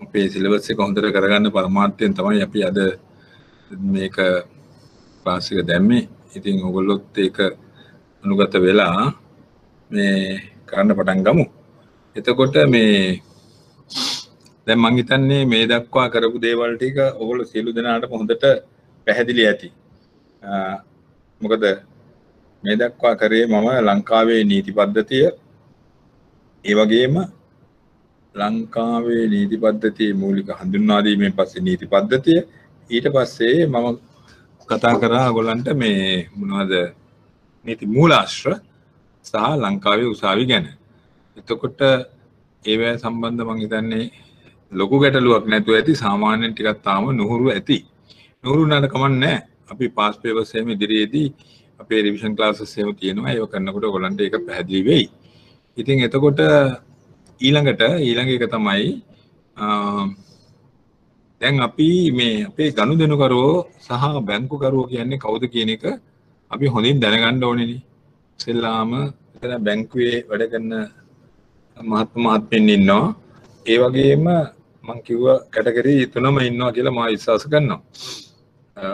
අපේ සිලබස් එක හොඳට කරගන්න පරමාර්ථයෙන් තමයි අපි අද මේක ක්ලාස් එක දැම්මේ. ඉතින් ඔයගොල්ලොත් ඒක අනුගත වෙලා මේ කරන්න පටන් ගමු. එතකොට මේ දැන් මම හිතන්නේ මේ දක්වා කරපු දේවල් ටික ඔයගොල්ලෝ සියලු දෙනාටම හොඳට පැහැදිලි ඇති. මොකද මේ දක්වා කරේ මම ලංකාවේ නීති පද්ධතිය, ඒ වගේම ලංකාවේ නීති පද්ධතියේ මූලික හඳුන්වා දීමෙන් පස්සේ නීති පද්ධතිය, ඊට පස්සේ මම කතා කරා ඔයගොල්ලන්ට මේ මොනවද නීති මූලාශ්‍ර සහ ලංකාවේ උසාවි ගැන. එතකොට ඒවැ සම්බන්ධ මම හිතන්නේ ලොකු ගැටලුවක් නැතුව ඇති, සාමාන්‍යයෙන් ටිකක් තාම නුහුරු ඇති. නුහුරු නට කමක් නැහැ. අපි පාස් පේපර්ස් එහෙම ඉදිරියේදී අපේ රිවිෂන් ක්ලාසස් එහෙම තියෙනවා. ඒක කරනකොට ඔයගොල්ලන්ට ඒක පැහැදිලි වෙයි. ඉතින් එතකොට ඊළඟ එක තමයි දැන් අපි මේ අපේ ගනුදෙනුකරුවෝ සහ බැංකුකරුවෝ කියන්නේ කවුද කියන එක අපි හොඳින් දැනගන්න ඕනේ නේ. ඉස්සෙල්ලාම එතන බැංකුවේ වැඩ කරන මහත්මයන් ඉන්නවා. ඒ වගේම මම කිව්ව කැටගරි තුනම ඉන්නවා කියලා මම විශ්වාස කරනවා.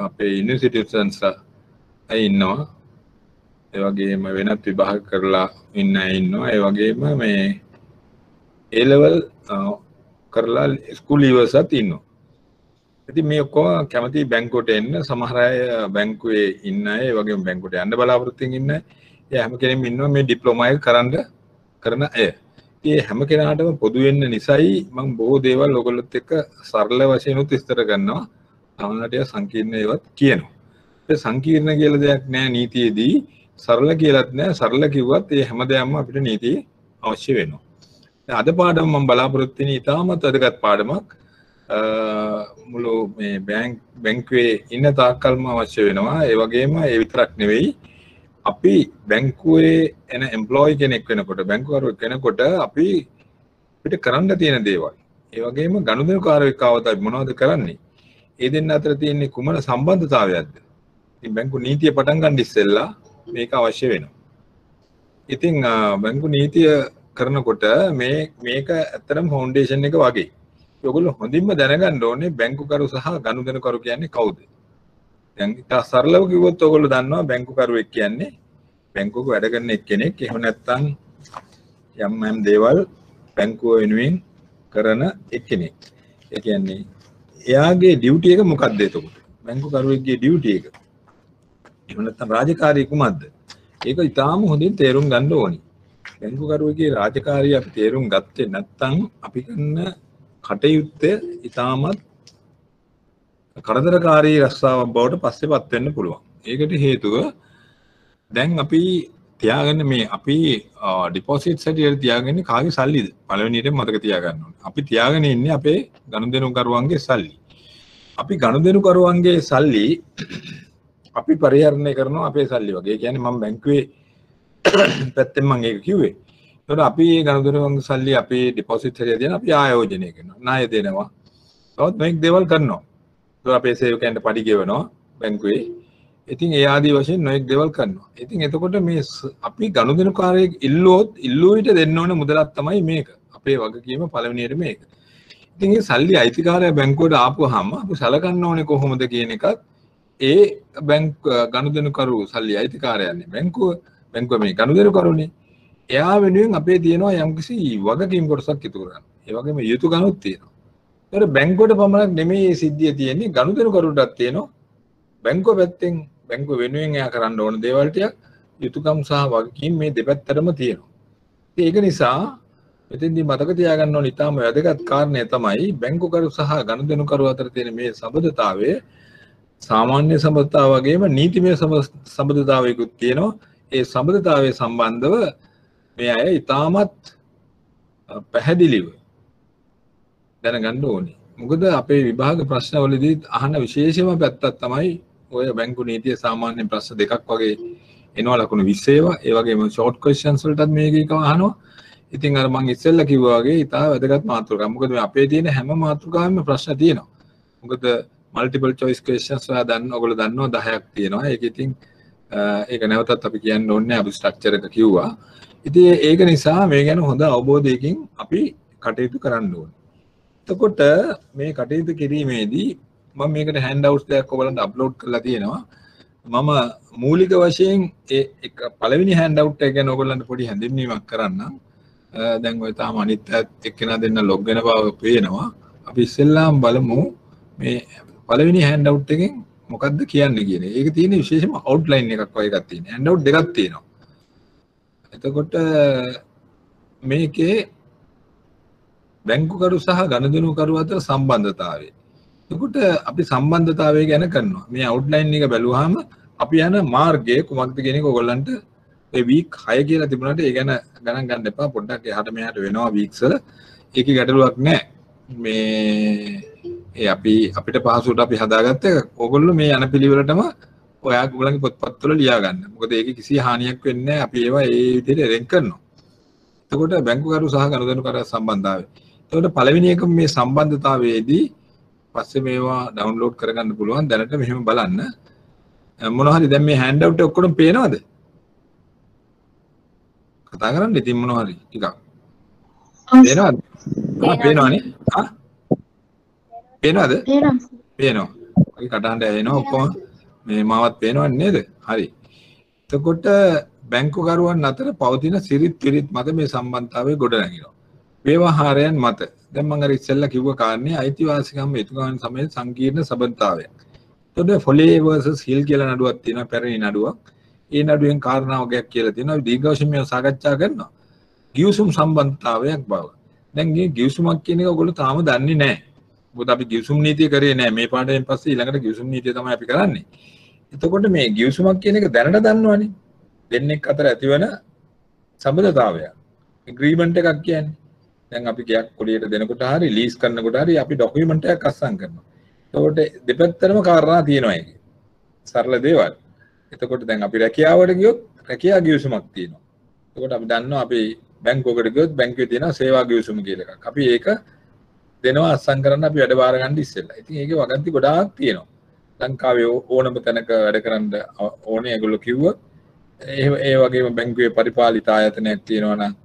අපේ ඉන්ස්ටිටියුෂන්ස් අය ඉන්නවා. ඒ වගේම වෙනත් විභාග කරලා ඉන්න අය ඉන්නවා. ඒ වගේම මේ A level කරලා ස්කූල් ලීවර්ස්ත් ඉන්නවා. ඉතින් මේ ඔක්කොම කැමති බැංකුවට එන්න. සමහර අය බැංකුවේ ඉන්න අය, ඒ වගේම බැංකුවට යන්න බලාපොරොත්තු වෙන ඉන්න අය, ඒ හැම කෙනෙක්ම ඉන්නවා මේ ඩිප්ලෝමා එක කරන අය. ඒ හැම කෙනාටම පොදු වෙන්න නිසායි මම බොහෝ දේවල් ඔයගොල්ලොත් එක්ක සරල වශයෙන් විස්තර කරනවා. සමහරවිට සංකීර්ණ ඒවත් කියනවා. ඒ සංකීර්ණ කියලා දෙයක් නෑ නීතියේදී, සරල කියලාත් නෑ. සරල කිව්වත් ඒ හැමදේම අපිට නීතියේ අවශ්‍ය වෙනවා. අද පාඩම මම බලාපොරොත්තු වෙන ඉතාමත් වැදගත් පාඩමක්. මුළු මේ බැංකුවේ ඉන්න තාක්කල්ම අවශ්‍ය වෙනවා. ඒ වගේම ඒ විතරක් නෙවෙයි, අපි බැංකුවේ එන එම්ප්ලොයි කෙනෙක් වෙනකොට, බැංකුවරයෙක් වෙනකොට අපිට කරන්න තියෙන දේවල්, ඒ වගේම ගනුදෙනුකාරයෙක් ආවද මොනවද කරන්නේ, ඒ දෙන්න අතර තියෙන කුමන සම්බන්ධතාවයක්ද? ඉතින් බැංකු නීතිය පටන් ගන්න ඉස්සෙල්ලා මේක අවශ්‍ය වෙනවා. ඉතින් බැංකු නීතිය කරනකොට මේක ඇත්තටම ෆවුන්ඩේෂන් එක වගේ. ඔයගොල්ලෝ හොඳින්ම දැනගන්න ඕනේ බැංකුකරු සහ ගනුදෙනුකරු කියන්නේ කවුද? දැන් ඉත සරලව කිව්වොත් ඔයගොල්ලෝ දන්නවා බැංකුකරුවෙක් කියන්නේ බැංකුවක වැඩ කරන එක්කෙනෙක්. එහෙම නැත්නම් යම් දේවල් බැංකුව වෙනුවෙන් කරන එක්කෙනෙක්. ඒ කියන්නේ එයාගේ ඩියුටි එක මොකක්ද එතකොට? බැංකුකරුවෙක්ගේ ඩියුටි එක. එහෙම නැත්නම් රාජකාරිය කුමක්ද? ඒක ඉතාම හොඳින් තේරුම් ගන්න ඕනේ. බැංකුකරුවෙක්ගේ රාජකාරිය අපි තේරුම් ගත්තේ නැත්නම් අපි කරන කටයුත්ත ඉතාමත් කරදරකාරී රස්සාවක් බවට පස්සේපත් වෙන්න පුළුවන්. ඒකට හේතුව දැන් අපි තියාගන්න මේ අපි ඩිපොසිට්ස් හැටියට තියාගන්නේ කාගේ සල්ලිද? පළවෙනියට මතක තියාගන්න ඕනේ. අපි තියාගෙන ඉන්නේ අපේ ගනුදෙනුකරුවන්ගේ සල්ලි. අපි ගනුදෙනුකරුවන්ගේ සල්ලි අපි පරිහරණය කරනවා අපේ සල්ලි වගේ. ඒ කියන්නේ මම බැංකුවේ පැත්තෙන් මම ඒක කිව්වේ. ඒතකොට අපි ගනුදෙනුකරුවන්ගේ සල්ලි අපේ ඩිපොසිට් හැටියට දෙන අපි ආයෝජනය කරනවා. ණය දෙනවා. තවත් මේක දේවල් කරනවා. අපේ සේවකයන්ට පඩි ගෙවනවා බැංකුවේ. ඉතින් ඒ ආදී වශයෙන් නොයෙක් දේවල් කරනවා. ඉතින් එතකොට මේ අපි ගනුදෙනුකාරයෙක් ඉල්ලුවිට දෙන්න ඕන මුදලක් තමයි මේක. අපේ වගකීම පළවෙනියට මේක. ඉතින් මේ සල්ලි අයිතිකාරයා බැංකුවට ආපුවාම අපි සලකන්න ඕනේ කොහොමද කියන එකත් ඒ ගනුදෙනුකරු සල්ලි අයිතිකාරයන්නේ බැංකුව මේ ගනුදෙනුකරුනේ. එයා වෙනුවෙන් අපේ තියෙනවා යම්කිසි වගකීම් කොටසක් ඉතුරු කරන්න. ඒ වගේම යුතුයකනුත් තියෙනවා. ඒතර බැංකුවට පමණක් නෙමෙයි මේ සිද්ධිය තියෙන්නේ, ගනුදෙනුකරුවටත් තියෙනවා. බැංකුව පැත්තෙන් බැංකුව වෙනුවෙන් එයා කරන්න ඕන දේවල් ටික යුතුයකම් සහ වගකීම් මේ දෙපැත්තටම තියෙනවා. ඒක නිසා මෙතෙන්දී මතක තියාගන්න ඕන ඉතාම වැදගත් කාරණය තමයි බැංකුකරු සහ ගනුදෙනුකරු අතර තියෙන මේ සම්බන්ධතාවය. සාමාන්‍ය සම්බන්ධතාව වගේම නීතිමය සම්බන්ධතාවයකුත් තියෙනවා. ඒ සම්බන්ධතාවය සම්බන්ධව මේ අය ඉතාමත් පැහැදිලිව දැනගන්න ඕනේ. මොකද අපේ විභාග ප්‍රශ්නවලදී අහන විශේෂම පැත්තක් තමයි ඔය බැංකු නීතිය සාමාන්‍ය ප්‍රශ්න දෙකක් වගේ එනවා ලකුණු 20 ඒවා. ඒ වගේම ෂෝට් ක්වෙස්චන්ස් වලටත් මේක එකව අහනවා. ඉතින් අර මම ඉස්සෙල්ලා කිව්වා වගේ ඉතා වැදගත් මාතෘකාවක්. මොකද මේ අපේ තියෙන හැම මාතෘකාවෙම ප්‍රශ්න තියෙනවා. මොකද මල්ටිපල් චොයිස් ක්වෙස්චන්ස් ඔයගොල්ලෝ දන්නවා 10ක් තියෙනවා. ඒක ඉතින් ඒක නැවතත් අපි කියන්න ඕනේ අපි ස්ට්‍රක්චර් එක කිව්වා. ඉතින් ඒක නිසා මේ ගැන හොඳ අවබෝධයකින් අපි කටයුතු කරන්න ඕනේ. එතකොට මේ කටයුතු කිරීමේදී මම මේකට හෑන්ඩ් අවුට්ස් දෙකක් ඔයගලන්ට අප්ලෝඩ් කරලා තියෙනවා. මම මූලික වශයෙන් ඒ පළවෙනි හෑන්ඩ් අවුට් එක ගැන ඔයගලන්ට පොඩි හැඳින්වීමක් කරන්නම්. දැන් ඔය තාම අනිත් එක්කෙනා දෙන්න ලොග් වෙන බව පේනවා. අපි ඉස්සෙල්ලාම බලමු මේ පළවෙනි හෑන්ඩ් අවුට් එකෙන් මොකද්ද කියන්නේ කියන එක. ඒක තියෙන විශේෂම අවුට්ලයින් එකක් වගේ එකක් තියෙනවා. හෑන්ඩ් අවුට් දෙකක් තියෙනවා. එතකොට මේකේ බැංකුකරු සහ ගනුදෙනුකරු අතර සම්බන්ධතාවය. එතකොට අපි සම්බන්ධතාවය ගැන කරනවා. මේ අවුට්ලයින් එක බැලුවාම අපි යන මාර්ගය කුමක්ද කියන එක ඔයගොල්ලන්ට ඒ වීක් 6 කියලා තිබුණාට ඒ ගැන ගණන් ගන්න එපා. පොඩ්ඩක් එහාට මෙහාට වෙනවා වීක්ස් වල. ඒකේ ගැටලුවක් නැහැ. මේ අපිට පහසුවට අපි හදාගත්ත එක. ඔයගොල්ලෝ මේ යන පිළිවෙලටම ඔයාලගේ පොත්පත්වල ලියා ගන්න. මොකද ඒකේ කිසි හානියක් වෙන්නේ නැහැ. අපි ඒවා ඒ විදිහට රෙන්ක් කරනවා. එතකොට බැංකුකරු සහ ගනුදෙනුකරු සම්බන්ධතාවය. එතකොට පළවෙනි එක මේ සම්බන්ධතාවයේදී පස්සේ මේවා ඩවුන්ලෝඩ් කරගන්න පුළුවන්. දැනට මෙහෙම බලන්න. මොනවා හරි දැන් මේ හෑන්ඩ් අවුට් එක ඔක්කොම පේනවද? කතා කරන්න ඉතින් මොනවා හරි ටිකක්. පේනවද? පේනවනේ. පේනවද? පේනවා. ඔය කටහඬ ඇහෙනවා ඔක්කොම. මේ මාවත් පේනවද නේද? හරි. එතකොට බැංකුකරුවන් අතර පවතින සිරිත් විරිත් මත මේ සම්බන්ධතාවය ගොඩනැගෙනවා. ව්‍යවහාරයන් මත. දැන් මම අර ඉස්සෙල්ලා කිව්ව කාරණේ අයිතිවාසිකම් යුතුකම් සමග සංකීර්ණ සම්බන්ධතාවයක්. එතකොට ෆොලේ වර්සස් හිල් කියලා නඩුවක් තියෙනවා පැරණි නඩුවක්. ඒ නඩුවෙන් කාරණා වගේක් කියලා තියෙනවා. දීර්ඝ වශයෙන් මේව සාකච්ඡා කරනවා. ගිවිසුම් සම්බන්ධතාවයක් බව. දැන් මේ ගිවිසුමක් කියන එක ඔයගොල්ලෝ තාම දන්නේ නැහැ. මොකද අපි ගිවිසුම් නීතිය කරේ නැහැ. මේ පාඩයෙන් පස්සේ ඊළඟට ගිවිසුම් නීතිය තමයි අපි කරන්නේ. එතකොට මේ ගිවිසුමක් කියන එක දැනට දන්නවනේ. දෙන්නෙක් අතර ඇතිවන සම්බන්ධතාවයක්. ඇග්‍රීමන්ට් එකක් කියන්නේ. දැන් අපි ගයක් කොලියට දෙනකොට හරි ලීස් කරනකොට හරි අපි ડોකියුමන්ට් එකක් අස්සම් කරනවා. එතකොට දෙපැත්තටම කාරණා තියෙනවා ඒකේ. සරල දේවල්. එතකොට දැන් අපි රැකියාවට ගියොත් රැකියා ගිවිසුමක් තියෙනවා. එතකොට අපි දන්නවා අපි බැංකුවකට ගියොත් බැංකුවේ තියෙනවා සේවා ගිවිසුම කියලා එකක්. අපි ඒක දෙනවා අස්සම් කරන්න අපි වැඩ බාර ගන්න ඉස්සෙල්ලා. ඉතින් ඒකේ වගන්ති ගොඩාක් තියෙනවා. ලංකාවේ ඕනම තැනක වැඩ කරන්න ඕනේ ඒගොල්ලෝ කිව්වොත් ඒ වගේම බැංකුවේ පරිපාලිත ආයතනයක් තියෙනවා නම්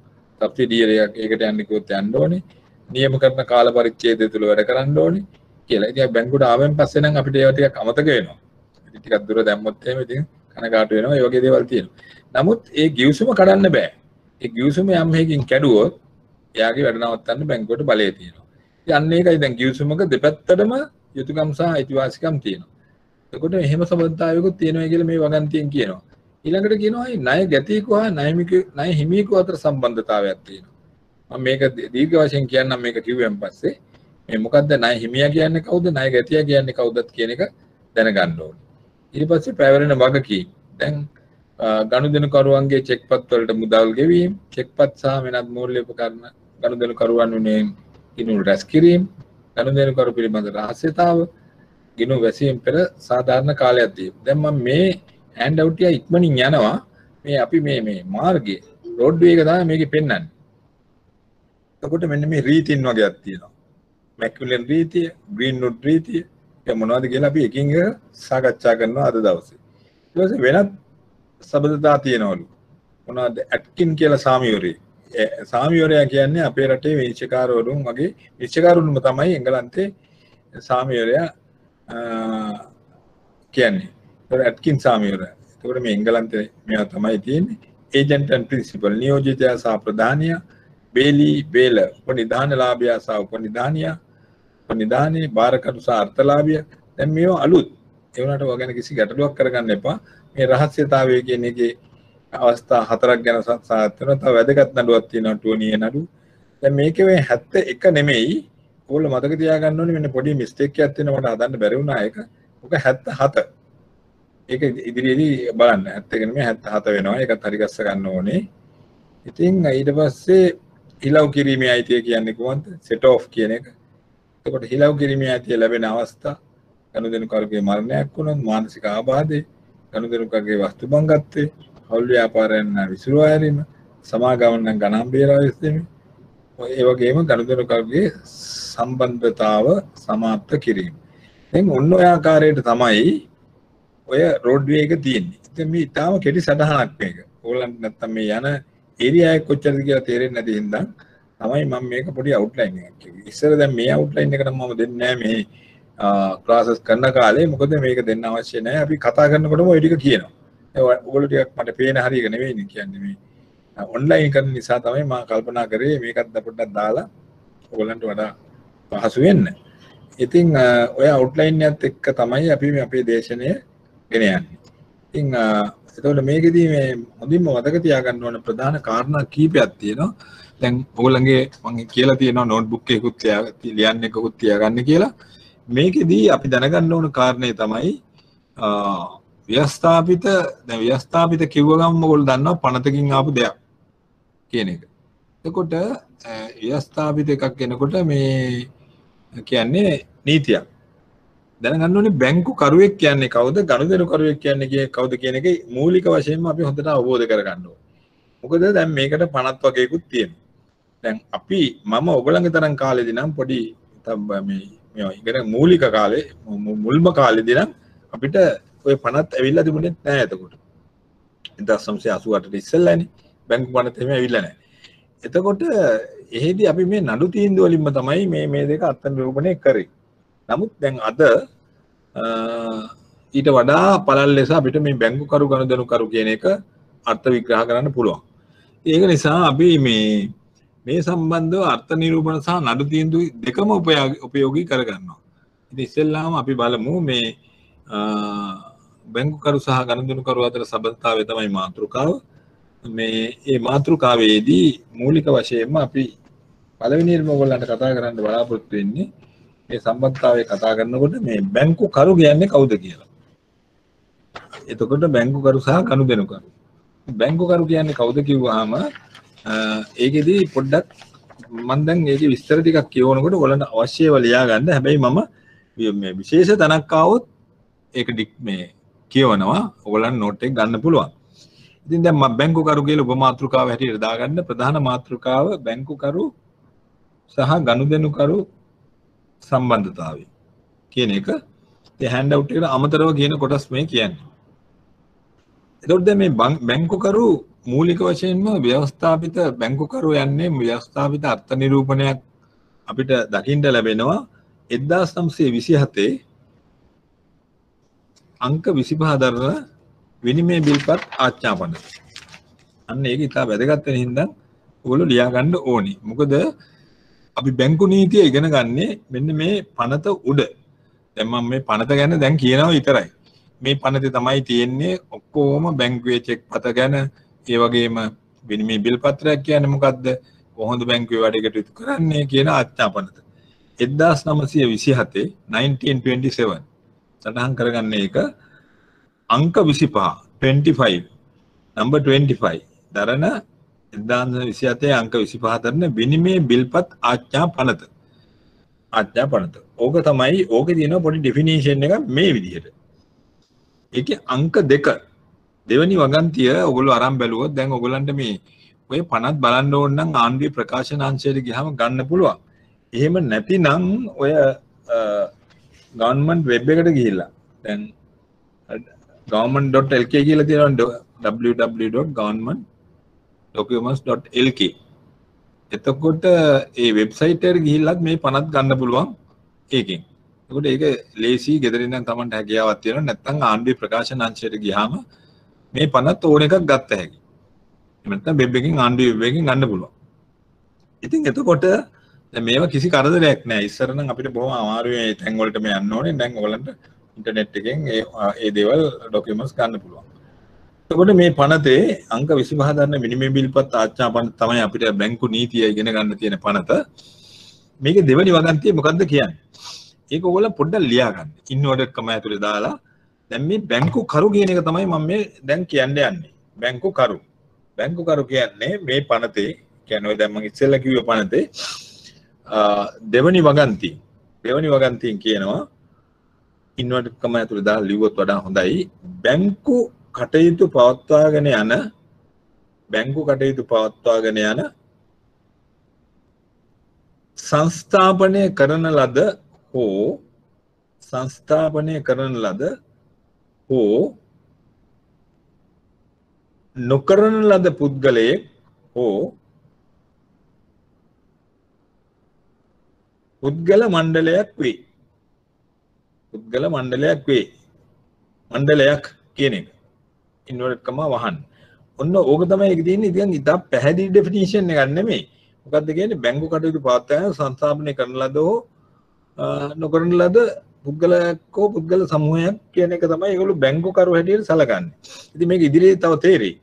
සබ්සිඩියර් එකක් ඒකට යන්න කිව්වොත් යන්න ඕනේ. නියම කරන කාල පරිච්ඡේදය තුල වැඩ කරන්න ඕනේ කියලා. ඉතින් බැංකුවට ආවෙන් පස්සේ නම් අපිට ඒවා ටිකක් අමතක වෙනවා. ඉතින් ටිකක් දුර දැම්මොත් එහෙම ඉතින් කනගාටු වෙනවා. ඒ වගේ දේවල් තියෙනවා. නමුත් ඒ ගිවිසුම කඩන්න බෑ. ඒ ගිවිසුම යම් හේකින් කැඩුවොත් එයාගේ වැඩ නවත්තන්න බැංකුවට බලය තියෙනවා. ඉතින් අන්න ඒකයි දැන් ගිවිසුමක දෙපැත්තටම යුතුයකම් සහ අයිතිවාසිකම් තියෙනවා. එතකොට එහෙම සම්බන්ධතාවයකුත් තියෙනවා කියලා මේ වගන්තියෙන් කියනවා. ඊළඟට කියනවා ණය ගැතිකව හා ණය හිමිකව අතර සම්බන්ධතාවයක් තියෙනවා. මම මේක දීර්ඝ වශයෙන් කියන්නම් මේක කිව්වෙන් පස්සේ මේ මොකද්ද ණය හිමියා කියන්නේ කවුද ණය ගැතියා කියන්නේ කවුදත් කියන එක දැනගන්න ඕනේ. ඊට පස්සේ පැවරෙන වගකීම්. දැන් ගනුදෙනුකරුවන්ගේ චෙක්පත් වලට මුදල් ගෙවීම, චෙක්පත් සහ වෙනත් මූල්‍ය උපකරණ ගනුදෙනුකරුවන් වෙනුවෙන් ගිණුම් රැස් කිරීම, ගනුදෙනුකරු පිළිබඳ රහස්‍යතාව, ගිණුම් වැසීම පෙර සාධාරණ කාලයක් දීම. දැන් මම මේ හෑන්ඩ් අවුට් එක ඉක්මනින් යනවා. මේ අපි මේ මාර්ගයේ රෝඩ් වේ එක තමයි මේකේ පෙන්වන්නේ. එතකොට මෙන්න මේ රීතින් වගේක් තියෙනවා. මැකියුලන් රීතිය, ග්‍රීන්වුඩ් රීතිය. ඒ මොනවද කියලා අපි එකින් එක සාකච්ඡා කරනවා අද දවසේ. ඊට පස්සේ වෙනත් සබඳතා තියෙනවලු. මොනවද ඇට්කින් කියලා සාමිවරේ. සාමිවරයා කියන්නේ අපේ රටේ විනිශ්චයකාරවරුන් වගේ විනිශ්චයකාරුන්ම තමයි එංගලන්තේ සාමිවරයා කියන්නේ. ඇට්කින් සාමිවරයා. ඒකට මේ එංගලන්තේ මේවා තමයි තියෙන්නේ. ඒජන්ට් ඇන්ඩ් ප්‍රින්සිපල් නියෝජිතයා සහ ප්‍රධානියා, බේලි බේල උපනිධානලාභියා සහ උපනිධානියා, උපනිධානයේ භාරකරු සහ අර්ථලාභියා. දැන් මේවා අලුත්. ඒ වුණාට ඔය ගැන කිසි ගැටලුවක් කරගන්න එපා. මේ රහස්‍යතාවය කියන එකේ අවස්ථා හතරක් ගැන සාකච්ඡා කරනවා. තව වැදගත් නඩුවක් තියෙනවා ටෝනියේ නඩුව. දැන් මේකේ මේ 71 නෙමෙයි. ඕගොල්ලෝ මතක තියාගන්න ඕනේ මෙන්න පොඩි මිස්ටේක් එකක් තියෙනවා මට හදන්න බැරි වුණා ඒක. ඔක 77. ඒක ඉදිරියේදී බලන්න 71 නෙමෙයි 77 වෙනවා. ඒකත් හරි ගස්ස ගන්න ඕනේ. ඉතින් ඊට පස්සේ හිලව් කිරීමේ අයිතිය කියන්නේ කොහොමද? සෙට් ඔෆ් කියන එක. එතකොට හිලව් කිරීමේ අයිතිය ලැබෙන අවස්ථා ගනුදෙනුකරුගේ මරණයක් වුණොත්, මානසික ආබාධය, ගනුදෙනුකරුගේ වස්තු බංගත්වය, හවුල් ව්‍යාපාරයන් විසිරුවා හැරීම, සමාගමන ගණන් බේරා ගැනීම, ඒ වගේම ගනුදෙනුකරුගේ සම්බන්ධතාව සමාප්ත කිරීම. දැන් ඔන්න ඔය ආකාරයට තමයි ඔය රෝඩ් වේ එක තියෙන්නේ. ඉතින් මේ ඊටාම කෙටි සටහනක් මේක. ඕගොල්ලන්ට නැත්තම් මේ යන ඒරියා එක කොච්චරද කියලා තේරෙන්නේ නැති හින්දා තමයි මම මේක පොඩි අවුට්ලයින් එකක් කිව්වේ. ඉස්සර දැන් මේ අවුට්ලයින් එකට මම දෙන්නේ නැහැ මේ ක්ලාසස් කරන කාලේ. මොකද මේක දෙන්න අවශ්‍ය නැහැ. අපි කතා කරනකොටම ওই ටික කියනවා. ඒ ඔයගොල්ලෝ ටිකක් මට පේන හරියක නෙවෙයිනේ කියන්නේ මේ. ඔන්ලයින් කරන නිසා තමයි මම කල්පනා කරේ මේකත් පොඩ්ඩක් දාලා ඔයගලන්ට වඩා පහසු වෙන්න. ඉතින් ඔය අවුට්ලයින් එකත් එක්ක තමයි අපි මේ අපේ දේශනය ගෙන යන්නේ. ඉතින් එතකොට මේකෙදී මේ හොඳින්ම මතක තියාගන්න ඕන ප්‍රධාන කාරණා කීපයක් තියෙනවා. දැන් ඔයගොල්ලන්ගේ මම කියලා තියෙනවා නෝට්බුක් එකකුත් ලියන්න එකකුත් තියාගන්න කියලා. මේකෙදී අපි දැනගන්න ඕන කාරණේ තමයි ව්‍යවස්ථාපිත දැන් ව්‍යවස්ථාපිත කිව්ව ගමන් ඔයගොල්ලෝ දන්නවා පනතකින් ආපු දෙයක් කියන එක. එතකොට ව්‍යවස්ථාපිත එකක් එනකොට මේ කියන්නේ නීතියක්. දැනගන්න ඕනේ බැංකු කරුවෙක් කියන්නේ කවුද, ගනුදෙනු කරුවෙක් කියන්නේ කවුද කියන එක මූලික වශයෙන්ම අපි හොඳට අවබෝධ කරගන්න ඕනේ. මොකද දැන් මේකට පනත් වගේකුත් තියෙනවා. දැන් අපි මම ඔයගොල්ලන්ගේ තරම් කාලෙදී නම් පොඩි මේ ඉගෙන මූලික කාලේ මුල්ම කාලෙදී නම් අපිට ඔය පනත් ඇවිල්ලා තිබුණේ නැහැ එතකොට. 1988 ඉස්සෙල්ලානේ බැංකු පනත් එහෙම ඇවිල්ලා නැහැ. එතකොට එහෙදී අපි මේ නඩු තීන්දුව වලින්ම තමයි මේ දෙක අත්නිරූපණය කරේ. නමුත් දැන් අද ඊට වඩා පළල් ලෙස අපිට මේ බැංකු කරු ගනුදෙනු කරු කියන එක අර්ථ විග්‍රහ කරන්න පුළුවන්. ඒක නිසා අපි මේ සම්බන්ධව අර්ථ නිරූපණ සහ නඩු තීන්දුව දෙකම උපයෝගී කරගන්නවා. ඉතින් ඉස්සෙල්ලාම අපි බලමු මේ බැංකු කරු සහ ගනුදෙනු කරු අතර සබඳතාවය තමයි මාතෘකාව. මේ මාතෘකාවේදී මූලික වශයෙන්ම අපි පළවෙනියෙන්ම ඔයගොල්ලන්ට කතා කරන්න බලාපොරොත්තු වෙන්නේ මේ සම්බන්ධතාවය කතා කරනකොට මේ බැංකු කරු කියන්නේ කවුද කියලා. එතකොට බැංකු කරු සහ ගනුදෙනු කරු. බැංකු කරු කියන්නේ කවුද කිව්වහම ඒකෙදී පොඩ්ඩක් මම දැන් ඒකේ විස්තර ටිකක් කියවනකොට ඔයගොල්ලන්ට අවශ්‍යව ලියා ගන්න. හැබැයි මම මේ විශේෂ තැනක් ආවොත් ඒක මේ කියවනවා. ඔයගොල්ලන් නෝට් එක ගන්න පුළුවන්. ඉතින් දැන් මම බැංකු කරු කියලා උපමාතෘකාව හැටියට දාගන්න ප්‍රධාන මාතෘකාව බැංකු කරු සහ ගනුදෙනු කරු සම්බන්ධතාවය කියන එක. ඒ හෑන්ඩ් අවුට් එකට අමතරව කියන කොටස් මේ කියන්නේ. එතකොට දැන් මේ බැංකු කරු මූලික වශයෙන්ම ව්‍යවස්ථාපිත බැංකු කරු යන්නේ ව්‍යවස්ථාපිත අර්ථ නිරූපණයක් අපිට දකින්න ලැබෙනවා 1927 අංක 25 දරන විනිමය බිල්පත් ආච්ඡාපන. අන්න ඒක ඉතා වැදගත් වෙන හින්දා ඔයගොල්ලෝ ලියා ගන්න ඕනි. මොකද අපි බැංකු නීතිය ඉගෙන ගන්නේ මෙන්න මේ පනත උඩ. දැන් මම මේ පනත ගැන දැන් කියනවා විතරයි. මේ පනතේ තමයි තියෙන්නේ ඔක්කොම බැංකුවේ චෙක් පත ගැන, ඒ වගේම විනිමය බිල් පත්‍රයක් කියන්නේ මොකද්ද, කොහොමද බැංකුවේ වැඩ කටයුතු කරන්නේ කියන ආඥාපනත. 1927 1927 සටහන් කරගන්න එක අංක 25 number 25 දරන 1927 අංක 25 දරන විනිමය බිල්පත් ආඥාපනත. ඕක තමයි ඕකේ තියෙන පොඩි ඩෙෆිනිෂන් එක මේ විදිහට. ඒකේ අංක 2 දෙවෙනි වගන්තිය ඔයගොල්ලෝ අරන් බැලුවොත් දැන් ඔයගොල්ලන්ට මේ ඔය පනත් බලන්න ඕන නම් ආණ්ඩුවේ ප්‍රකාශන අංශයට ගියාම ගන්න පුළුවන්. එහෙම නැතිනම් ඔය ගවර්න්මන්ට් වෙබ් එකට ගිහිල්ලා දැන් government.lk කියලා තියෙනවා www.governmentdocuments.lk. එතකොට ඒ වෙබ්සයිට් එකට ගිහිල්ලත් මේ පනත් ගන්න පුළුවන් ඒකෙන්. එතකොට ඒක ලේසි ගෙදරින් නම් Tamanට හැකියාවක් තියෙනවා. නැත්නම් ආණ්ඩුවේ ප්‍රකාශන අංශයට ගියාම මේ පනත් ඕන එකක් ගත්ත හැකියි. එහෙම නැත්නම් වෙබ් එකකින් ආණ්ඩුවේ වෙබ් එකකින් ගන්න පුළුවන්. ඉතින් එතකොට දැන් මේවා කිසි කරදරයක් නෑ. ඉස්සර නම් අපිට බොහොම අමාරුයි තැන් වලට මේ යන්න ඕනේ. දැන් ඔයගලන්ට ඉන්ටර්නෙට් එකෙන් ඒ දේවල් ડોකියුමන්ට්ස් ගන්න පුළුවන්. එතකොට මේ පනතේ අංක 25 දරන විනිමය බිල්පත් ආඥාපන තමයි අපිට බැංකු නීතිය ඉගෙන ගන්න තියෙන පනත. මේකේ දෙවෙනි වගන්තිය මොකද්ද කියන්නේ? ඒක ඔයගොල්ලෝ පොඩ්ඩක් ලියා ගන්න. ඉන්වර්ටඩ් කම ඇතුලේ දාලා දැන් මේ බැංකු කරු කියන එක තමයි මම මේ දැන් කියන්න යන්නේ. බැංකු කරු. බැංකු කරු කියන්නේ මේ පනතේ කියන්නේ ඔය දැන් මම ඉස්සෙල්ලා කිව්ව පනතේ දෙවෙනි වගන්තියෙන් කියනවා ඉන්වර්ටඩ් කම ඇතුලේ දාලා ලිව්වොත් වඩා හොඳයි. බැංකු කටයුතු පවත්වාගෙන යන සංස්ථාපනය කරන ලද හෝ නොකරන ලද පුද්ගලයෙක් හෝ පුද්ගල මණ්ඩලයක් වේ. පුද්ගල මණ්ඩලයක් වේ. මණ්ඩලයක් කියන එක. ඉන්වර්ටඩ් කමා වහන්න. ඔන්න ඕක තමයි ඒක තියෙන්නේ. ඉතින් ඉතා පැහැදිලි ඩෙෆිනිෂන් එකක් නෙමෙයි. මොකද්ද කියන්නේ බැංකු කටයුතු පවත්වාගෙන සංස්ථාපනය කරන ලද හෝ නොකරන ලද පුද්ගලකෝ පුද්ගල සමූහයක් කියන එක තමයි ඒගොල්ලෝ බැංකුකරු හැටියට සැලකන්නේ. ඉතින් මේක ඉදිරියේ තව තේරෙයි.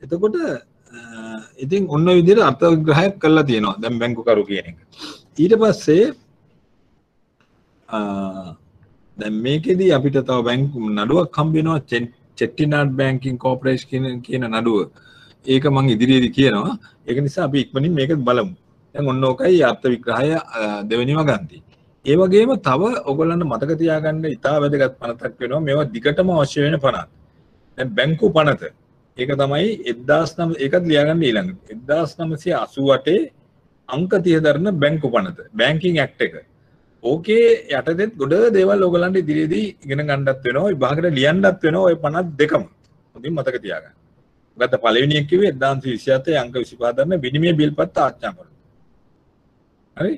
එතකොට ඉතින් ඔන්න ඔය විදිහට අර්ථ විග්‍රහයක් කරලා තියෙනවා දැන් බැංකුකරු කියන එක. ඊට පස්සේ දැන් මේකෙදී අපිට තව බැංකු නඩුවක් හම්බ වෙනවා චෙට්ටිනාඩ් බැංකින් කෝපරේෂන් කියන නඩුව. ඒක මම ඉදිරියේදී කියනවා. ඒක නිසා අපි ඉක්මනින් මේක බලමු. දැන් ඔන්න ඕකයි අර්ථ විග්‍රහය දෙවෙනිම ගන්ති. ඒ වගේම තව ඔයගොල්ලන්ට මතක තියාගන්න ඉතා වැදගත් පනතක් වෙනවා. මේවා දිගටම අවශ්‍ය වෙන පනත්. දැන් බැංකු පනත. ඒක තමයි 1900 ඒකත් ලියාගන්න ඊළඟට. 1988 අංක 30 දරන බැංකු පනත. බැංකින් ඇක්ට් එක. ඕකේ යටතෙත් ගොඩ දේවල් ඔයගොල්ලන්ට ඉදිරියේදී ඉගෙන ගන්නත් වෙනවා. විභාගෙට ලියන්නත් වෙනවා ওই 52ම. හොඳින් මතක තියාගන්න. ගත පළවෙනි එක කිව්වේ 1927 අංක 25 දරන විනිමය බිල්පත් ආච්ඡාපන. හරි?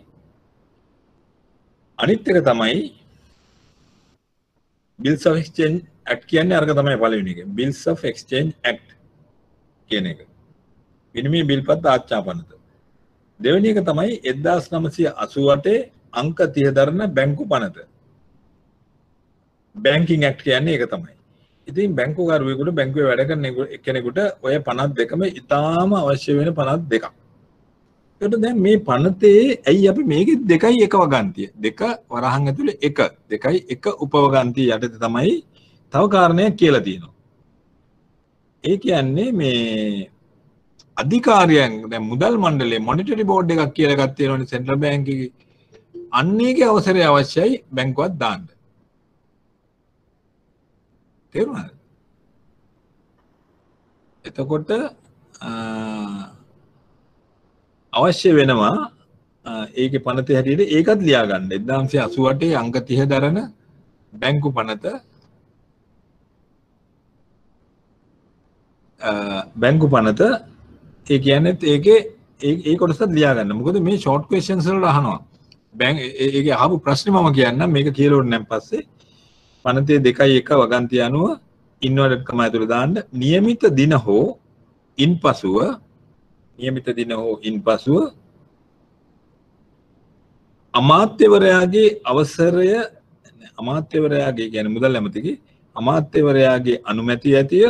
අනිත් එක තමයි Bills of Exchange Act කියන්නේ අරක තමයි පළවෙනි එක. Bills of Exchange Act කියන එක. විනිමය බිල්පත් ආච්ඡාපනත. දෙවෙනි එක තමයි 1988 අංක 30 දරන බැංකු පනත. බැංකින් ඇක්ට් කියන්නේ ඒක තමයි. ඉතින් බැංකුකරුවෙකුට බැංකුවේ වැඩ කරන කෙනෙකුට ඔය 52ම ඉතාම අවශ්‍ය වෙන 52ක්. ඒකට දැන් මේ පනතේ ඇයි අපි මේකේ 2යි 1 වගන්තිය 2 වරහන් ඇතුලේ 1 2යි 1 උපවගන්තිය යටතේ තමයි තව කාරණයක් කියලා තියෙනවා. ඒ කියන්නේ මේ අධිකාරියන් දැන් මුදල් මණ්ඩලයේ මොනිටරි බෝඩ් එකක් කියලා එකක් තියෙනවනේ සෙන්ට්‍රල් බැංක් එකේ. අන්නේගේ අවසරය අවශ්‍යයි බැංකුවක් දාන්න. තේරුණාද? එතකොට අවශ්‍ය වෙනවා ඒකේ පනතේ හැටියට ඒකත් ලියා ගන්න. 1988 අංක 30 දරන බැංකු පනත ඒ කියන්නේ ඒකේ ඒ කොටසත් ලියා ගන්න. මොකද මේ ෂෝට් ක්වෙස්චන්ස් වලට අහනවා. ඒකේ අහපු ප්‍රශ්නේ මම කියන්නම් මේක කියලා උඩ නම් පස්සේ පනතේ 2යි 1 වගන්තිය අනුව ඉන්වර්ටඩ් කම ඇතුළේ දාන්න નિયમિત දින හෝ ඉන්පසුව අමාත්‍යවරයාගේ අවසරය අමාත්‍යවරයාගේ කියන්නේ මුදල් ඇමතිගේ අමාත්‍යවරයාගේ අනුමැතිය ඇතිය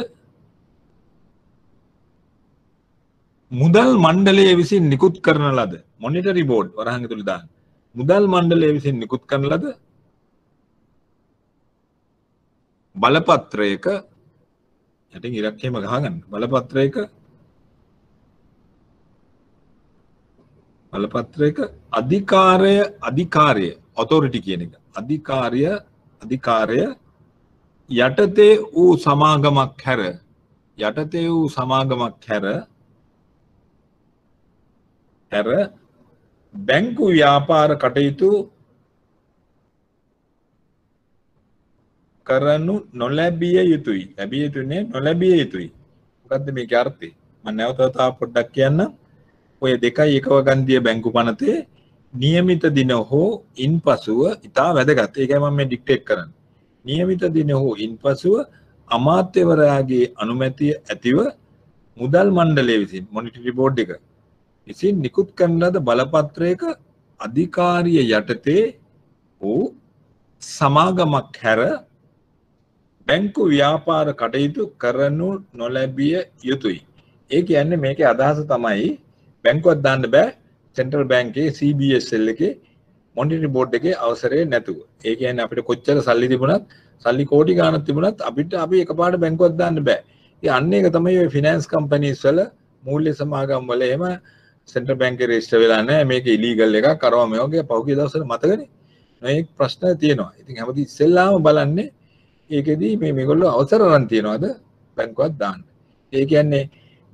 මුදල් මණ්ඩලය විසින් නිකුත් කරන ලද මොනිටරි බෝඩ් වරහන් ඇතුළේ දාන්න මුදල් මණ්ඩලය විසින් නිකුත් කරන ලද බලපත්‍රයක යටින් ඉරක් එහෙම ගහගන්න බලපත්‍රයක අධිකාරය ඔතොරිටි කියන එක අධිකාරය යටතේ වූ සමාගමක් හැර බැංකු ව්‍යාපාර කටයුතු කරනු නොලැබිය යුතුයි. ලැබිය යුතුනේ නොලැබිය යුතුයි. මොකද්ද මේකේ අර්ථය? මම නැවත තව පොඩ්ඩක් කියන්නම්. ඔය 2යි 1 වගන්තිය බැංකු පනතේ નિયમિત දින හෝ ඉන්පසුව ඉතා වැදගත්. ඒකයි මම මේ ඩික්ටේට් කරන්නේ. નિયમિત දින හෝ ඉන්පසුව අමාත්‍යවරයාගේ අනුමැතිය ඇතිව මුදල් මණ්ඩලය විසින් මොනිටරි බෝඩ් එක විසින් නිකුත් කරන ලද බලපත්‍රයක අධිකාරිය යටතේ වූ සමාගමක් හැර බැංකු ව්‍යාපාර කටයුතු කරනු නොලැබිය යුතුයි. ඒ කියන්නේ මේකේ අදහස තමයි බැංකුවක් දාන්න බෑ සෙන්ට්‍රල් බැංකේ CBSL එකේ මොනිටරි බෝඩ් එකේ අවසරය නැතුව. ඒ කියන්නේ අපිට කොච්චර සල්ලි තිබුණත් සල්ලි කෝටි ගාණක් තිබුණත් අපි එකපාරට බැංකුවක් දාන්න බෑ. ඉතින් අන්න ඒක තමයි ඔය ෆිනෑන්ස් කම්පැනිස් වල මූල්‍ය සමාගම් වල එහෙම සෙන්ට්‍රල් බැංකේ රෙජිස්ටර් වෙලා නැහැ. මේක ඉලීගල් එකක් කරව මේ වගේ පහුගිය දවස්වල මතකනේ. මේක ප්‍රශ්න තියෙනවා. ඉතින් හැමති ඉස්සෙල්ලාම බලන්නේ ඒකෙදී මේගොල්ලෝ අවසර අරන් තියනවාද බැංකුවක් දාන්න. ඒ කියන්නේ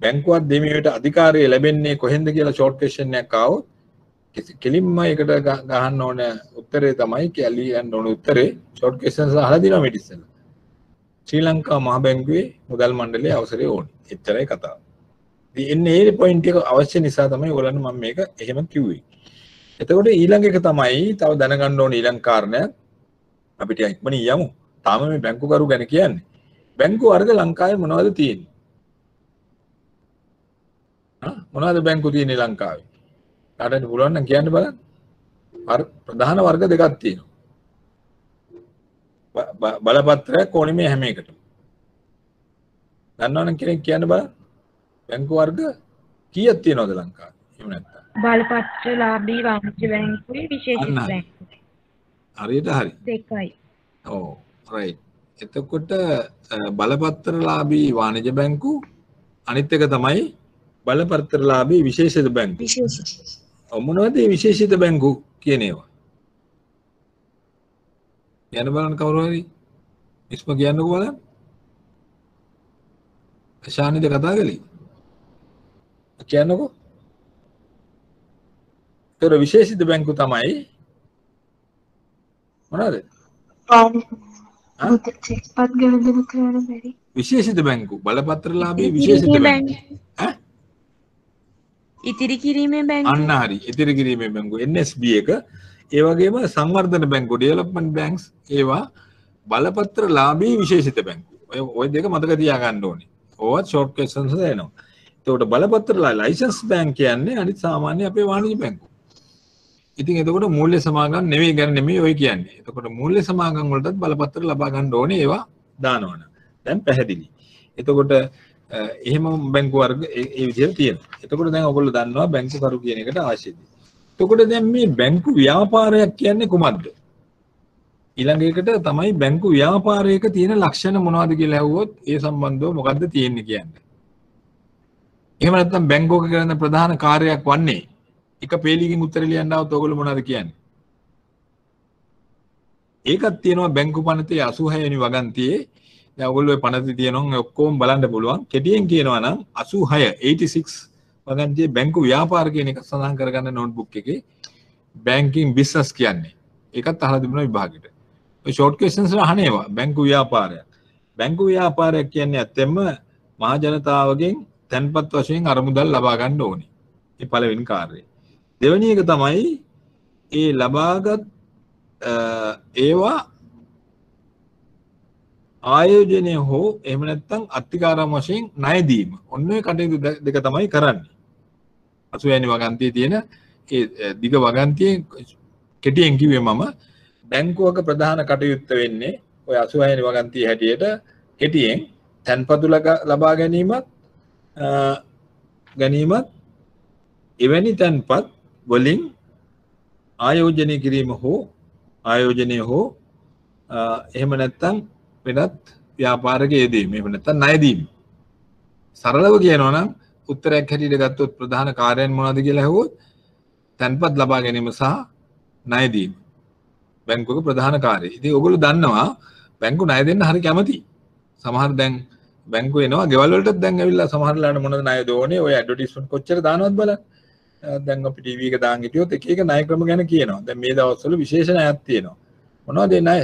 බැංකුවක් දෙමීමට අධිකාරය ලැබෙන්නේ කොහෙන්ද කියලා ෂෝට් ක්වෙස්චන් එකක් ආවොත් කෙලින්ම ඒකට ගහන්න ඕන උත්තරේ තමයි කියන්න ඕන උත්තරේ ෂෝට් ක්වෙස්චන්ස් අහලා දිනවා මේ ඉස්සෙල්ලා. ශ්‍රී ලංකා මහ බැංකුවේ මුදල් මණ්ඩලයේ අවසරය ඕනේ. එච්චරයි කතාව. ඉතින් එන්නේ මේ පොයින්ට් එක අවශ්‍ය නිසා තමයි ඔයගොල්ලන්ට මම මේක එහෙම කිව්වේ. එතකොට ඊළඟ එක තමයි තව දැනගන්න ඕනේ ඊළඟ කාරණයක් අපිට ඉක්මනින් යමු. තාම මේ බැංකුකරු ගැන කියන්නේ. බැංකු වර්ග ලංකාවේ මොනවද තියෙන්නේ? මොනවද බැංකු තියෙන්නේ ලංකාවේ? කාටද පුළුවන් නම් කියන්න බලන්න. ප්‍රධාන වර්ග දෙකක් තියෙනවා. බලපත්‍රයක් ඕනේ මේ හැම එකටම. දන්නවනම් කෙනෙක් කියන්න බලන්න. බැංකු වර්ග කීයක් තියෙනවද ලංකාවේ? එහෙම නැත්නම් බලපත්‍රලාභී වාණිජ්‍ය බැංකුවේ විශේෂිත බැංකුව. හරියට හරි. දෙකයි. ඔව් රයිට්. එතකොට බලපත්‍රලාභී වාණිජ බැංකු අනිත් එක තමයි බලපත්‍රලාභී විශේෂිත බැංකු. විශේෂිත. මොනවද මේ විශේෂිත බැංකු කියන ඒවා? කියන්න බලන්න කවුරු හරි. ඉස්ම කියන්නකෝ බලන්න. ශානිද කතා කළේ. කියන්නකෝ. ඒතර විශේෂිත බැංකු තමයි මොනවද? චෙක්පත් ගණන් කරන්න බැරි. විශේෂිත බැංකු බලපත්‍රලාභී විශේෂිත බැංකු. ඉතිරි කිරීමේ බැංකුව. අන්න හරි. ඉතිරි කිරීමේ බැංකුව NSB එක. ඒ වගේම සංවර්ධන බැංකුව ඩෙවලොප්මන්ට් බැංක්ස් ඒවා බලපත්‍රලාභී විශේෂිත බැංකු. ඔය දෙක මතක තියාගන්න ඕනේ. ඕවත් ෂෝට් ක්වෙස්චන්ස් එනවා. එතකොට බලපත්‍රලා ලයිසන්ස් බැංක් කියන්නේ අනිත් සාමාන්‍ය අපේ වාණිජ්‍ය බැංකු. ඉතින් එතකොට මූල්‍ය සමාගම් නෙවෙයි ගැන නෙමෙයි ඔය කියන්නේ. එතකොට මූල්‍ය සමාගම් වලටත් බලපත්‍ර ලබා ගන්න ඕනේ ඒවා දානවනේ. දැන් පැහැදිලි. එතකොට එහෙම බැංකු වර්ග ඒ විදිහට තියෙනවා. එතකොට දැන් ඔයගොල්ලෝ දන්නවා බැංකු කරු කියන එකට අවශ්‍යද. එතකොට දැන් මේ බැංකු ව්‍යාපාරයක් කියන්නේ කොහොමද? ඊළඟ එකට තමයි බැංකු ව්‍යාපාරයක තියෙන ලක්ෂණ මොනවද කියලා ඇහුවොත් ඒ සම්බන්ධව මොකද්ද තියෙන්නේ කියන්නේ. එහෙම නැත්නම් බැංකුවක කරන ප්‍රධාන කාර්යයක් වන්නේ එක පේලියකින් උත්තර ලියන්න આવත් ඔයගොල්ලෝ මොනවද කියන්නේ? ඒකත් තියෙනවා බැංකු පනතේ 86 වෙනි වගන්තියේ. දැන් ඔයගොල්ලෝ පනතේ තියෙනවා ඔක්කොම බලන්න පුළුවන්. කෙටියෙන් කියනවා නම් 86 වගන්තියේ බැංකු ව්‍යාපාර කියන එක සඳහන් කරගන්න නෝට්බුක් එකේ බැංකින් බිස්නස් කියන්නේ. ඒකත් අහලා තිබුණා විභාගෙට. ඔය ෂෝට් ක්වෙස්චන්ස් අහනේවා බැංකු ව්‍යාපාරයක්. බැංකු ව්‍යාපාරයක් කියන්නේ ඇත්තෙන්ම මහ ජනතාවගෙන් තැන්පත් වශයෙන් අරමුදල් ලබා ගන්න ඕනේ. ඒ පළවෙනි කාර්යය. දෙවෙනි එක තමයි ඒ ලබාගත් ඒවා ආයෝජනය හෝ එහෙම නැත්නම් අත්තිකාරම් වශයෙන් ණය දීම. ඔන්න ඔය කටයුතු දෙක තමයි කරන්නේ. 80 වෙනි වගන්තියේ තියෙන ඒ දිග වගන්තියේ කෙටියෙන් කිව්වේ මම බැංකුවක ප්‍රධාන කටයුත්ත වෙන්නේ ඔය 86 වෙනි වගන්තියේ හැටියට කෙටියෙන් තැන්පතු ලබා ගැනීමත් එවැනි තැන්පත් වලින් ආයෝජනය කිරීම හෝ එහෙම නැත්නම් වෙනත් ව්‍යාපාරික යෙදීම එහෙම නැත්නම් ණය දීම. සරලව කියනවා නම් උත්තරයක් හැටියට ගත්තොත් ප්‍රධාන කාර්යයන් මොනවද කියලා අහුවොත් තැන්පත් ලබා ගැනීම සහ ණය දීම. බැංකුවක ප්‍රධාන කාර්යය. ඉතින් ඔයගොල්ලෝ දන්නවා බැංකු ණය දෙන්න හරි කැමති. සමහර දැන් බැංකුව එනවා ගෙවල් වලටත් දැන් ඇවිල්ලා සමහරලාට මොනවද ණය දෝනේ ඔය ඇඩ්වර්ටයිස්මන්ට් කොච්චර දානවද බලන්න. දැන් අපි ටීවී එක දාන් හිටියොත් එක එක ණය ක්‍රම ගැන කියනවා. දැන් මේ දවස්වල විශේෂ ණයක් තියෙනවා. මොනවද ඒ ණය?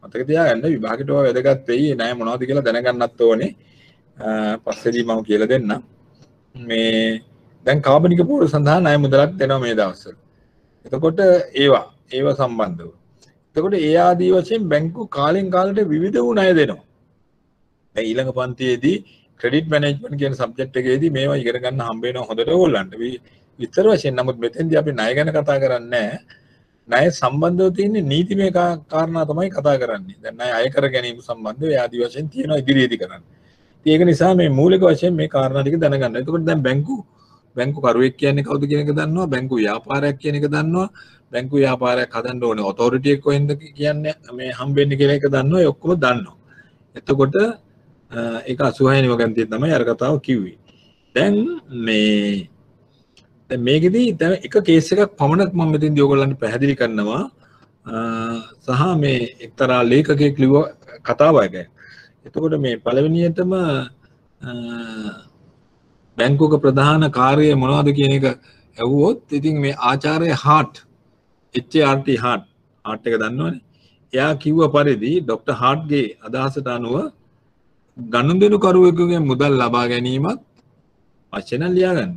මතක තියාගන්න විභාගෙට ඔය වැදගත් වෙයි. ණය මොනවද කියලා දැනගන්නත් ඕනේ. පස්සේදී මම කියලා දෙන්නම්. මේ දැන් කාබනික පොහොර සඳහා ණය මුදලක් දෙනවා මේ දවස්වල. එතකොට ඒවා සම්බන්ධව. එතකොට ඒ ආදී වශයෙන් බැංකු කාලෙන් කාලට විවිධ වූ ණය දෙනවා. දැන් ඊළඟ පන්තියේදී ක්‍රෙඩිට් මැනේජ්මන්ට් කියන සබ්ජෙක්ට් එකේදී මේවා ඉගෙන ගන්න හම්බ වෙනවා හොඳට ඕගොල්ලන්ට. විතර වශයෙන් නමුත් මෙතෙන්දී අපි ණය ගැන කතා කරන්නේ ණය සම්බන්ධව තියෙන නීතිමය කාරණා තමයි කතා කරන්නේ. දැන් ණය අය කර ගැනීම සම්බන්ධව ඒ ආදී වශයෙන් තියෙනවා ඉදිරියේදී කරන්න. ඒක නිසා මේ මූලික වශයෙන් මේ කාරණා ටික දැනගන්න. එතකොට දැන් බැංකු කරුවෙක් කියන්නේ කවුද කියන එක දන්නවා. බැංකු ව්‍යාපාරයක් කියන එක දන්නවා. බැංකු ව්‍යාපාරයක් හදන්න ඕනේ ඔතොරිටි එක කොහෙන්ද කියන්නේ මේ හම්බෙන්නේ කියන එක දන්නවා. ඒ ඔක්කොම දන්නවා. එතකොට ඒක 86 වෙනි වගන්තියේ තමයි අර කතාව කිව්වේ. දැන් මේකෙදී දැන් එක කේස් එකක් පමණක් මම මෙතෙන්දී ඔයගොල්ලන්ට පැහැදිලි කරනවා. සහ මේ එක්තරා ලේඛකයෙක් ලිව්ව කතාවක්. එතකොට මේ පළවෙනියටම බැංකුවක ප්‍රධාන කාර්යය මොනවද කියන එක ඇහුවොත් ඉතින් මේ ආචාර්ය HART එක දන්නවනේ. එයා කිව්ව පරිදි ડોક્ટર HARTගේ අදහසට අනුව ගනුදෙනු කරුවෙකුගෙන් මුදල් ලබා ගැනීමත් වචන ලියා ගන්න.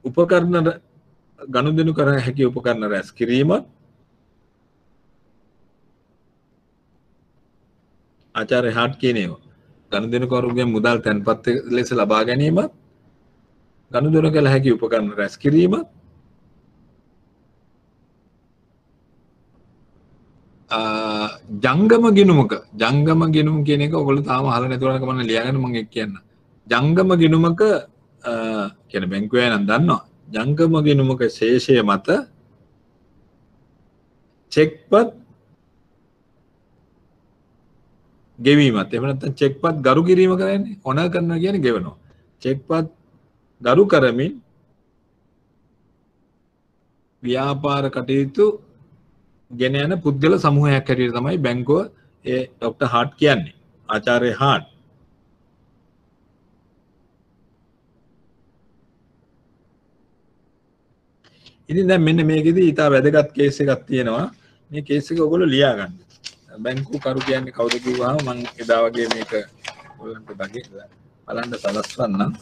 උපකරණ ගනුදෙනු කර හැකි උපකරණ රැස් කිරීමත් ආචාර්ය හාට් කියන ඒවා ගනුදෙනුකරුගේ මුදල් තැන්පත් ලෙස ලබා ගැනීමත් ගනුදෙනු කළ හැකි උපකරණ රැස් කිරීමත් ජංගම ගිණුමක ජංගම ගිණුම කියන එක ඔයගොල්ලෝ තාම අහලා නැතුවනක මම ලියාගෙන මම ඒක කියන්න. ජංගම ගිණුමක කියන්නේ බැංකුවේ නම් දන්නවා. ජංගම ගිණුමක ශේෂය මත චෙක්පත් ගෙවීමත් එහෙම නැත්නම් චෙක්පත් ගරු කිරීම කරන්නේ ඔනර් කරනවා කියන්නේ ගෙවනවා. චෙක්පත් ගරු කරමින් ව්‍යාපාර කටයුතු ගෙන යන පුද්ගල සමූහයක් හැටියට තමයි බැංකුව ඒ ડોક્ટર හාට් කියන්නේ. ආචාර්ය හාට්. ඉතින් දැන් මෙන්න මේකෙදි ඊට වැදගත් කේස් එකක් තියෙනවා. මේ කේස් එක ඔයගොල්ලෝ ලියා ගන්න. බැංකු කරු කියන්නේ කවුද කිව්වහම මම එදා වගේ මේක ඔයගොල්ලන්ට බලන්න සලස්වන්නම්.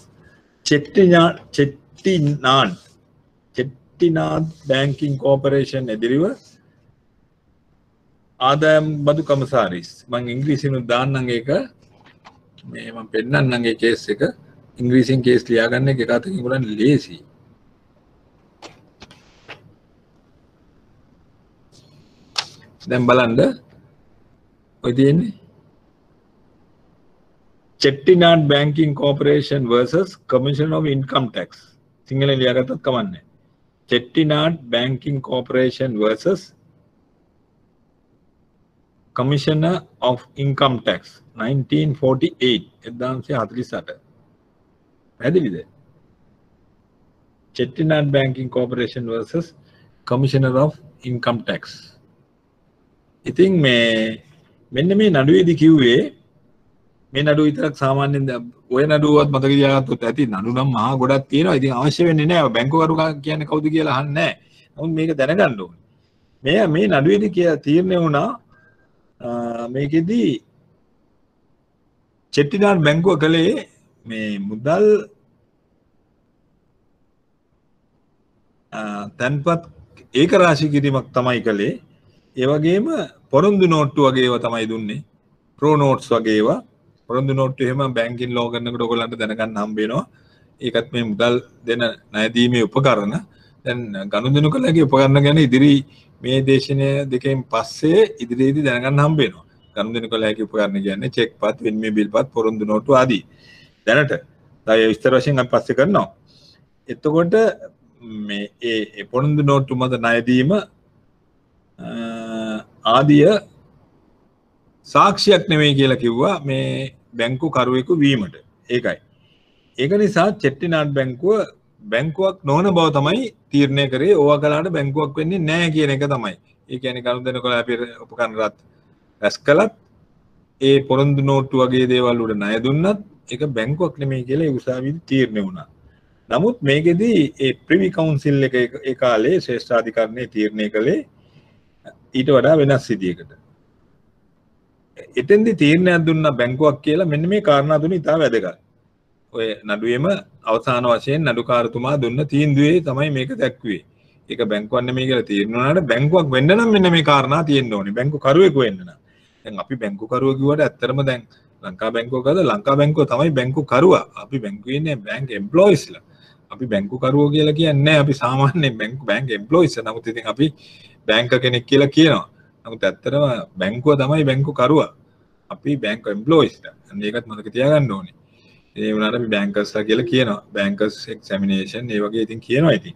චෙට්ටිනාඩ් බැංකින් කෝපරේෂන් එදිරිව ආදායම් බදු කමසාරිස් මම ඉංග්‍රීසියෙන් දාන්නම් ඒක මේ මම පෙන්නන්නම් ඒ කේස් එක ඉංග්‍රීසියෙන් කේස් ලියා ගන්න එක අතකින් උගලන් ලේසි දැන් බලන්න ඔය තියෙන්නේ Chettinad Banking Corporation versus Commission of Income Tax සිංහලෙන් ලියාගත්තත් කමන්නේ Chettinad Banking Corporation versus Commissioner of Income Tax 1948 පැහැදිලිද Chettinad Banking Corporation versus Commissioner of Income Tax ඉතින් මෙන්න මේ නඩුවේදී කිව්වේ මේ නඩුව විතරක් සාමාන්‍යයෙන් ඔය නඩුවවත් මතක තියාගත්තොත් ඇති නඩු නම් මහා ගොඩක් තියෙනවා ඉතින් අවශ්‍ය වෙන්නේ නැහැ බැංකුවරු කියන්නේ කවුද කියලා අහන්නේ නැහැ නමුත් මේක දැනගන්න ඕනේ මේ නඩුවේදී තීරණය වුණා මේකෙදි චෙට්ටිනාඩ් බැංකුව කළේ මේ මුදල් තැන්පත් ඒක රාශී කිරීමක් තමයි කළේ ඒ වගේම පොරොන්දු නෝට්ටු වගේ ඒවා තමයි දුන්නේ ප්‍රෝ නෝට්ස් වගේ ඒවා පොරොන්දු නෝට්ටු එහෙම බැංකින් ලෝ කරනකොට ඔයගොල්ලන්ට දැනගන්න හම්බ වෙනවා ඒකත් මේ මුදල් දෙන ණය දීමේ උපකරණ දැන් ගනුදෙනු කළ හැකි උපකරණ ගැන ඉදිරි මේ දේශනය දෙකෙන් පස්සේ ඉදිරියේදී දැනගන්න හම්බ වෙනවා ගනුදෙනු කළ හැකි උපකරණ කියන්නේ චෙක්පත් විනිමය බිල්පත් පොරොන්දු නෝට්ටු ආදී දැනට දැන් විස්තර වශයෙන් අපි පස්සේ කරනවා එතකොට මේ ඒ පොරොන්දු නෝට්ටු මත ණය දීම ආදිය සාක්ෂියක් නෙවෙයි කියලා කිව්වා මේ බැංකු කරුවෙකු වීමට ඒකයි ඒක නිසා චෙට්ටිනාඩ් බැංකුව බැංකුවක් නොවන බව තමයි තීරණය කරේ ඕවා කළාට බැංකුවක් වෙන්නේ නැහැ කියන එක තමයි ඒ කියන්නේ ගනුදෙනු කළ අපි උපකරණ රැස් කළත් ඒ පොරොන්දු නෝට්ටු වගේ දේවල් වල ණය දුන්නත් ඒක බැංකුවක් නෙමෙයි කියලා ඒ උසාවියේ තීරණය වුණා නමුත් මේකෙදි ඒ ප්‍රිවි කවුන්සිල් එක ඒ කාලේ ශ්‍රේෂ්ඨාධිකරණයේ තීරණය කළේ ඊට වඩා වෙනස් විදියකට එතෙන්දි තීරණයක් දුන්න බැංකුවක් කියලා මෙන්න මේ කාරණා තුන ඉතාල වැදගත්. ඔය නඩුවේම අවසාන වශයෙන් නඩුකාරතුමා දුන්න තීන්දුවේ තමයි මේක දැක්ුවේ. ඒක බැංකුවක් නෙමෙයි කියලා තීරණය වුණාට බැංකුවක් වෙන්න නම් මෙන්න මේ කාරණා තියෙන්න ඕනේ. බැංකු කරුවෙකු වෙන්න නම්. දැන් අපි බැංකු කරුව කිව්වට ඇත්තටම දැන් ලංකා බැංකුවකද ලංකා බැංකුව තමයි බැංකු කරුවා. අපි බැංකුවේ ඉන්නේ බැංක් එම්ප්ලොයිස්ලා. අපි බැංකු කරුවෝ කියලා කියන්නේ නැහැ. අපි සාමාන්‍යයෙන් බැංක් එම්ප්ලොයිස්. නමුත් ඉතින් අපි බැංක කෙනෙක් කියලා කියනවා. නමුත් ඇත්තටම බැංකුව තමයි බැංකු කරුවා. අපි බැංක් එම්ප්ලොයිස්ලා. අන්න ඒකත් මතක තියාගන්න ඕනේ. ඒ වුණාට අපි බැංකර්ස්ලා කියලා කියනවා. බැංකර්ස් එක්සැමිනේෂන් ඒ වගේ ඉතින් කියනවා ඉතින්.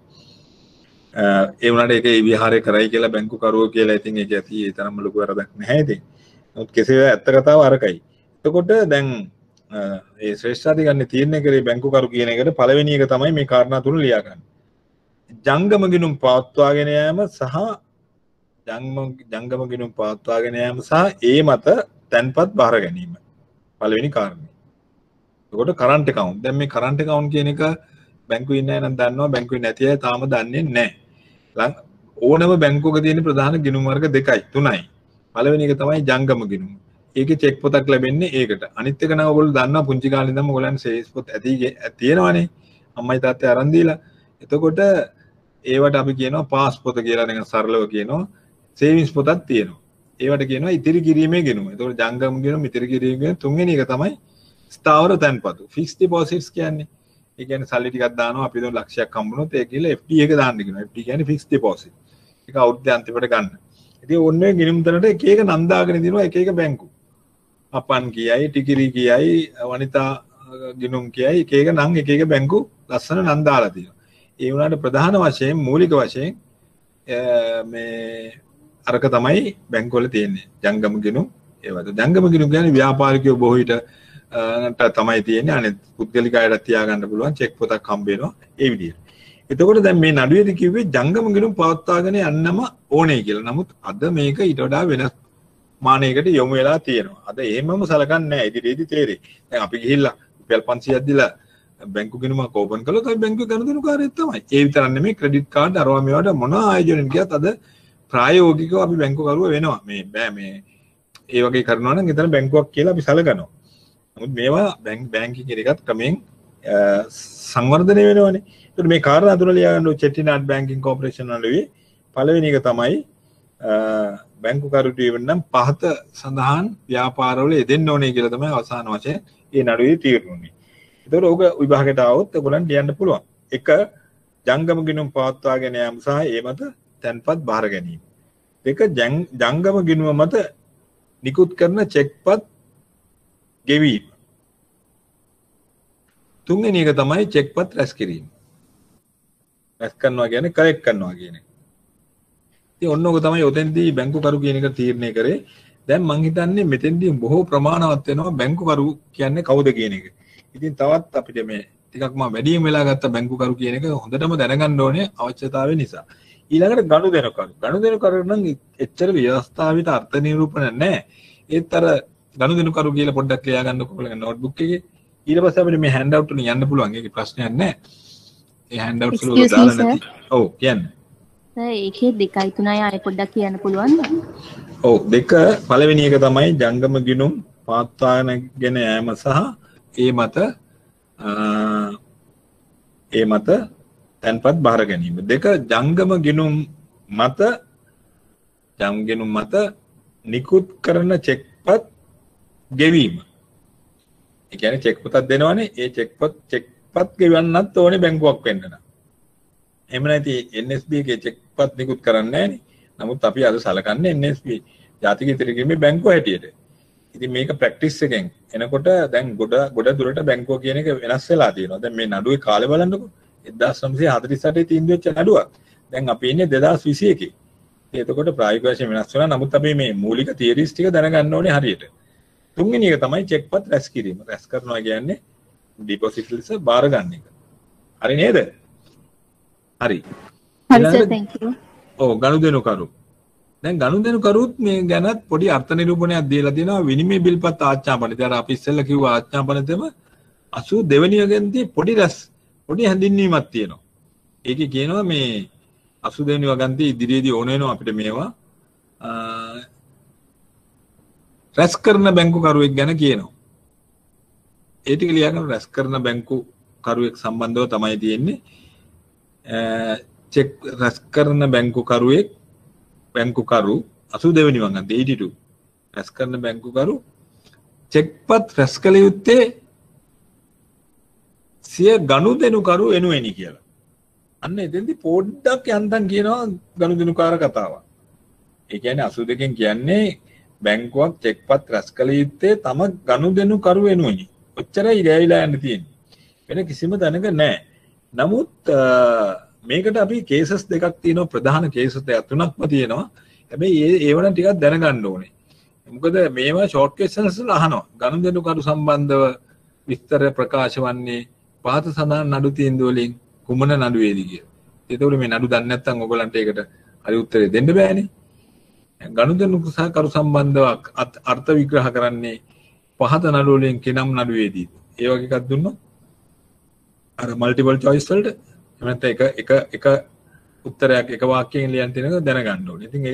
ඒ වුණාට ඒක ඒ විහාරය කරයි කියලා බැංකු කරුවෝ කියලා ඉතින් ඒක ඇති ඒ තරම්ම ලොකු වරදක් නැහැ ඉතින්. නමුත් කෙසේ ඇත්ත කතාව අරකයි. එතකොට දැන් ඒ ශ්‍රේෂ්ඨාධිකරණයේ තීරණය කරේ බැංකු කරු කියන එකට පළවෙනි එක තමයි මේ කාරණා තුන ලියා ගන්න. ජංගම ගිණුම් පවත්වාගෙන යාම සහ ජංගම ගිණුම් පවත්වාගෙන යාම සහ ඒ මත තැන්පත් බාර ගැනීම. පළවෙනි කාරණේ. එතකොට කරන්ට් account. දැන් මේ කරන්ට් account කියන එක බැංකුවේ ඉන්න අය නම් දන්නවා බැංකුවේ නැති අය තාම දන්නේ නැහැ. ඕනම බැංකුවක තියෙන ප්‍රධාන ගිණුම් වර්ග දෙකයි තුනයි. පළවෙනි එක තමයි ජංගම ගිණුම. ඒකේ චෙක් පොතක් ලැබෙන්නේ ඒකට. අනිත් එක නම් ඔයගොල්ලෝ දන්නවා පුංචි කාලේ ඉඳන්ම ඔයගොල්ලන් සේස් පොත් ඇති තියෙනවානේ. අම්මයි තාත්තයි අරන් දීලා. එතකොට ඒවට අපි කියනවා පාස් පොත කියලා නිකන් සරලව කියනවා. සේවිංස් පොතක් තියෙනවා. ඒවට කියනවා ඉතිරි කිරීමේ ගිණුම. ඒතකොට ජංගම ගිණුම ඉතිරි කිරීමේ තුන්වෙනි එක තමයි ස්ථාවර තැන්පතු. ෆික්ස් ඩිපොසිට්ස් කියන්නේ. ඒ කියන්නේ සල්ලි ටිකක් දානවා අපි දුන්න ලක්ෂයක් හම්බුනොත් ඒක කියලා FD එක දාන්න කියනවා. FD කියන්නේ ෆික්ස් ඩිපොසිට්. ඒක අවුරුද්ද අන්තිමට ගන්න. ඉතින් ඔන්නේ ගිණුම් තැනට එක එක නම් දාගෙන දිනවා එක එක බැංකු. අපන් කියයි, ටිකිරි කියයි, වනිතා ගිණුම් කියයි එක එක නම් එක එක බැංකු ලස්සන නම් දාලා තියෙනවා. ඒ වුණාට ප්‍රධාන වශයෙන් මූලික වශයෙන් මේ අරක තමයි බැංකු වල තියෙන්නේ. ජංගම ගිණුම් ඒවද. ජංගම ගිණුම් කියන්නේ ව්‍යාපාරිකයෝ බොහෝ විට තමයි තියෙන්නේ. අනිත් පුද්ගලික අයට තියාගන්න පුළුවන් චෙක් පොතක් හම්බ වෙනවා ඒ විදිහට. එතකොට දැන් මේ නඩුවේදී කිව්වේ ජංගම ගිණුම් පවත්වාගෙන යන්නම ඕනේ කියලා. නමුත් අද මේක ඊට වඩා වෙනස් මානයකට යොමු වෙලා තියෙනවා. අද එහෙමම සලකන්නේ නැහැ. ඉදිරියේදී තේරෙයි. දැන් අපි ගිහිල්ලා රුපියල් 500ක් දීලා බැංකු ගිණුමක් ඕපන් කළොත් අපි බැංකුවේ ගනුදෙනුකාරයෙක් තමයි. ඒ විතරක් නෙමෙයි ක්‍රෙඩිට් කාඩ් අරවා මේවට මොන ආයෝජනෙන් ගියත් අද ප්‍රායෝගිකව අපි බැංකුකරුව වෙනවා. මේ බෑ මේ ඒ වගේ කරනවා නම් එතන බැංකුවක් කියලා අපි සලකනවා. නමුත් මේවා බැංකින් එකත් ක්‍රමෙන් සංවර්ධනය වෙනවනේ. ඒකට මේ කාරණා තුන ලියා ගන්න චෙටිනාඩ් බැංකින් කෝපරේෂන් වලදී පළවෙනි එක තමයි බැංකුකරුට වෙන්නම් පහත සඳහන් ව්‍යාපාරවල යෙදෙන්න ඕනේ කියලා තමයි අවසාන වශයෙන් මේ නඩුවේ තීරණය. ඒතකොට ඕක විභාගයට આવොත් ඔයගොල්ලන් ලියන්න පුළුවන්. එක ජංගම ගිණුම් පවත්වාගෙන යාම සහ ඒ මත තැන්පත් බාර ගැනීම. දෙක ජංගම ගිණුම මත නිකුත් කරන චෙක්පත් ගෙවීම. තුන්වෙනි එක තමයි චෙක්පත් රැස් කිරීම. රැස් කරනවා කියන්නේ කලෙක්ට් කරනවා කියන එක. ඉතින් ඔන්න ඔක තමයි ඔතෙන්දී බැංකුකරු කියන එක තීරණය කරේ. දැන් මං හිතන්නේ මෙතෙන්දී බොහෝ ප්‍රමාණවත් වෙනවා බැංකුකරු කියන්නේ කවුද කියන එක. ඉතින් තවත් අපිට මේ ටිකක් මම වැඩියෙන් වෙලා ගත්ත බැංකුකරු කියන එක හොඳටම දැනගන්න ඕනේ අවශ්‍යතාවය නිසා. ඊළඟට ගනුදෙනුකරු. ගනුදෙනුකරු නම් එච්චර ව්‍යවස්ථාවිත අර්ථ නිරූපණ නැහැ. ඒත් අර ගනුදෙනුකරු කියලා පොඩ්ඩක් ලියා ගන්නකො ඔයගොල්ලෝ නෝට්බුක් එකේ. ඊට පස්සේ අපිට මේ හෑන්ඩ් අවුට් වලින් යන්න පුළුවන්. ඒකේ ප්‍රශ්නයක් නැහැ. ඒ හෑන්ඩ් අවුට්ස් වල දාලා නැති. ඔව් කියන්නේ. ඒකේ 2යි 3යි ආයෙ පොඩ්ඩක් කියන්න පුළුවන්ද? ඔව් දෙක පළවෙනි එක තමයි ජංගම ගිණුම් පවත්වාගෙන යෑම සහ ඒ මත තැන්පත් බාර ගැනීම. දෙක ජංගම ගිණුම් මත නිකුත් කරන චෙක්පත් ගෙවීම. ඒ කියන්නේ චෙක් පොතක් දෙනවනේ. ඒ චෙක්පත් ගෙවන්නත් ඕනේ බැංකුවක් වෙන්න නම්. එහෙම නැති NSB එකේ චෙක්පත් නිකුත් කරන්නේ නැහනේ. නමුත් අපි අද සලකන්නේ NSB ජාතික ඉතිරි කිරීමේ බැංකුව හැටියට. ඉතින් මේක ප්‍රැක්ටිස් එකෙන් එනකොට දැන් ගොඩ දුරට බැංකුව කියන එක වෙනස් වෙලා තියෙනවා. දැන් මේ නඩුවේ කාලේ බලන්නකො 1948 තීන්දුව වෙච්ච නඩුවක්. දැන් අපි ඉන්නේ 2021. එතකොට ප්‍රායෝගික වශයෙන් වෙනස් වෙනවා. නමුත් අපි මේ මූලික තියරිස් ටික දැනගන්න ඕනේ හරියට. තුන්වෙනි එක තමයි චෙක්පත් රැස් කිරීම. රැස් කරනවා කියන්නේ ඩිපොසිට් ලෙස බාර ගන්න එක. හරි නේද? හරි. හරි සර් thank you. ඔව් ගනුදෙනුකරු. දැන් ගනුදෙනුකරුත් මේ ගැනත් පොඩි අර්ථ නිරූපණයක් දීලා තියෙනවා විනිමය බිල්පත් ආච්ඡාපන. ඉතින් අර අපි ඉස්සෙල්ලා කිව්වා ආච්ඡාපනෙතම 82 වෙනි වගන්තියේ පොඩි හැඳින්වීමක් තියෙනවා. ඒකේ කියනවා මේ 82 වෙනි වගන්තියේ ඉදිරියේදී ඕන වෙනවා අපිට මේවා රැස් කරන බැංකුකරුවෙක් ගැන කියනවා. ඒ ටික ලියාගෙන රැස් කරන බැංකුකරුවෙක් සම්බන්ධව තමයි තියෙන්නේ. චෙක් රැස් කරන බැංකුකරු 82 වෙනි වගන්තිය 82 රැස් කරන බැංකුකරු චෙක්පත් රැස් කළ යුත්තේ සිය ගනුදෙනුකරු වෙනුවෙනි කියලා. අන්න එතෙන්දී පොඩ්ඩක් යන්තම් කියනවා ගනුදෙනුකාර කතාවක්. ඒ කියන්නේ 82කින් කියන්නේ බැංකුවක් චෙක්පත් රැස් කළ යුත්තේ තම ගනුදෙනුකරු වෙනුවෙනි. ඔච්චරයි ගෑවිලා යන්න තියෙන්නේ. වෙන කිසිම තැනක නැහැ. නමුත් මේකට අපි කේසස් දෙකක් තියෙනවා ප්‍රධාන කේසස් දෙක තුනක්ම තියෙනවා. හැබැයි ඒවනම් ටිකක් දැනගන්න ඕනේ. මොකද මේවා ෂෝට් ක්වෙස්චන්ස් වල අහනවා. ගනුදෙනුකරු සම්බන්ධව විස්තර ප්‍රකාශ වන්නේ පහත සඳහන් නඩු තීන්දුව වලින් කුමන නඩුවේදී කියලා. ඒතකොට මේ නඩු දන්නේ නැත්නම් ඔයගලන්ට ඒකට හරි උත්තරේ දෙන්න බෑනේ. ගනුදෙනුකරු සම්බන්ධව අර්ථ විග්‍රහ කරන්නේ පහත නඩු වලින් කිනම් නඩුවේදී. ඒ වගේ එකක් දුන්නොත් අර මල්ටිපල් චොයිස් වලට එමෙන්න එක උත්තරයක් එක වාක්‍යයෙන් ලියන්න තියෙනක දැනගන්න ඕනේ. ඉතින්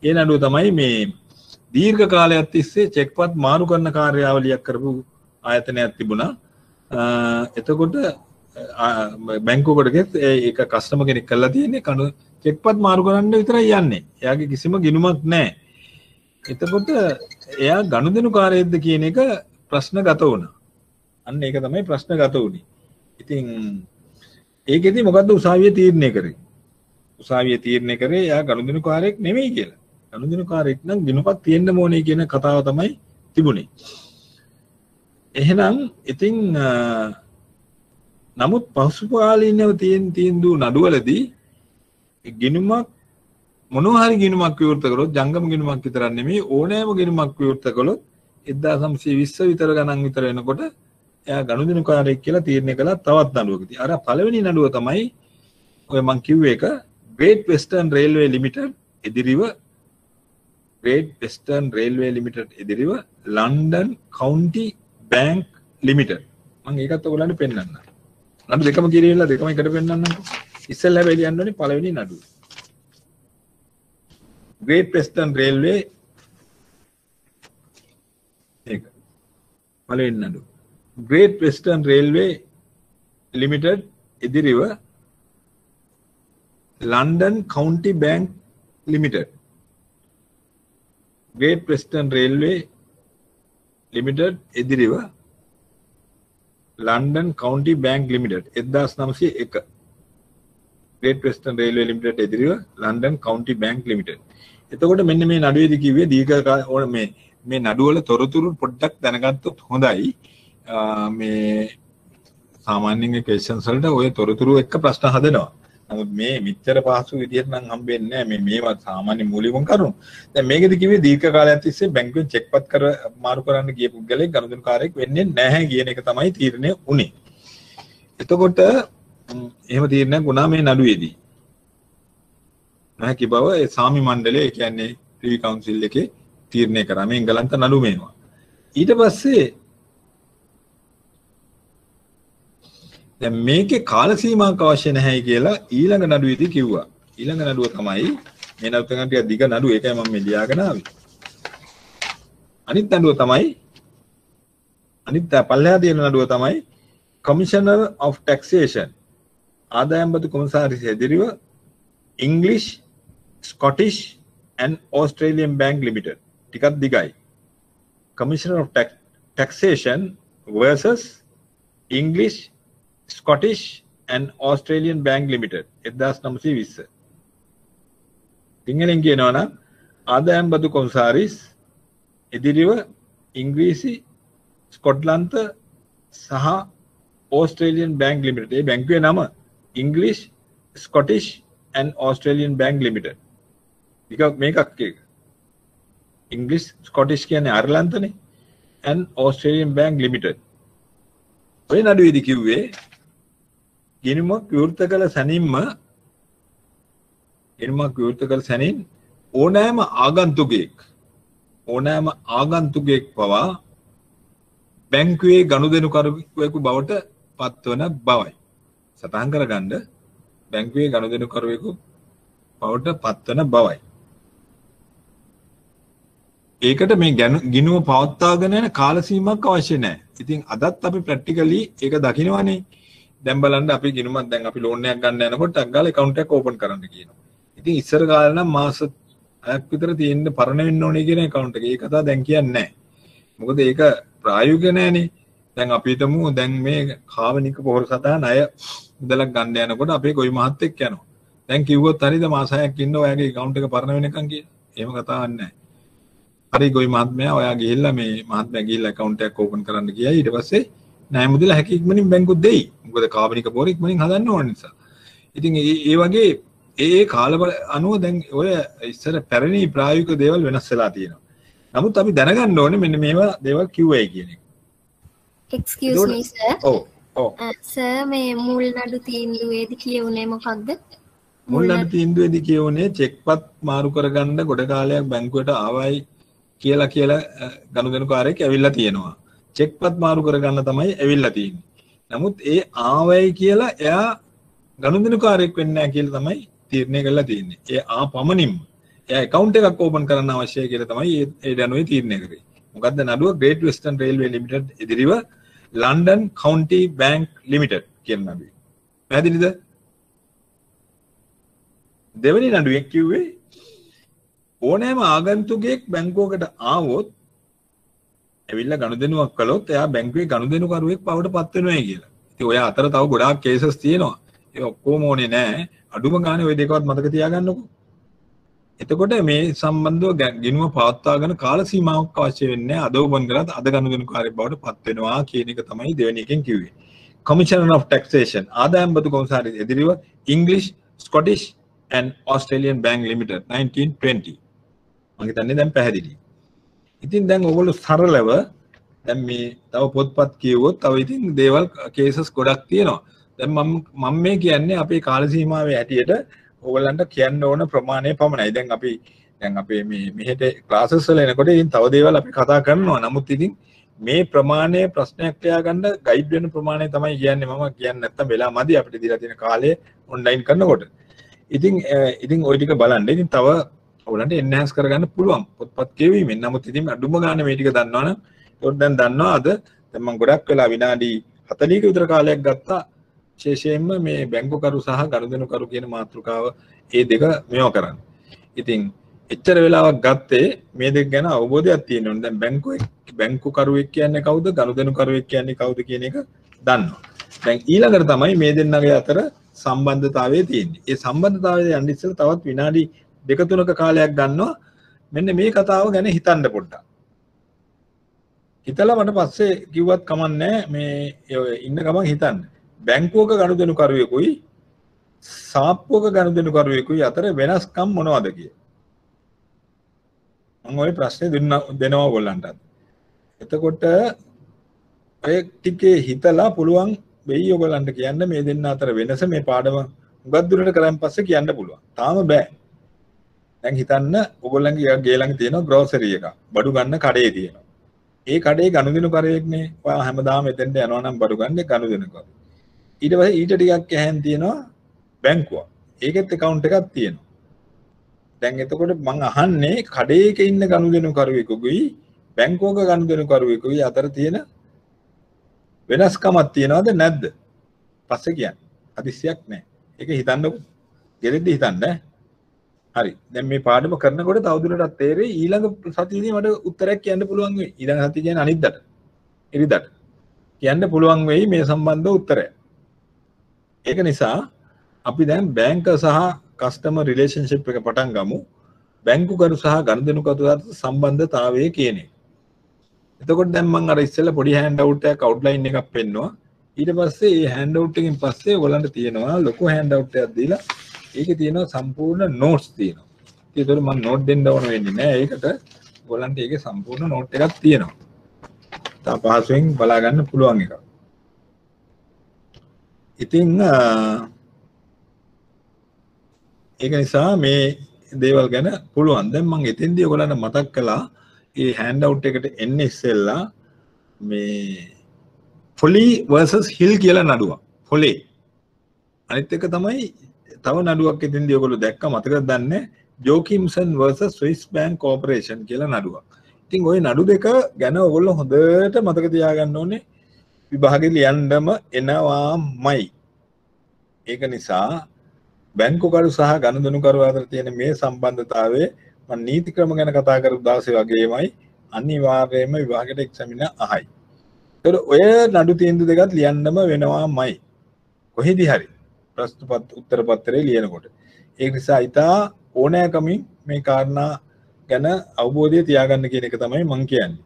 ඒ නඩුව තමයි මේ දීර්ඝ කාලයක් තිස්සේ චෙක්පත් මාරු කරන කාර්යාවලියක් කරපු ආයතනයක් තිබුණා. එතකොට බැංකුවකට ඒක කස්ටමර් කෙනෙක් කරලා තියෙන්නේ කණු චෙක්පත් මාරු කරන්න විතරයි යන්නේ. එයාගේ කිසිම ගිණුමක් නැහැ. එතකොට එයා ගනුදෙනුකාරයෙක්ද කියන එක ප්‍රශ්නගත වුණා. අන්න ඒක තමයි ප්‍රශ්නගත වුණේ. ඉතින් ඒකෙදි මොකද්ද උසාවිය තීරණය කරේ? උසාවිය තීරණය කරේ එයා ගනුදෙනුකාරයෙක් නෙමෙයි කියලා. ගනුදෙනුකාරයෙක් නම් ගිණුමක් තියෙන්න ඕනේ කියන කතාව තමයි තිබුණේ. එහෙනම් ඉතින් නමුත් පසුකාලීනව තියෙන තීන්දුව නඩුවලදී ගිණුමක් මොනවා හරි ගිණුමක් විවෘත කළොත් ජංගම ගිණුමක් විතරක් නෙමෙයි ඕනෑම ගිණුමක් විවෘත කළොත් 1920 විතර ගණන් විතර එනකොට එයා ගනුදෙනුකාරයෙක් කියලා තීරණය කළා තවත් නඩුවකදී. අර පළවෙනි නඩුව තමයි ඔය මං කිව්ව එක Great Western Railway Limited එදිරිව Great Western Railway Limited එදිරිව London County Bank Limited. මම ඒකත් ඔයගොල්ලන්ට පෙන්නන්නම්. නඩු දෙකම කියලා දෙකම එකට පෙන්නන්නම්කෝ. ඉස්සෙල්ලා හැබැයි ලියන්න ඕනේ පළවෙනි නඩුව. Great Western Railway ඒක පළවෙනි නඩුව. Great Western Railway Limited එදිරිව London County Bank Limited. Great Western Railway Limited එදිරිව London County Bank Limited 1901. Great Western Railway Limited එදිරිව London County Bank Limited. එතකොට මෙන්න මේ නඩුවේදී කිව්වේ දීර්ඝ මේ නඩුවල තොරතුරු පොඩ්ඩක් දැනගත්තොත් හොඳයි. මේ සාමාන්‍යයෙන් ක්වෙස්චන්ස් වලට ඔය තොරතුරු එක්ක ප්‍රශ්න හදනවා. නමුත් මේ මෙච්චර පහසු විදියට නම් හම්බෙන්නේ නැහැ. මේවා සාමාන්‍ය මූලිකම කරුණු. දැන් මේකෙදි කිව්වේ දීර්ඝ කාලයක් තිස්සේ බැංකුවෙන් චෙක්පත් මාරු කරන්න ගිය පුද්ගලෙක් ගනුදෙනුකාරයෙක් වෙන්නේ නැහැ කියන එක තමයි තීරණය වුණේ. එතකොට එහෙම තීරණයක් වුණා මේ නඩුවේදී. නැහැ කිව්ව ඒ සාමි මණ්ඩලය ඒ කියන්නේ ප්‍රිවි කවුන්සිල් එකේ තීරණය කරා මේ එංගලන්ත නඩු මේනවා. ඊට පස්සේ දැන් මේකේ කාල සීමාවක් අවශ්‍ය නැහැ කියලා ඊළඟ නඩුවේදී කිව්වා. ඊළඟ නඩුව තමයි මේ නඩුව ටික දිග නඩුව. ඒකයි මම මේ ලියාගෙන ආවේ. අනිත් නඩුව තමයි අනිත් පල්ලෙහා තියෙන නඩුව තමයි Commissioner of Taxation ආදායම් බදු කොමසාරිස් එදිරිව English, Scottish and Australian Bank Limited. ටිකක් දිගයි. Commissioner of Taxation versus English, Scottish and Australian Bank Limited 1920. සිංහලෙන් කියනවා නම් ආදායම් බදු කොමසාරිස් එදිරිව ඉංග්‍රීසි, ස්කොට්ලන්ත සහ Australian Bank Limited. ඒ බැංකුවේ නම English, Scottish and Australian Bank Limited. මේකක් එක. English, Scottish කියන්නේ අයර්ලන්තනේ and Australian Bank Limited. ඔය නඩුවේදී කිව්වේ ගිණුමක් විවෘත කළ සැනින් ඕනෑම ආගන්තුකයෙක් පවා බැංකුවේ ගනුදෙනුකරුවෙකු බවට පත්වන බවයි. සටහන් කරගන්න බැංකුවේ ගනුදෙනුකරුවෙකු බවට පත්වන බවයි. ඒකට මේ ගිණුම පවත්වාගෙන යන කාල සීමාවක් අවශ්‍ය නැහැ. ඉතින් අදත් අපි ප්‍රැක්ටිකලි ඒක දකින්නවානේ. දැන් බලන්න අපි ගිණුමක් දැන් අපි ලෝන් එකක් ගන්න යනකොට අග්ගාල account එකක් open කරන්න කියනවා. ඉතින් ඉස්සර කාලේ නම් මාස 6ක් විතර තියෙන්න පරණ වෙන්න ඕනේ කියන account එක. ඒක කතා දැන් කියන්නේ නැහැ. මොකද ඒක ප්‍රායෝගික නැහැනේ. දැන් අපි හිතමු දැන් මේ කාවනික පොහොර සතහන අය මුදලක් ගන්න යනකොට අපේ ගොවි මහත්තයෙක් යනවා. දැන් කිව්වොත් හරියද මාස 6ක් ඉන්න ඔයාගේ account එක පරණ වෙනකන් කියලා. එහෙම කතාවක් නැහැ. හරි ගොවි මහත්මයා ඔයා ගිහිල්ලා මේ මහත්මයා ගිහිල්ලා account එකක් open කරන්න ගියයි. ඊට පස්සේ ණය මුදල හැකි ඉක්මනින් බැංකුව දෙයි. මොකද කාබනික පොර ඉක්මනින් හදන්න ඕන නිසා. ඉතින් ඒ වගේ ඒ කාලවල අනුව දැන් ඔය ඉස්සර පැරණි ප්‍රායෝගික දේවල් වෙනස් වෙලා තියෙනවා. නමුත් අපි දැනගන්න ඕනේ මෙන්න මේවා දේවල් කිව්වයි කියන එක. Excuse me sir. ඔව්. සර් මේ මුල් නඩු තීන්දුවේදී කියුනේ මොකක්ද? මුල් නඩු තීන්දුවේදී කියුනේ චෙක්පත් මාරු කරගන්න ගොඩ කාලයක් බැංකුවට ආවයි කියලා ගනුදෙනුකාරයෙක් ඇවිල්ලා තියෙනවා. චෙක්පත් මාරු කරගන්න තමයි ඇවිල්ලා තියෙන්නේ. නමුත් ඒ ආවයි කියලා එයා ගනුදෙනුකාරයෙක් වෙන්නේ නැහැ කියලා තමයි තීරණය කරලා තියෙන්නේ. ඒ ආපමණින්ම එයා account එකක් open කරන්න අවශ්‍යයි කියලා තමයි ඒ දැනුවේ තීරණය කරේ. මොකද්ද නඩුව? Great Western Railway Limited එදිරිව London County Bank Limited කියන නඩුවේ. පැහැදිලිද? දෙවෙනි නඩුවේ කිව්වේ ඕනෑම ආගන්තුකයෙක් බැංකුවකට ආවොත් ඇවිල්ලා ගනුදෙනුවක් කළොත් එයා බැංකුවේ ගනුදෙනුකරුවෙක් බවට පත් වෙනවා කියලා. ඉතින් ඔය අතර තව ගොඩාක් කේසස් තියෙනවා. ඒ ඔක්කොම ඕනේ නැහැ. අඩුම ගානේ ওই දෙකවත් මතක තියාගන්නකෝ. එතකොට මේ සම්බන්ධව ගිණුම පවත්වාගෙන කාල සීමාවක් අවශ්‍ය වෙන්නේ නැහැ. අද උපන් කරත් අද ගනුදෙනුකාරයෙක් බවට පත් වෙනවා කියන එක තමයි දෙවෙනි එකෙන් කිව්වේ. Commissioner of Taxation ආදායම් බදු කොමසාරිස් එදිරිව English, Scottish and Australian Bank Limited 1920. මම හිතන්නේ දැන් පැහැදිලි. ඉතින් දැන් ඔයගොල්ලෝ සරලව දැන් මේ තව පොත්පත් කියවුවොත් තව ඉතින් දේවල් කේසස් ගොඩක් තියෙනවා. දැන් මම මේ කියන්නේ අපේ කාල සීමාවේ හැටියට ඔයගොල්ලන්ට කියන්න ඕන ප්‍රමාණය පමණයි. දැන් අපේ මේ මෙහෙට ක්ලාසස් වල එනකොට ඉතින් තව දේවල් අපි කතා කරනවා. නමුත් ඉතින් මේ ප්‍රමාණය ප්‍රශ්නයක් තියාගන්න ගයිඩ් වෙන ප්‍රමාණය තමයි කියන්නේ. මම කියන්නේ නැත්තම් වෙලා මදි අපිට දීලා තියෙන කාලය ඔන්ලයින් කරනකොට. ඉතින් ওই ටික බලන්න. ඉතින් තව ඔයගොල්ලන්ට එන්හාන්ස් කරගන්න පුළුවන් පොත්පත් කියවීමෙන්. නමුත් ඉතින් අඩුම ගානේ මේ ටික දන්නවනම් ඒකට දැන් දන්නවා අද දැන් මම ගොඩක් වෙලා විනාඩි 40ක විතර කාලයක් ගත්තා විශේෂයෙන්ම මේ බැංකුකරු සහ ගනුදෙනුකරු කියන මාතෘකාව ඒ දෙක මේව කරන්න. ඉතින් එච්චර වෙලාවක් ගත්තේ මේ දෙක ගැන අවබෝධයක් තියෙන්න ඕනේ. දැන් බැංකුකරුවෙක් කියන්නේ කවුද? ගනුදෙනුකරුවෙක් කියන්නේ කවුද කියන එක දන්නවා. දැන් ඊළඟට තමයි මේ දෙන්නගේ අතර සම්බන්ධතාවය තියෙන්නේ. ඒ සම්බන්ධතාවය යන්න ඉස්සෙල්ලා තවත් විනාඩි 2-3ක කාලයක් ගන්නවා. මෙන්න මේ කතාව ගැන හිතන්න පොඩ්ඩක්. හිතලා මට පස්සේ කිව්වත් කමන්නේ මේ ඉන්න ගමන් හිතන්න. බැංකුවක ගනුදෙනුකරුවෙකුයි සාප්පුවක ගනුදෙනුකරුවෙකුයි අතර වෙනස්කම් මොනවද කියලා. මම ওই ප්‍රශ්නේ දෙනවා ඔයගොල්ලන්ට. එතකොට ඔය ටිකේ හිතලා පුළුවන් වෙයි ඔයගොල්ලන්ට කියන්න මේ දෙන්න අතර වෙනස මේ පාඩම උගත් දුරට කරන් පස්සේ කියන්න පුළුවන්. තාම බෑ. දැන් හිතන්න ඔයගොල්ලන්ගේ ගේ ළඟ තියෙන ග්‍රෝසරි එක. බඩු ගන්න කඩේ තියෙනවා. ඒ කඩේ ගනුදෙනුකරුවෙක්නේ. ඔයා හැමදාම එතෙන්ට යනවා නම් බඩු ගන්න ගනුදෙනුකරු. ඊට පස්සේ ඊට ටිකක් ඇහෙන් තියෙනවා බැංකුවක්. ඒකෙත් account එකක් තියෙනවා. දැන් එතකොට මම අහන්නේ කඩේක ඉන්න ගනුදෙනුකරුවෙකුයි බැංකුවක ගනුදෙනුකරුවෙකුයි අතර තියෙන වෙනස්කමක් තියනවද නැද්ද? පස්සේ කියන්නේ. හදිස්සියක් නැහැ. ඒක හිතන්නකො. ගෙරෙද්දි හිතන්න. හරි. දැන් මේ පාඩම කරනකොට තවදුරටත් තේරෙයි ඊළඟ සතියේදී මට උත්තරයක් කියන්න පුළුවන් වෙයි. ඊළඟ සතිය කියන්නේ අනිද්දාට. ඉරිදාට. කියන්න පුළුවන් වෙයි මේ සම්බන්ධ උත්තරය. ඒක නිසා අපි දැන් බැංක සහ කස්ටමර් රිලේෂන්ෂිප් එක පටන් ගමු. බැංකුකරු සහ ගනුදෙනුකරු අතර සම්බන්ධතාවය කියන එක. එතකොට දැන් මම අර ඉස්සෙල්ලා පොඩි හෑන්ඩ් අවුට් එකක් අවුට්ලයින් එකක් පෙන්නවා. ඊට පස්සේ මේ හෑන්ඩ් අවුට් එකෙන් පස්සේ ඔයගලන්ට තියෙනවා ලොකු හෑන්ඩ් අවුට් එකක් දීලා ඒකේ තියෙනවා සම්පූර්ණ නෝට්ස් තියෙනවා. ඒතකොට මම නෝට් දෙන්න ඕන වෙන්නේ නැහැ. ඒකට ඔයගලන්ට ඒකේ සම්පූර්ණ නෝට් එකක් තියෙනවා. තා පහසුවෙන් බලා ගන්න පුළුවන් එකක්. ඉතින් ඒක නිසා මේ දේවල් ගැන පුළුවන්. දැන් මම එතෙන්දී ඔයගලන්ට මතක් කළා ඒ හෑන්ඩ් අවුට් එකට එන්නේ ඉස්සෙල්ලා මේ ෆොලි versus හිල් කියලා නඩුවක්. ෆොලි. අනිත් එක තමයි තව නඩුවක් එතෙන්දී ඔයගොල්ලෝ දැක්ක මතකද දන්නේ ජෝකිම්සන් versus Swiss Bank Corporation කියලා නඩුවක්. ඉතින් ওই නඩු දෙක ගැන ඔයගොල්ලෝ හොඳට මතක තියාගන්න ඕනේ. විභාගෙ ලියන්නම එනවාමයි. ඒක නිසා බැංකුකරු සහ ගනුදෙනුකරු අතර තියෙන මේ සම්බන්ධතාවය මම නීති ක්‍රම ගැන කතා කරපු දාසේ වගේමයි අනිවාර්යයෙන්ම විභාගෙට එක්සැමිනර් අහයි. ඒතර ඔය නඩු තීන්දුව දෙකත් ලියන්නම වෙනවාමයි. කොහෙදි හරි ප්‍රශ්න උත්තර පත්‍රය ලියනකොට. ඒ නිසා ඉතා ඕනෑකමින් මේ කාරණා ගැන අවබෝධය තියාගන්න කියන එක තමයි මම කියන්නේ.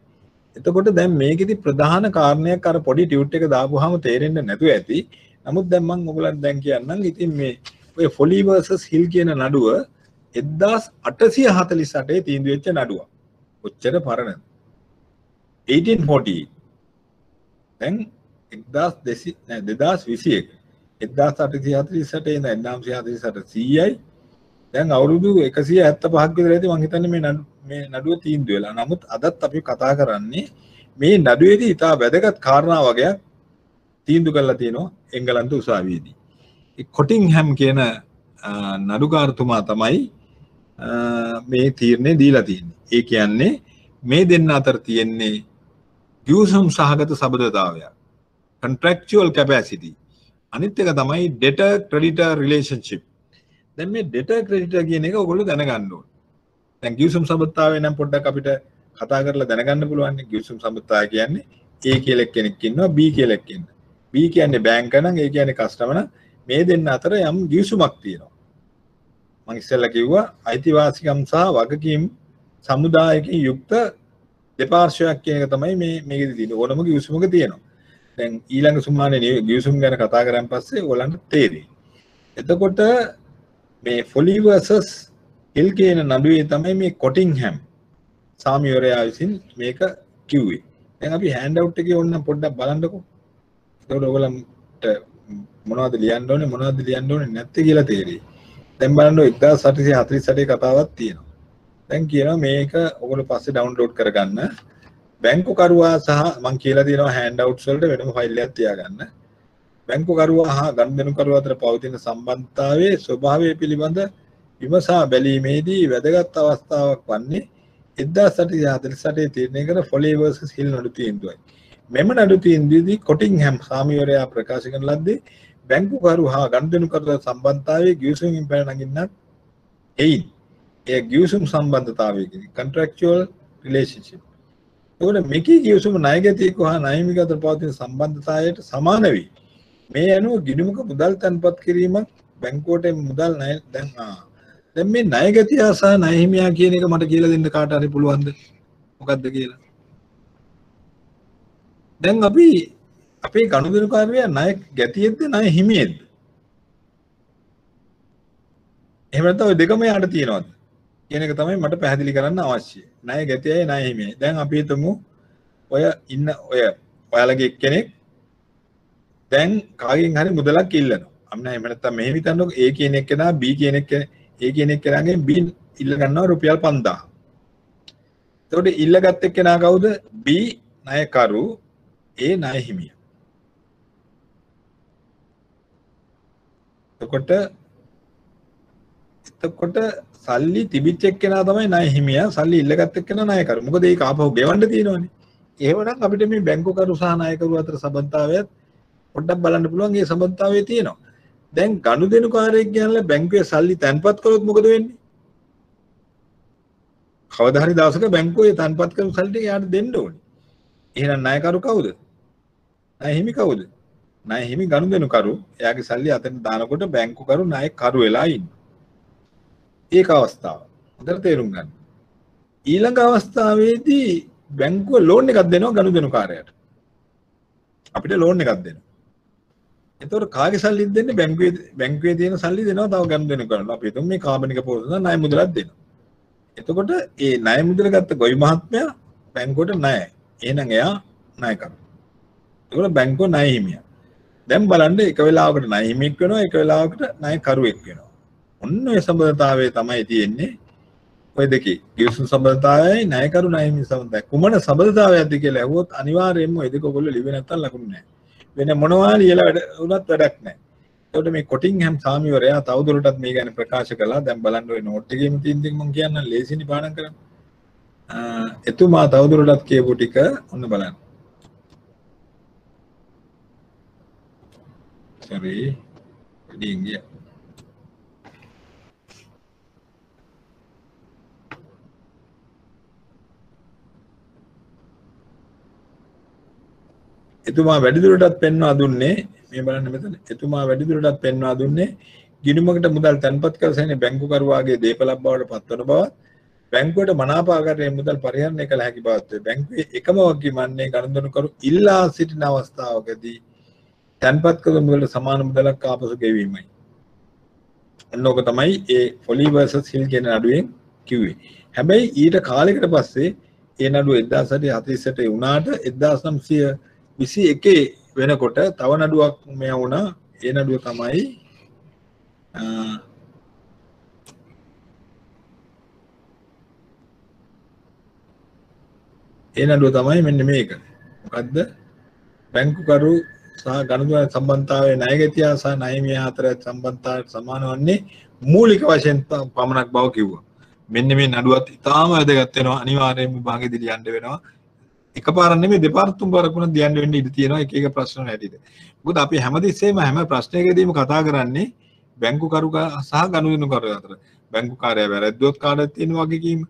එතකොට දැන් මේකෙදි ප්‍රධාන කාරණයක් අර පොඩි ටියුට් එක දාපුවාම තේරෙන්නේ නැතුව ඇති. නමුත් දැන් මම ඔයගලන්ට දැන් කියන්නම්. ඉතින් මේ ඔය ෆොලි versus හිල් කියන නඩුව 1848 තීන්දුව වෙච්ච නඩුවක්. ඔච්චර පරණද? 1840. දැන් 2021. 1848 ඉඳන් 1948 100යි. දැන් අවුරුදු 175ක් විතර ඇති මම හිතන්නේ මේ නඩුව තීන්දුව වෙලා. නමුත් අදත් අපි කතා කරන්නේ මේ නඩුවේදී ඉතා වැදගත් කාරණා වගේක් තීන්දුව කරලා තියෙනවා එංගලන්ත උසාවියේදී. ඒ කොටින්හැම් කියන නඩුකාරතුමා තමයි මේ තීරණය දීලා තියෙන්නේ. ඒ කියන්නේ මේ දෙන්න අතර තියෙන්නේ ගිවිසුම් සහගත සබඳතාවයක්. contractual capacity. අනිත් එක තමයි debtor creditor relationship. දැන් මේ debtor creditor කියන එක ඔයගොල්ලෝ දැනගන්න ඕනේ. දැන් ගිවිසුම් සම්බන්ධතාවය නම් පොඩ්ඩක් අපිට කතා කරලා දැනගන්න පුළුවන්. ගිවිසුම් සම්බන්ධතාවය කියන්නේ A කියලා කෙනෙක් ඉන්නවා B කියලා කෙනෙක් ඉන්නවා. B කියන්නේ බැංක නම් A කියන්නේ කස්ටමර් නම් මේ දෙන්න අතර යම් ගිවිසුමක් තියෙනවා. මම ඉස්සෙල්ලා කිව්වා අයිතිවාසිකම් සහ වගකීම් සමුදායකින් යුක්ත දෙපාර්ශ්වයක් කියන එක තමයි මේකෙදි තියෙන ඕනම ගිවිසුමක තියෙනවා. දැන් ඊළඟ සුමානේ ගිවිසුම් ගැන කතා කරන් පස්සේ ඔයගලන්ට තේරෙයි. එතකොට මේ ෆොලි versus හිල් කියන නඩුවේ තමයි මේ කොටින්හැම් සාමිවරයා විසින් මේක කිව්වේ. දැන් අපි හෑන්ඩ් අවුට් එකේ ඕනනම් පොඩ්ඩක් බලන්නකෝ. එතකොට ඔයගලන්ට මොනවද ලියන්න ඕනේ නැත්තේ කියලා තේරෙයි. දැන් බලන්න 1848 කතාවක් තියෙනවා. දැන් කියනවා මේක ඔයගොල්ලෝ පස්සේ ඩවුන්ලෝඩ් කරගන්න. බැංකුකරුවා සහ මම කියලා තියෙනවා හෑන්ඩ් අවුට්ස් වලට වෙනම ෆයිල් එකක් තියාගන්න. බැංකුකරුවා හා ගනුදෙනුකරුවා අතර පවතින සම්බන්ධතාවයේ ස්වභාවය පිළිබඳ විමසා බැලීමේදී වැදගත් අවස්ථාවක් වන්නේ 1848 තීරණය කර ෆොලි versus හිල් නඩු තීන්දුවයි. මෙම නඩු තීන්දුවේදී කොටින්හැම් සාමිවරයා ප්‍රකාශ කරන ලද්දේ බැංකුකරු හා ගනුදෙනුකරුවා සම්බන්ධතාවයේ ගිවිසුමින් පැන නගින්නක් එයින් ඒ ගිවිසුම් සම්බන්ධතාවයකින් contractual relationship. ඒකට මේකේ ගිවිසුම ණයගැතියෙකු හා ණයහිමියෙකු අතර පවතින සම්බන්ධතාවයට සමාන වේ. මේ අනුව ගිණුමක මුදල් තැන්පත් කිරීමක් බැංකුවට මුදල් ණය දැන් මේ ණයගැතියා සහ ණයහිමියා කියන එක මට කියලා දෙන්න කාට හරි පුළුවන්ද? මොකද්ද කියලා? දැන් අපි අපේ ගනුදෙනුකාරයා ණය ගැතියෙක්ද ණයහිමියෙක්ද? එහෙම නැත්නම් ඔය දෙකම යාට තියෙනවද? කියන එක තමයි මට පැහැදිලි කරන්න අවශ්‍යයි. ණය ගැතියයි ණයහිමියයි. දැන් අපි හිතමු ඔය ඔයාලගේ එක්කෙනෙක් දැන් කාගෙන් හරි මුදලක් ඉල්ලනවා. අන්න එහෙම නැත්නම් මෙහෙම හිතන්නකො A කියන එක්කෙනා B කියන A කියන එක්කෙනාගෙන් B ඉල්ල ගන්නවා රුපියල් 5000. එතකොට ඉල්ලගත් එක්කෙනා කවුද? B ණයකරු A ණයහිමිය. එතකොට සල්ලි තිබිච්ච එක්කෙනා තමයි ණයහිමියා, සල්ලි ඉල්ලගත් එක්කෙනා ණයකරු. මොකද ඒක ආපහු ගෙවන්න තියෙනවනේ. එහෙමනම් අපිට මේ බැංකුකරු සහ ණයකරු අතර සම්බන්ධතාවයත් පොඩ්ඩක් බලන්න පුළුවන්. ඒ සම්බන්ධතාවය තියෙනවා. දැන් ගනුදෙනුකාරයෙක් කියනලා බැංකුවේ සල්ලි තැන්පත් කළොත් මොකද වෙන්නේ? කවදා හරි දවසක බැංකුවේ තැන්පත් කරපු සල්ලි ටික යාට දෙන්න ඕනේ. එහෙනම් ණයකරු කවුද? ණයහිමි කවුද? ණයහිමි ගනුදෙනුකරු. එයාගේ සල්ලි අතෙන් දානකොට බැංකුකරු ණයකරු වෙලා ඉන්නේ. ඒක අවස්ථාව. හොඳට තේරුම් ගන්න. ඊළඟ අවස්ථාවේදී බැංකුව ලෝන් එකක් දෙනවා ගනුදෙනුකාරයාට. අපිට ලෝන් එකක් දෙනවා. එතකොට කාගේ සල්ලිද දෙන්නේ? බැංකුවේ තියෙන සල්ලි දෙනවා තව ගනුදෙනුකාරට. අපි හිතමු මේ කාබනික පොතන ණය මුදලක් දෙනවා. එතකොට ඒ ණය මුදල ගත්ත ගොවි මහත්මයා බැංකුවට ණයයි. එහෙනම් එයා ණයකරු. ඒගොල්ලෝ බැංකුව ණයහිමියා. දැන් බලන්න එක වෙලාවකට ණයහිමියෙක් වෙනවා, එක වෙලාවකට ණයකරුවෙක් වෙනවා. ඔන්න ඔය සම්බන්ධතාවය තමයි තියෙන්නේ. ඔය දෙකේ ගිවිසුම් සම්බන්ධතාවයයි ණයකරු ණයහිමි සම්බන්ධතාවය. කුමන සම්බන්ධතාවයක්ද කියලා ඇහුවොත් අනිවාර්යයෙන්ම ඔය දෙක ඔයගොල්ලෝ ලිව්වේ නැත්තම් ලකුණු නැහැ. වෙන මොනවා ලියලා වුණත් වැඩක් නැහැ. ඒකට මේ කොටින්හැම් සාමිවරයා තවදුරටත් මේ ගැන ප්‍රකාශ කළා. දැන් බලන්න ඔය නෝට් එකේම තියෙන දේ මම කියන්නම් ලේසිනි පාඩම් කරන්න. එතුමා තවදුරටත් කියපු ටික ඔන්න බලන්න. sorry reading yeah. එතුමා වැඩිදුරටත් පෙන්වා දුන්නේ මේ බලන්න මෙතන. එතුමා වැඩිදුරටත් පෙන්වා දුන්නේ ගිණුමකට මුදල් තැන්පත් කර සැනේ බැංකුකරුවාගේ දේපලක් බවට පත්වන බවත්, බැංකුවට මනාප ආකාරයෙන් මුදල් පරිහරණය කළ හැකි බවත්, බැංකුවේ එකම වගකීමන්නේ ගනුදෙනුකරු ඉල්ලා සිටින අවස්ථාවකදී තැන්පත් කළ මුදලට සමාන මුදලක් ආපසු ගෙවීමයි. ඔන්නෝක තමයි ඒ ෆොලි versus හිල් කියන නඩුවෙන් කිව්වේ. හැබැයි ඊට කාලයකට පස්සේ ඒ නඩුව 1848 වුණාට 1921 වෙනකොට තව නඩුවක් මෙයා වුණා. ඒ නඩුව තමයි මෙන්න මේක. මොකද්ද? බැංකුකරු සහ ගනුදෙනු සම්බන්ධතාවයේ ණයගැතියා සහ ණයහිමියා අතර සම්බන්ධතාවයට සමාන වන්නේ මූලික වශයෙන් පමණක් බව කිව්වා. මෙන්න මේ නඩුවත් ඉතාම වැදගත් වෙනවා. අනිවාර්යයෙන්ම විභාගෙදී ලියන්න වෙනවා. එකපාරක් නෙමෙයි දෙපාරක් තුන් පාරක් වුණත් ධ්‍යාන වෙන්න ඉඩ තියෙනවා එක එක ප්‍රශ්න හැටියට. මොකද අපි හැමතිස්සෙම හැම ප්‍රශ්නයකදීම කතා කරන්නේ බැංකු කරු සහ ගනුදෙනු කරු අතර. බැංකු කාර්යය වැරද්දුවොත් කාටද තියෙන වගකීම?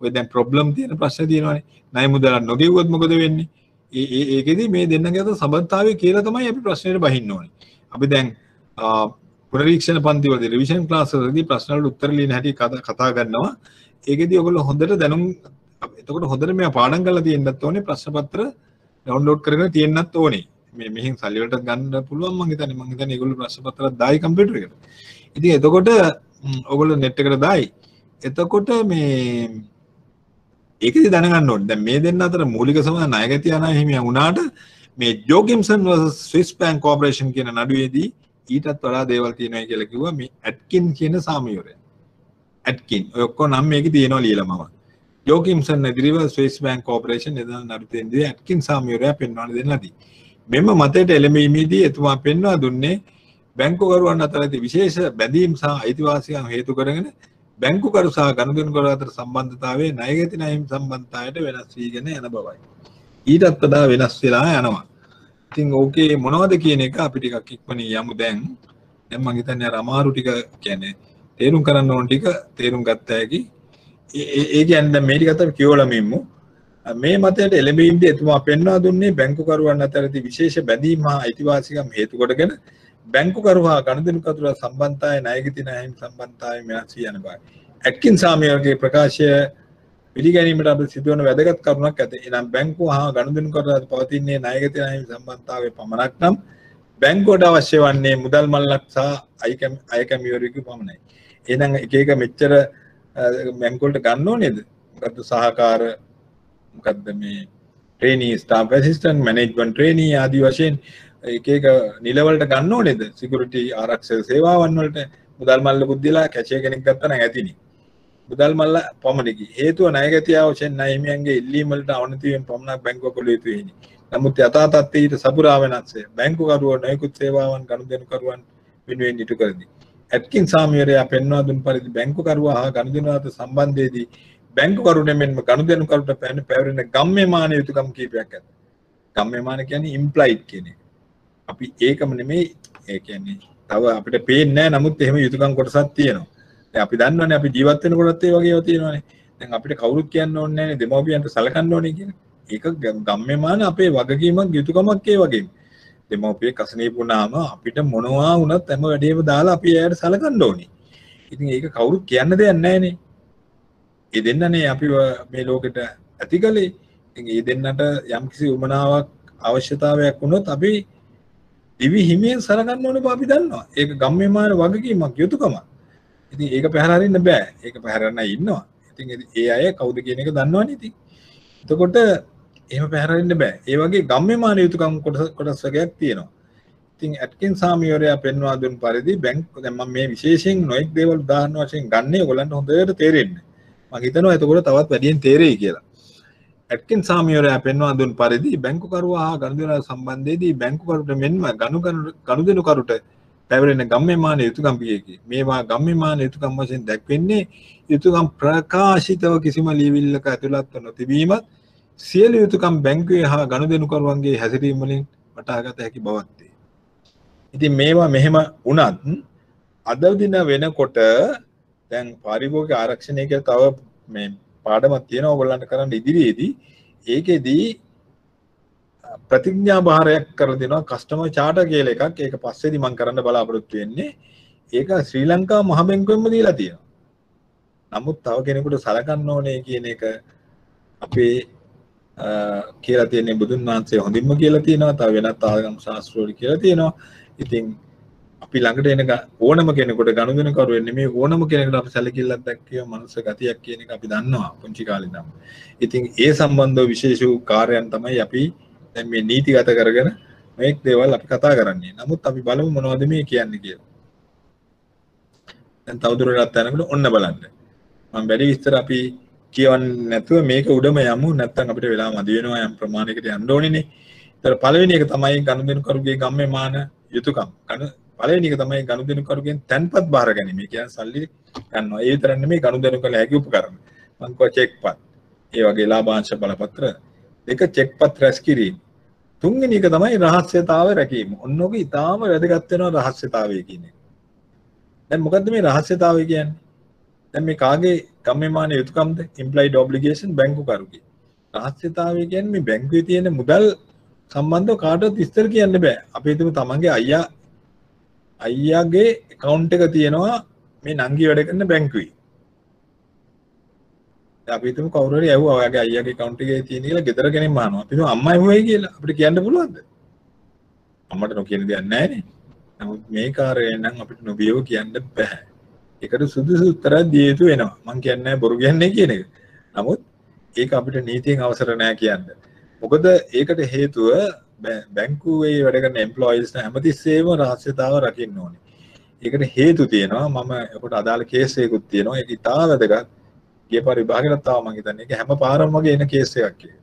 ඔය දැන් ප්‍රොබ්ලම් තියෙන ප්‍රශ්න තියෙනවානේ. ණය මුදල් නොගෙවුවොත් මොකද වෙන්නේ? ඒකෙදි මේ දෙන්නගේ අතර සම්බන්ධතාවය කියලා තමයි අපි ප්‍රශ්නෙට බහින්න ඕනේ. අපි දැන් පුනරීක්ෂණ පන්තිවලදී රිවිෂන් ක්ලාස් වලදී ප්‍රශ්න වලට උත්තර ලියන හැටි කතා කරනවා. ඒකෙදි ඔයගොල්ලෝ හොඳට දැනුම් එතකොට හොඳට මෙයා පාඩම් කරලා තියෙන්නත් ඕනේ ප්‍රශ්න පත්‍ර ඩවුන්ලෝඩ් කරගෙන තියෙන්නත් ඕනේ. මේ මෙහෙන් සල්ලි වලට ගන්න පුළුවන් මම හිතන්නේ ඒගොල්ලෝ ප්‍රශ්න පත්‍රයක් දායි කම්පියුටර් එකට. ඉතින් එතකොට ඔයගොල්ලෝ net එකට දායි. එතකොට මේ ඒකදී දැනගන්න ඕනේ. දැන් මේ දෙන්න අතර මූලික සමාන ණයගැතිය අනාහිමිය වුණාට මේ ජෝකිම්සන් vs ස්විස් බැංක් කෝපරේෂන් කියන නඩුවේදී ඊටත් වඩා දේවල් තියෙනවා කියලා කිව්වා මේ ඇට්කින් කියන සාමියවරය. ඇට්කින් ඔය ඔක්කොම නම් මේකේ තියෙනවා ලියලා මම. ජෝකිම්සන් ඉදිරිව ස්විස් බැංක් කෝපරේෂන් එදා නඩුවේදී ඇට්කින් සාමියවරය පෙන්වන්න දෙන්නදී. මෙම මතයට එළඹීමේදී එතුමා පෙන්වා දුන්නේ බැංකුකරුවන් අතර ඇති විශේෂ බැඳීම් සහ අයිතිවාසිකම් හේතු කරගෙන බැංකුකරු සහ ගනුදෙනුකරු අතර සම්බන්ධතාවයේ ණයගැති ණයහිමි සම්බන්ධතාවයට වෙනස් වීගෙන යන බවයි. ඊටත් වඩා වෙනස් වෙලා යනවා. ඉතින් ඕකේ මොනවද කියන එක අපි ටිකක් ඉක්මනින් යමු දැන්. දැන් මම හිතන්නේ අර අමාරු ටික කියන්නේ තේරුම් කරන්න ඕන ටික තේරුම් ගත්ත හැකි. ඒ කියන්නේ දැන් මේ ටිකත් අපි කියවලා මෙම්මු. මේ මතයට එළඹීමේදී එතුමා පෙන්වා දුන්නේ බැංකුකරුවන් අතර ඇති විශේෂ බැඳීම් හා අයිතිවාසිකම් හේතු කොටගෙන බැංකුකරු හා ගනුදෙනුකරු සම්බන්ධතාවයේ ණයගැති ණයහිමි සම්බන්ධතාවය වෙනස් වී යන බවයි. ඇට්කින් සාමියවරගේ ප්‍රකාශය පිළිගැනීමට අප සිදුවන වැදගත් කරුණක් ඇත. එනම් බැංකුව හා ගනුදෙනුකරු අතර පවතින්නේ ණයගැති ණයහිමි සම්බන්ධතාවයේ පමණක් නම් බැංකුවට අවශ්‍ය වන්නේ මුදල් මල්ලක් සහ අයකැමිවරයෙකු පමණයි. එහෙනම් එක එක මෙච්චර බැංකුවලට ගන්න ඕනේද? මොකද්ද සහකාර මොකද්ද මේ ට්‍රේනී ස්ටාෆ් ඇසිස්ටන්ට් මැනේජ්මන්ට් ට්‍රේනී ආදී වශයෙන් එක එක නිල වලට ගන්න ඕනේද? සිකියුරිටි ආරක්ෂක සේවාවන් වලට මුදල් මල්ල බුද්ධිලා කැෂියර් කෙනෙක් ගත්තා නම් ඇතිනේ. මුදල් මල්ල පමණකි. හේතුව ණයගැතියා වශයෙන් ණයහිමියන්ගේ ඉල්ලීම් වලට අවනති වීම පමණක් බැංකුව කළ යුතු වෙන්නේ. නමුත් යථා තත්ත්වයේ ඊට සපුරා වෙනස්ය. බැංකුකරුවෝ නොයෙකුත් සේවාවන් ගනුදෙනුකරුවන් වෙනුවෙන් ඉටු කරති. ඇට්කින් සාමියවරයා පෙන්වා දුන් පරිදි බැංකුකරුවා හා ගනුදෙනු අතර සම්බන්ධයේදී බැංකුකරුට මෙන්ම ගනුදෙනුකරුට පැවරෙන ගම්‍යමාන යුතුකම් කීපයක් ඇත. ගම්‍යමාන කියන්නේ ඉම්ප්ලයිඩ් කියන එක. අපි ඒකම නෙමෙයි ඒ කියන්නේ තව අපිට පේන්නේ නැහැ නමුත් එහෙම යුතුකම් කොටසක් තියෙනවා. දැන් අපි දන්නවනේ අපි ජීවත් වෙනකොටත් ඒ වගේ ඒවා තියෙනවානේ. දැන් අපිට කවුරුත් කියන්න ඕනේ නැහැනේ දෙමව්පියන්ට සලකන්න ඕනේ කියලා. ඒක ගම්‍යමාන අපේ වගකීමක් යුතුකමක් ඒ වගේම. දෙමව්පියෙක් අසනීප වුණාම අපිට මොනවා වුණත් හැම වැඩේම දාලා අපි එයාට සලකන්න ඕනේ. ඉතින් ඒක කවුරුත් කියන්න දෙයක් නැහැනේ. ඒ දෙන්නනේ අපි මේ ලෝකෙට ඇති කලේ. ඉතින් ඒ දෙන්නට යම්කිසි උමනාවක් අවශ්‍යතාවයක් වුණොත් අපි දිවි හිමියෙන් සලකන්න ඕනේ බව අපි දන්නවා. ඒක ගම්‍යමාන වගකීමක් යුතුකමක්. ඉතින් ඒක පැහැර හරින්න බෑ. ඒක පැහැරන්න ඉන්නවා. ඉතින් ඒ අය කවුද කියන එක දන්නවනේ ඉතින්. එතකොට එහෙම පැහැර හරින්න බෑ. ඒ වගේ ගම්‍යමාන යුතුකම් කොටස් වර්ගයක් තියෙනවා. ඉතින් ඇට්කින් සාමියවරයා පෙන්වා දුන් පරිදි බැංකු දැන් මම මේ විශේෂයෙන් නොඑක් දේවල් උදාහරණ වශයෙන් ගන්නේ ඔයගලන්ට හොඳට තේරෙන්න. මම හිතනවා එතකොට තවත් වැඩියෙන් තේරෙයි කියලා. ඇට්කින් සාමියවරයා පෙන්වා දුන් පරිදි බැංකුකරුවා හා ගනුදෙනු සම්බන්ධයේදී බැංකුකරුට මෙන්ම ගනුදෙනුකරුට පැවරෙන ගම්‍යමාන යුතුකම් පියකි. මේවා ගම්‍යමාන යුතුකම් වශයෙන් දැක්වෙන්නේ යුතුකම් ප්‍රකාශිතව කිසිම ලියවිල්ලක ඇතුළත්ව නොතිබීමත් සියලු යුතුකම් බැංකුවේ හා ගනුදෙනුකරුවන්ගේ හැසිරීම වලින් වටහාගත හැකි බවත්. ඉතින් මේවා මෙහෙම වුණත් අද දින වෙනකොට දැන් පාරිභෝගික ආරක්ෂණය කියලා තව මේ පාඩමක් තියෙනවා ඔයගොල්ලන්ට කරන්න ඉදිරියේදී. ඒකෙදී ප්‍රතිඥා භාරයක් කරලා දෙනවා කස්ටමර් චාටර් කියලා එකක්. ඒක පස්සේදී මම කරන්න බලාපොරොත්තු වෙන්නේ. ඒක ශ්‍රී ලංකා මහ බැංකුවෙන්ම දීලා තියෙනවා. නමුත් තව කෙනෙකුට සලකන්න ඕනේ කියන එක අපේ කියලා තියෙන්නේ බුදුන් වහන්සේ හොඳින්ම කියලා තියෙනවා. තව වෙනත් ආගම් ශාස්ත්‍රවල කියලා තියෙනවා. ඉතින් අපි ළඟට එන ඕනම කෙනෙකුට ගනුදෙනුකරුවෙන් නෙමෙයි ඕනම කෙනෙකුට අපි සැලකිල්ලක් දැක්විය මනුස්ස ගතියක් කියන එක අපි දන්නවා පුංචි කාලේ ඉඳන්. ඉතින් ඒ සම්බන්ධව විශේෂ වූ කාර්යයන් තමයි අපි දැන් මේ නීතිගත කරගෙන මේක දේවල් අපි කතා කරන්නේ. නමුත් අපි බලමු මොනවද මේ කියන්නේ කියලා. දැන් තවදුරටත් යනකොට ඔන්න බලන්න. මම වැඩි විස්තර අපි කියවන්නේ නැතුව මේක උඩම යමු. නැත්නම් අපිට වෙලා මදි වෙනවා යම් ප්‍රමාණයකට යන්න ඕනේනේ. ඒතර පළවෙනි එක තමයි ගනුදෙනුකරුගේ ගම්‍යමාන යුතුකම්. පළවෙනි එක තමයි ගනුදෙනුකරුගෙන් තැන්පත් බාර ගැනීම. ඒ කියන්නේ සල්ලි ගන්නවා. ඒ විතරක් නෙමෙයි ගනුදෙනු කළ හැකි උපකරණ. මං කෝ චෙක් පත්. ඒ වගේ ලාභාංශ බලපත්‍ර දෙක චෙක්පත් රැස් කිරීම. තුන්වෙනි එක තමයි රහස්‍යතාවය රැකීම. ඔන්නෝක ඊටාම වැදගත් වෙනවා රහස්‍යතාවය කියන එක. දැන් මොකද්ද මේ රහස්‍යතාවය කියන්නේ? දැන් මේ කාගේ ගම්‍යමාන යුතුයකම්ද? implied obligation බැංකුකරුගේ. රහස්‍යතාවය කියන්නේ මේ බැංකුවේ තියෙන මුදල් සම්බන්ධව කාටවත් විස්තර කියන්න බෑ. අපි හිතමු තමන්ගේ අයියාගේ account එක තියෙනවා මේ නංගි වැඩ කරන බැංකුවේ. අපි හිතමු කවුරු හරි ඇහුවා ඔයාගේ අයියාගේ account එකේ තියෙන කියලා ගෙදර කෙනෙක් අහනවා. අපි හිතමු අම්මා ඇහුවයි කියලා අපිට කියන්න පුළුවන්ද? අම්මට නොකියන දෙයක් නැහැ නේ. නමුත් මේ කාර්යයෙන් නම් අපිට නොබියව කියන්න බෑ. ඒකට සුදුසු උත්තරයක් දිය යුතු වෙනවා. මම කියන්නේ නැහැ බොරු කියන්නේ කියන එක. නමුත් ඒක අපිට නීතියෙන් අවසර නැහැ කියන්න. මොකද ඒකට හේතුව බැංකුවේ වැඩ කරන එම්ප්ලොයිස්ලා හැමතිස්සෙම රහස්‍යතාව රකින්න ඕනේ. ඒකට හේතු තියෙනවා. මම ඒකට අදාළ කේස් එකකුත් තියෙනවා. ඒක ඉතාල වැදගත්. ගිය පාර විභාගෙට ආවා මම හිතන්නේ. ඒක හැම පාරම වගේ එන කේස් එකක් ඒක.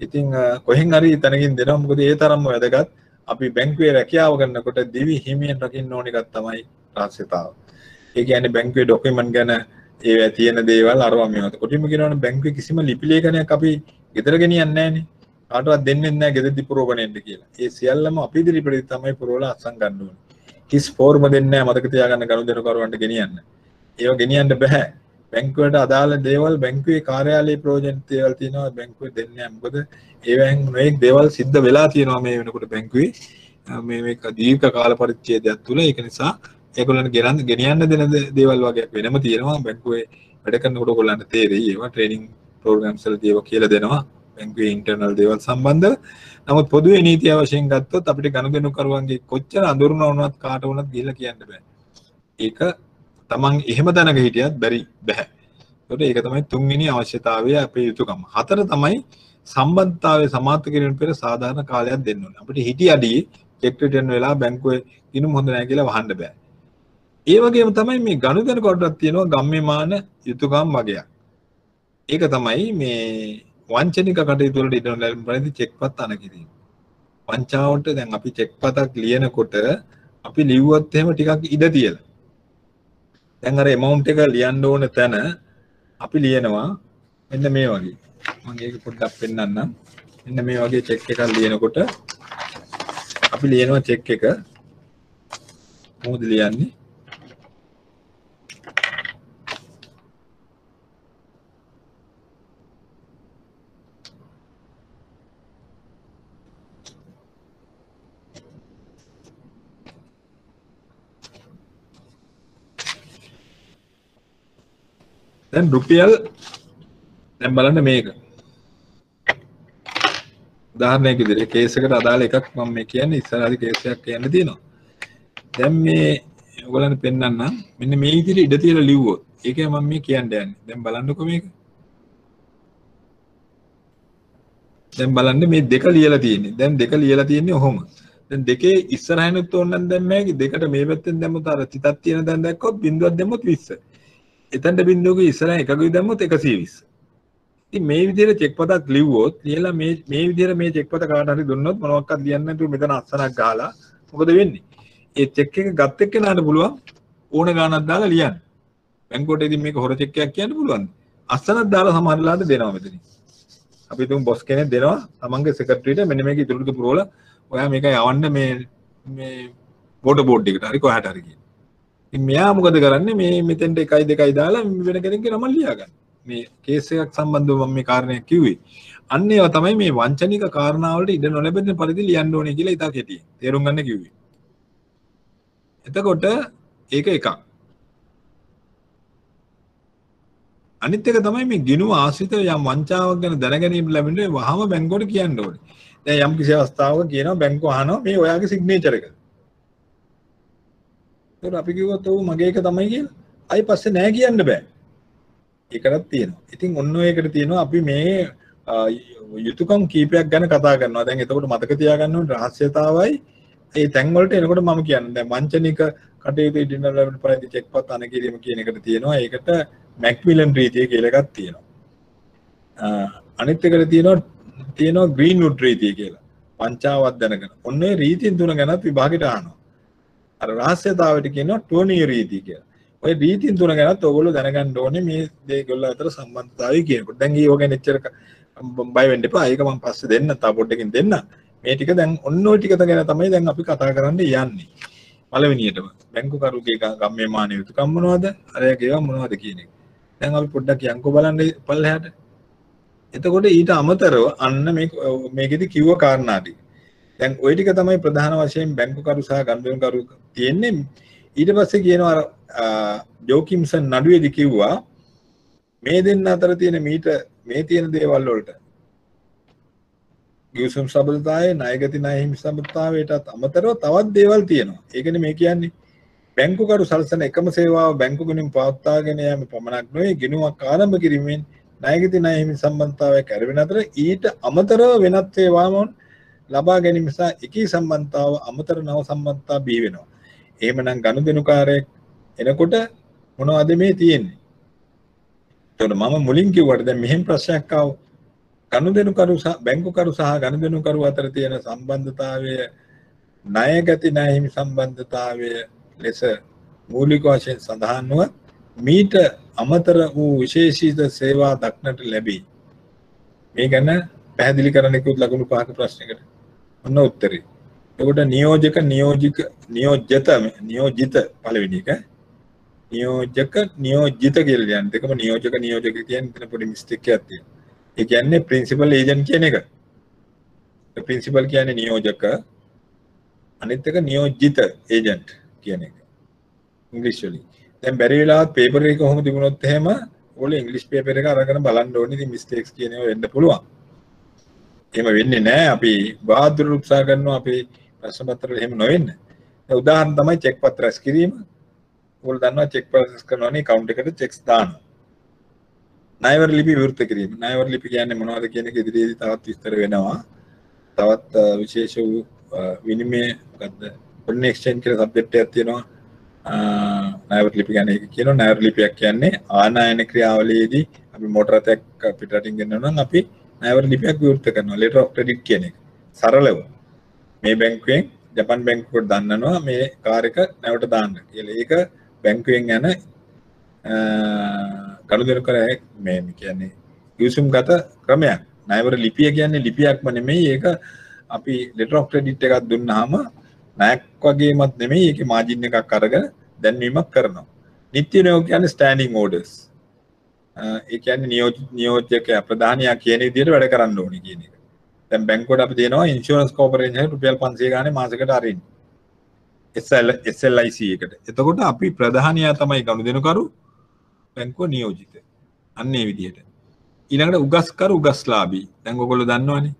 ඉතින් කොහෙන් හරි තැනකින් දෙනවා. මොකද ඒ තරම්ම වැදගත්. අපි බැංකුවේ රැකියාව කරනකොට දිවි හිමියෙන් රකින්න ඕන එකක් තමයි රහස්‍යතාව. ඒ කියන්නේ බැංකුවේ ડોකියුමන්ට් ගැන ඒ තියෙන දේවල් අරවා මේවත්. කොටින්ම කියනවනේ බැංකුවේ කිසිම ලිපි ලේඛනයක් අපි ගෙදර ගෙනියන්නේ නැහනේ. කාටවත් දෙන්නේ නැහැ ගෙදරදී පුරවගෙන කියලා. ඒ සියල්ලම අපි ඉදිරිපිට තමයි පුරවලා අත්සන් ගන්න ඕනේ. කිස් ෆෝර්ම දෙන්නේ නැහැ මතක තියාගන්න ගනුදෙනු කරුවන්ට ගෙනියන්න. ඒව ගෙනියන්න බෑ. බැංකුවට අදාළ දේවල් බැංකුවේ කාර්යාලයේ ප්‍රයෝජන දේවල් තියෙනවා බැංකුවේ දෙන්නේ නැහැ. මොකද ඒවෙන් මේක දේවල් සිද්ධ වෙලා තියෙනවා මේ වෙනකොට බැංකුවේ. මේක දීර්ඝ කාල පරිච්ඡේදයක් තුල. ඒක නිසා ඒගොල්ලන් ගෙනියන්න දෙන දේවල් වගේක් වෙනම තියෙනවා. බැංකුවේ වැඩ කරනකොට ඔයගොල්ලන්ට තේරෙයි. ඒවා ට්‍රේනින් ප්‍රෝග්‍රෑම්ස් වලදී ඒවා කියලා දෙනවා. බැංකුවේ ඉන්ටර්නල් දේවල් සම්බන්ධව. නමුත් පොදුවේ නීතිය වශයෙන් ගත්තොත් අපිට ගනුදෙනු කරුවන්ගේ කොච්චර අඳුරන වුණත් කාට වුණත් ගිහිල්ලා කියන්න බෑ. ඒක තමන් එහෙම දැනග හිටියත් බැරි බෑ. ඒකට ඒක තමයි තුන්වෙනි අවශ්‍යතාවය අපේ යුතුයකම. හතර තමයි සම්බන්ධතාවය සමාප්ත කිරීම පෙර සාධාරණ කාලයක් දෙන්න ඕනේ. අපිට හිටියදී චෙක් රිටර්න් වෙලා බැංකුවේ ගිණුම් හොඳ නැහැ කියලා වහන්න බෑ. ඒ වගේම තමයි මේ ගනුදෙනු කොටක් තියෙනවා ගම්‍යමාන යුතුයකම් වගේක්. ඒක තමයි මේ වංචනික කටයුතු වලට ඉඩ නොලැබෙන පරිදි චෙක්පත් අනකිරීම. වංචාවට දැන් අපි චෙක්පතක් ලියනකොට අපි ලිව්වොත් එහෙම ටිකක් ඉඩ තියලා. දැන් අර amount එක ලියන්න ඕන තැන අපි ලියනවා මෙන්න මේ වගේ. මම ඒක පොඩ්ඩක් පෙන්නන්නම්. මෙන්න මේ වගේ චෙක් එකක් ලියනකොට අපි ලියනවා චෙක් එක මොකද ලියන්නේ? දැන් රුපියල් දැන් බලන්න මේක උදාහරණයක් විදිහට කේස් එකට අදාළ එකක් මම මේ කියන්නේ ඉස්සරහදී කේස් එකක් කියන්න තියෙනවා. දැන් මේ ඔයගොල්ලන්ට පෙන්නන්නම් මෙන්න මේ විදිහට ඉඩ තියලා ලිව්වොත් ඒකයි මම මේ කියන්න යන්නේ. දැන් බලන්නකෝ මේක. දැන් බලන්න මේ දෙක ලියලා තියෙන්නේ. දැන් දෙක ලියලා තියෙන්නේ ඔහොම. දැන් දෙකේ ඉස්සරහිනුත් ඕනනම් දැන් මේකේ දෙකට මේ පැත්තෙන් දැම්මොත් අර තිතක් තියෙන දැන් දැක්කොත් බිඳුවක් දැම්මොත් 20. එතනට බිඳුවක ඉස්සරහ එකකුයි දැම්මොත් 120. ඉතින් මේ විදිහට චෙක් පතක් ලිව්වොත් ලියලා මේ විදිහට මේ චෙක් පත කාට හරි දුන්නොත් මොනවක්වත් ලියන්න නැතුව මෙතන අස්සනක් ගහලා මොකද වෙන්නේ? ඒ චෙක් එක ගත් එක්කනට පුළුවන් ඕන ගාණක් දාලා ලියන්න. බැංකුවට ඉතින් මේක හොර චෙක් එකක් කියන්න පුළුවන්. අස්සනක් දාලා සමහරලාට දෙනවා මෙතනින්. අපි තුන් බොස් කෙනෙක් දෙනවා තමන්ගේ සෙක්‍රටරියට මෙන්න මේක ඉතුරු ටික පුරවලා ඔයා මේක යවන්න මේ වෝටර් බෝඩ් එකට හරි කොහාට හරි කියන. ඉතින් මෙයා මොකද කරන්නේ මේ මෙතෙන්ට 1 2 දාලා වෙන කෙනෙක්ගේ නම ලියා ගන්න. මේ කේස් එකක් සම්බන්ධව මම මේ කාරණයක් කිව්වේ. අන්න ඒවා තමයි මේ වංචනික කාරණාවලට ඉඩ නොලැබෙන පරිදි ලියන්න ඕනේ කියලා ඉතා කෙටියෙන් තේරුම් ගන්න කිව්වේ. එතකොට ඒක එකක්. අනිත් එක තමයි මේ ගිණුම ආශ්‍රිත යම් වංචාවක් ගැන දැනගැනීම ලැබෙන්නේ වහම බැංකුවට කියන්න ඕනේ. දැන් යම් කිසි අවස්ථාවක කියනවා බැංකුව අහනවා මේ ඔයාගේ සිග්නේචර් එක. ඒක අපි කිව්වොත් ඔව් මගේ එක තමයි කියලා. අයි පස්සේ නෑ කියන්න බෑ. ඒකටත් තියෙනවා. ඉතින් ඔන්න ඔයකට තියෙනවා අපි මේ යුතුයකම් කීපයක් ගැන කතා කරනවා. දැන් එතකොට මතක තියාගන්න ඕනේ රහස්‍යතාවයි ඒ තැන් වලට එනකොට මම කියන්නේ දැන් වංචනික කටයුතු ඉදින්න ලැබෙන පරිදි චෙක්පත් අනකිරීම කියන එකට තියෙනවා. ඒකට මැක්මිලන් රීතිය කියලා එකක් තියෙනවා. අනිත් එකට තියෙනවා ග්‍රීන්වුඩ් රීතිය කියලා. පංචාවත් දැනගෙන. ඔන්න ඒ රීතින් තුන ගැනත් විභාගෙට අහනවා. අර රහස්‍යතාවයට කියනවා ටෝනිය රීතිය කියලා. ඔය රීතින් තුන ගැනත් ඔයගොල්ලෝ දැනගන්න ඕනේ මේ දෙකවල අතර සම්බන්ධතාවය කියනකොට. දැන් ඊයෝ ගැන එච්චර බය වෙන්න එපා. ඒක මම පස්සේ දෙන්න. තා පොඩ්ඩකින් දෙන්න. මේ ටික දැන් ඔන්න ඔය ටික ගැන තමයි දැන් අපි කතා කරන්න යන්නේ. පළවෙනියටම බැංකු කරුගේ ගම්මේ මාන යුතුකම් මොනවද? අරයාගේ ඒවා මොනවද කියන එක. දැන් අපි පොඩ්ඩක් යන්කෝ බලන්න පල්ලෙහාට. එතකොට ඊට අමතරව අන්න මේකෙදි කිව්ව කාරණා ටික. දැන් ওই ටික තමයි ප්‍රධාන වශයෙන් බැංකු කරු සහ ගම්බෙන් කරු තියෙන්නේ. ඊට පස්සේ කියනවා ජෝකිම්සන් නඩුවේදී කිව්වා මේ දෙන්න අතර තියෙන මේ තියෙන දේවල් වලට ගිවිසුම් සබඳතාවයේ ණයගති ණය හිමි සබඳතාවයටත් අමතරව තවත් දේවල් තියෙනවා. ඒ කියන්නේ මේ කියන්නේ බැංකු කරු සලසන එකම සේවාව බැංකු ගුණින් පවත්වාගෙන යාම පමණක් නොවේ ගිණුමක් ආරම්භ කිරීමෙන් ණයගති ණය හිමි සම්බන්ධතාවයක් ඇරෙන අතර ඊට අමතරව වෙනත් සේවාවන් ලබා ගැනීම සහ එකී සම්බන්ධතාව අමතර නව සම්බන්ධතා බිහි වෙනවා. එහෙමනම් ගනුදෙනුකාරයෙක් එනකොට මොනවද මේ තියෙන්නේ? එතකොට මම මුලින් කිව්වට දැන් මෙහෙම ප්‍රශ්නයක් ආව. ගනුදෙනුකරු සහ බැංකුකරු සහ ගනුදෙනුකරු අතර තියෙන සම්බන්ධතාවය ණයගති ණය හිමි සම්බන්ධතාවය ලෙස මූලික වශයෙන් සඳහන්ව මීට අමතර වූ විශේෂිත සේවා දක්නට ලැබේ. මේ ගැන පැහැදිලි කරන්න කිව්වොත් ලකුණු 5ක ප්‍රශ්නයකට ඔන්න උත්තරේ. එතකොට නියෝජිත පළවෙනි එක නියෝජිත කියලා කියන්නේ දෙකම නියෝජක කියන්නේ එතන පොඩි මිස්ටේක් එකක් තියෙනවා. ඒ කියන්නේ ප්‍රින්සිපල් ඒජන්ට් කියන එක. ප්‍රින්සිපල් කියන්නේ නියෝජක අනිත් එක නියෝජිත ඒජන්ට් කියන එක. ඉංග්‍රීසි වලින්. දැන් බැරි වෙලාවත් පේපර් එක කොහොම තිබුණොත් එහෙම ඔයගොල්ලෝ ඉංග්‍රීසි පේපර් එක අරගෙන බලන්න ඕනේ. ඉතින් මිස්ටේක්ස් කියන ඒවා වෙන්න පුළුවන්. එහෙම වෙන්නේ නැහැ. අපි බාහිර උත්සාහ කරනවා අපි ප්‍රශ්න පත්‍ර වල එහෙම නොවෙන්න. දැන් උදාහරණ තමයි චෙක් පත්‍ර රැස් කිරීම. ඔයගොල්ලෝ දන්නවා චෙක් ප්‍රොසෙස් කරනවානේ account එකට චෙක්ස් දානවා. ණයවර ලිපි විවෘත කිරීම. ණයවර ලිපි කියන්නේ මොනවද කියන එක ඉදිරියේදී තවත් විස්තර වෙනවා. තවත් විශේෂ වූ විනිමය මොකද්ද? foreign exchange කියලා සබ්ජෙක්ට් එකක් තියෙනවා. ණයවර ලිපි කියන්නේ ඒක කියනවා. ණයවර ලිපියක් කියන්නේ ආනයන ක්‍රියාවලියේදී අපි මෝටර රථයක් පිටරටින් ගෙන්නනවා නම් අපි ණයවර ලිපියක් විවෘත කරනවා. letter of credit කියන එක. සරලව මේ බැංකුවෙන් ජපාන් බැංකුවකට දන්නනවා මේ කාර් එක නැවට දාන්න කියලා. ඒක බැංකුවෙන් යන ගනුදෙනුකාරයෙක් මේ කියන්නේ යොසුම්ගත ක්‍රමයක්. ණයවර ලිපිය කියන්නේ ලිපියක්ම නෙමෙයි. ඒක අපි letter of credit එකක් දුන්නාම ණයක් වගේමත් නෙමෙයි. ඒකේ මාජින් එකක් අරගෙන දැන්වීමක් කරනවා. නිත්‍ය නියෝග කියන්නේ standing orders. ඒ කියන්නේ නියෝජකයා ප්‍රධානියා කියන විදිහට වැඩ කරන්න ඕනේ කියන එක. දැන් බැංකුවට අපි දෙනවා ඉන්ෂුරන්ස් කෝපරේෂන් එකට රුපියල් 500 ගානේ මාසෙකට අරින්න. SLIC එකට. එතකොට අපි ප්‍රධානියා තමයි ගනුදෙනුකරු බැංකුව නියෝජිත. අන්න ඒ විදිහට. ඊළඟට උගස්කරු උගස්ලාභී. දැන් ඔයගොල්ලෝ දන්නවනේ.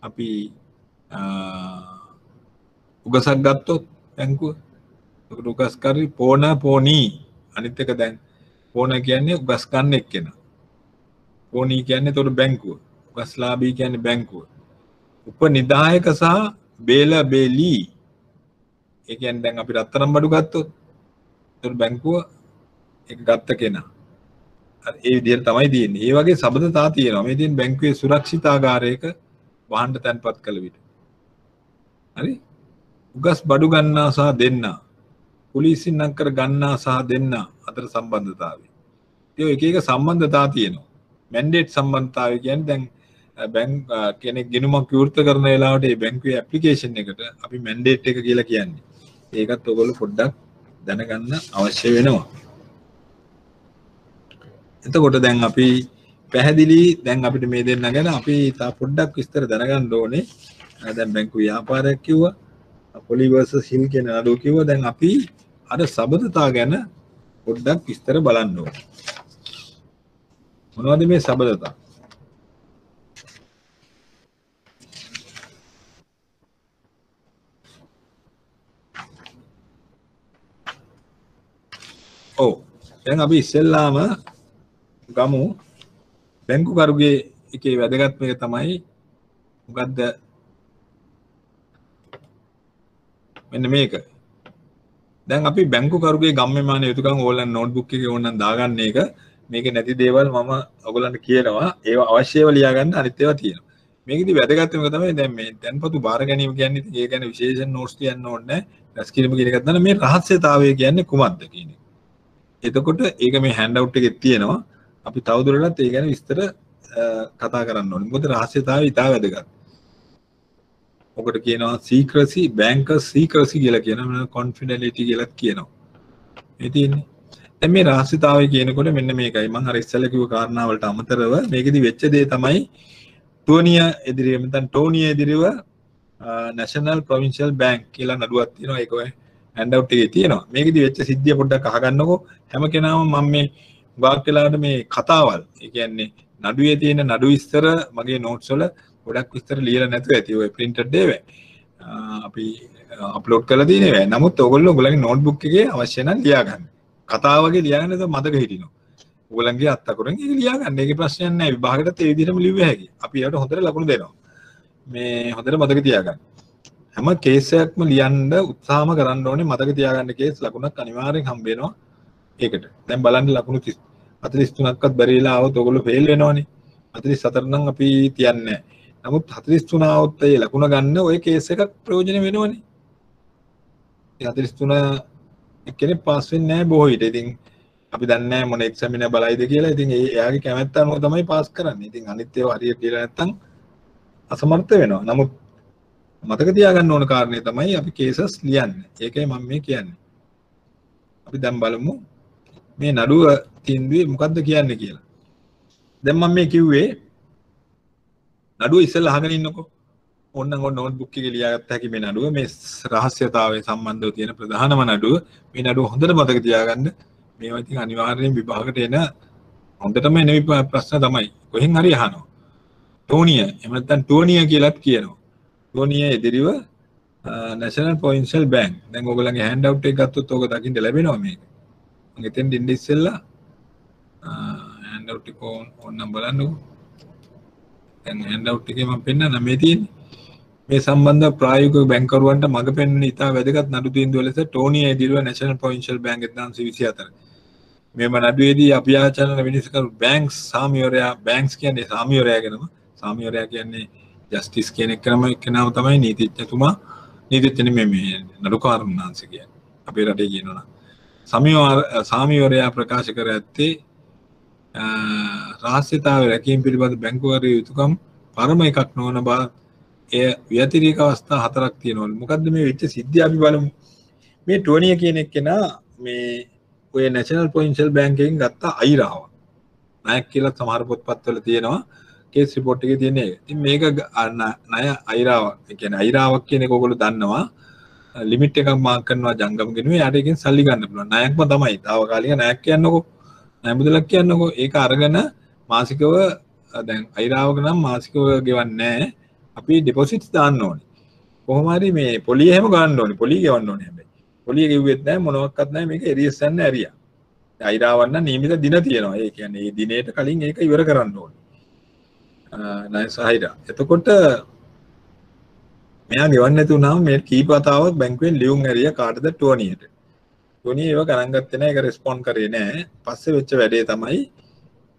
අපි උගසක් ගත්තොත් බැංකුව. ඒකට උගස්කරු පෝනී. අනිත් එක දැන් පෝන කියන්නේ උගස් ගන්න එක්කෙනා. පෝනී කියන්නේ ඒතකොට බැංකුව. උගස්ලාභී කියන්නේ බැංකුව. උපනිදායක සහ බේලී. ඒ කියන්නේ දැන් අපි රත්තරන් බඩු ගත්තොත් ඒතකොට බැංකුව ඒක ගත්ත කෙනා. ඒ විදිහට තමයි තියෙන්නේ. ඒ වගේ සබඳතා තියෙනවා. මේ තියෙන බැංකුවේ සුරක්ෂිතාගාරයක වහන්න තැන්පත් කළ විට. හරි? උගස් බඩු ගන්නා සහ දෙන්නා. පොලිසියෙන් නම් කර ගන්නා සහ දෙන්නා අතර සම්බන්ධතාවය. ඒ එක එක සම්බන්ධතා තියෙනවා. මැන්ඩේට් සම්බන්ධතාවය කියන්නේ දැන් බැංක් කෙනෙක් ගිණුමක් විවෘත කරන වෙලාවට ඒ බැංකුවේ ඇප්ලිකේෂන් එකට අපි මැන්ඩේට් එක කියලා කියන්නේ. ඒකත් ඔයගොල්ලෝ පොඩ්ඩක් දැනගන්න අවශ්‍ය වෙනවා. එතකොට දැන් අපි පැහැදිලි දැන් අපිට මේ දෙන්න ගැන අපි තා පොඩ්ඩක් විස්තර දැනගන්න ඕනේ. දැන් බැංකු ව්‍යාපාරයක් කිව්වා. පොලි versus හිල් කියන නඩුව කිව්වා. දැන් අපි අර සබඳතා ගැන පොඩ්ඩක් විස්තර බලන්න ඕනේ. මොනවද මේ සබඳතා? ඔව්. දැන් අපි ඉස්සෙල්ලාම ගමු බැංකුකරුගේ එකේ වැදගත්ම එක තමයි මොකද්ද? මෙන්න මේක. දැන් අපි බැංකුකරුගේ ගම්මෙමාන යුතුකම් ඕන්ලයින් නෝට්බුක් එකේ ඕනනම් දාගන්න එක. මේකේ නැති දේවල් මම ඔයගොල්ලන්ට කියනවා. ඒවා අවශ්‍යව ලියාගන්න අනිත් ඒවා තියෙනවා. මේකෙදි වැදගත්ම එක තමයි දැන් මේ දැන්පතු බාර ගැනීම කියන්නේ ඉතින් ඒ කියන්නේ විශේෂ නෝට්ස් තියන්න ඕනේ නැහැ. රැස් කිරීම කියන එකක් දාන්න මේ රහස්‍යතාවය කියන්නේ කුමක්ද කියන එක. එතකොට ඒක මේ හෑන්ඩ් අවුට් එකේ තියෙනවා. අපි තවදුරටත් ඒ ගැන විස්තර කතා කරන්න ඕනේ. මොකද රහස්‍යතාවය ඉතා වැදගත්. ඔකට කියනවා secrecy, banker secrecy කියලා කියනවා. confidentiality කියලා කියනවා. මේ තියෙන්නේ. දැන් මේ රහස්‍යතාවය කියනකොට මෙන්න මේකයි. මම අර ඉස්සෙල්ලා කිව්ව කාරණා වලට අමතරව මේකෙදි වෙච්ච දේ තමයි ටෝනිය එදිරිව National Provincial Bank කියලා නඩුවක් තියෙනවා. ඒක ඔය handout එකේ තියෙනවා. මේකෙදි වෙච්ච සිද්ධිය පොඩ්ඩක් අහගන්නකෝ. හැම කෙනාම මම මේ වාක් වෙලාවට මේ කතාවල්, ඒ කියන්නේ නඩුවේ තියෙන නඩු විස්තර මගේ notes වල ගොඩක් විස්තර ලියලා නැතුව ඇති. ඔය printed ඒවා අපි අප්ලෝඩ් කරලා තියෙනවා. නමුත් ඔයගොල්ලෝ ඔයගොල්ලන්ගේ notebook එකේ අවශ්‍ය නම් ලියා ගන්න. කතාව වගේ ලියාගෙන ඉතින් මතක හිටිනවා. ඔයගොල්ලන්ගේ අත්අකුරෙන් ඒක ලියා ගන්න. ඒකේ ප්‍රශ්නයක් නැහැ. විභාගෙටත් ඒ විදිහටම ලියුව හැකියි. අපි ඒකට හොඳට ලකුණු දෙනවා. මේ හොඳට මතක තියාගන්න. හැම කේස් එකක්ම ලියන්න උත්සාහම කරන්න ඕනේ. මතක තියාගන්න කේස් ලකුණක් අනිවාර්යෙන් හම්බ වෙනවා ඒකට. දැන් බලන්න ලකුණු 43ක්වත් බැරි වෙලා આવොත් ඔයගොල්ලෝ ෆේල් වෙනවනේ. 44 නම් අපි තියන්නේ නැහැ. නමුත් 43 આવොත් ඒ ලකුණ ගන්න ඔය කේස් එකක් ප්‍රයෝජන වෙනවනේ. 43 එක්කෙනෙක් පාස් වෙන්නේ නැහැ බොහෝ විට. ඉතින් අපි දන්නේ නැහැ මොන එක්සැමිනර් බලයිද කියලා. ඉතින් එයාගේ කැමැත්ත අනුව තමයි පාස් කරන්නේ. ඉතින් අනිත් ඒවා හරියට කියලා නැත්තම් අසමර්ථ වෙනවා. නමුත් මතක තියාගන්න ඕන කාරණේ තමයි අපි කේසස් ලියන්නේ. ඒකයි මම මේ කියන්නේ. අපි දැන් බලමු මේ නඩුව තීන්දුවේ මොකද්ද කියන්නේ කියලා. දැන් මම මේ කිව්වේ නඩුව ඉස්සෙල්ලා අහගෙන ඉන්නකෝ. ඕනනම් ඔය නෝට්බුක් එකේ ලියාගත්ත හැකි මේ නඩුව මේ රහස්‍යතාවය සම්බන්ධව තියෙන ප්‍රධානම නඩුව. මේ නඩුව හොඳට මතක තියාගන්න. මේවා ඉතින් අනිවාර්යෙන් විභාගයට එන හොඳටම එන ප්‍රශ්න තමයි. කොහෙන් හරි අහනවා. ටෝනිය එහෙම නැත්නම් ටෝනිය කියලාත් කියනවා. ටෝනිය එදිරිව National Provincial Bank. දැන් ඔයගොල්ලන්ගේ hand out එක ගත්තොත් ඔක දකින්න ලැබෙනවා මේක. මම එතෙන් ඉන්න ඉස්සෙල්ලා hand out එක ඕනනම් බලන්නකෝ. දැන් hand out එකේ මම පෙන්නන්න මේ තියෙන්නේ. මේ සම්බන්ධ ප්‍රායෝගික බැංකරුවන්ට මඟ පෙන්වන ඉතා වැදගත් නඩු තීන්දුව ලෙස ටෝනිය එදිරිව National Provincial Bank 1924. මෙම නඩුවේදී අභ්‍යාචරණ විනිශ්චයකරු බැංක්ස් සාමිවරයා, බැංක්ස් කියන්නේ සාමිවරයා ගැනම, සාමිවරයා කියන්නේ ජස්ටිස් කියන එකනම තමයි නීතිඥතුමා. නීතිඥ මේ නඩුකාරණාංශ කියන්නේ අපේ රටේ කියනවා. සාමිවරයා ප්‍රකාශ කර ඇත්තේ රහස්‍යතාවය රැකීම පිළිබඳ බැංකුවරයේ යුතුකම් පරම එකක් නොවන බව. එය ව්‍යතිරීක අවස්ථා 4ක් තියෙනවා. මොකද්ද මේ වෙච්ච සිද්ධිය අපි බලමු. මේ ටෝනිය කියන එක්කෙනා මේ ඔය National Provincial Bank එකෙන් ගත්ත අයිරාව. ණයක් කියලා සමහර පොත්පත්වල තියෙනවා. කේස් රිපෝට් එකේ තියෙන එක. ඉතින් මේක ණය අයිරාවක්. ඒ කියන්නේ අයිරාවක් කියන එක ඔයගොල්ලෝ දන්නවා. ලිමිට් එකක් මාක් කරනවා ජංගම ගෙනුවේ. යාට එකෙන් සල්ලි ගන්න පුළුවන්. ණයක්ම තමයි. తాවකාලික ණයක් කියන්නකෝ. ණය මුදලක් කියන්නකෝ. ඒක අරගෙන මාසිකව දැන් අයිරාවක නම් මාසිකව ගෙවන්නේ නැහැ. අපි ඩිපොසිට්ස් දාන්න ඕනේ. කොහොම හරි මේ පොලිය හැම ගන්න ඕනේ. පොලිය ගෙවන්න ඕනේ හැබැයි. පොලිය ගෙවුවෙත් නැහැ මොනවත් නැහැ. මේක එරියස් යන්න ඇරියා. අයිරාවන් නම් නියමිත දින තියෙනවා. ඒ කියන්නේ මේ දිනේට කලින් ඒක ඉවර කරන්න ඕනේ. නයි සහයිරා. එතකොට මෙයා ගෙවන්නේ නැති වුණාම මේ කීප වතාවක් බැංකුවෙන් ලියුම් ඇරියා කාටද ටෝනියට. ටෝනිය ඒව ගණන් ගත්තේ නැහැ. ඒක රෙස්පොන්ඩ් කරේ නැහැ. පස්සේ වෙච්ච වැඩේ තමයි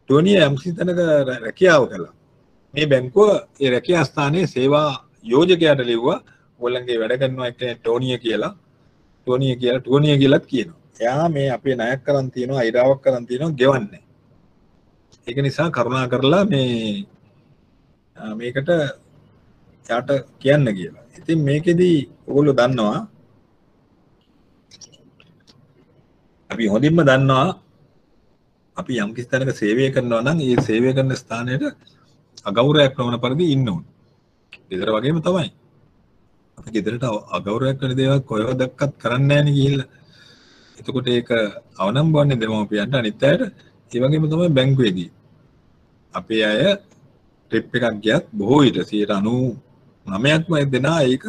ටෝනිය යම්කිසි තැනක රැකියාව කළා. මේ බැංකුව ඒ රැකියා ස්ථානයේ සේවා යෝජකයාට ලිව්වා ඔයගොල්ලන්ගේ වැඩ කරනවා එක්කෙනෙක් ටෝනිය කියලාත් කියනවා. එයා මේ අපේ ණයක් කරන් තියෙනවා, අයිරාවක් කරන් තියෙනවා ගෙවන්නේ. ඒක නිසා කරුණා කරලා මේකට යාට කියන්න කියලා. ඉතින් මේකෙදි ඔයගොල්ලෝ දන්නවා අපි හොඳින්ම දන්නවා අපි යම් කිසි තැනක සේවය කරනවා නම් ඒ සේවය කරන ස්ථානයට අගෞරවයක් නොවන පරිදි ඉන්න ඕනේ. ගෙදර වගේම තමයි. අපි ගෙදරට අගෞරවයක් වෙන දේවල් කොහෙවත් දැක්කත් කරන්නේ නැහැ නේ ගිහිල්ලා. එතකොට ඒක අවනම්බවන්නේ දෙමව්පියන්ට අනිත් අයට. ඒ වගේම තමයි බැංකුවේදී. අපේ අය ට්‍රිප් එකක් ගියත් බොහෝ විට 99%ක්ම දෙනා ඒක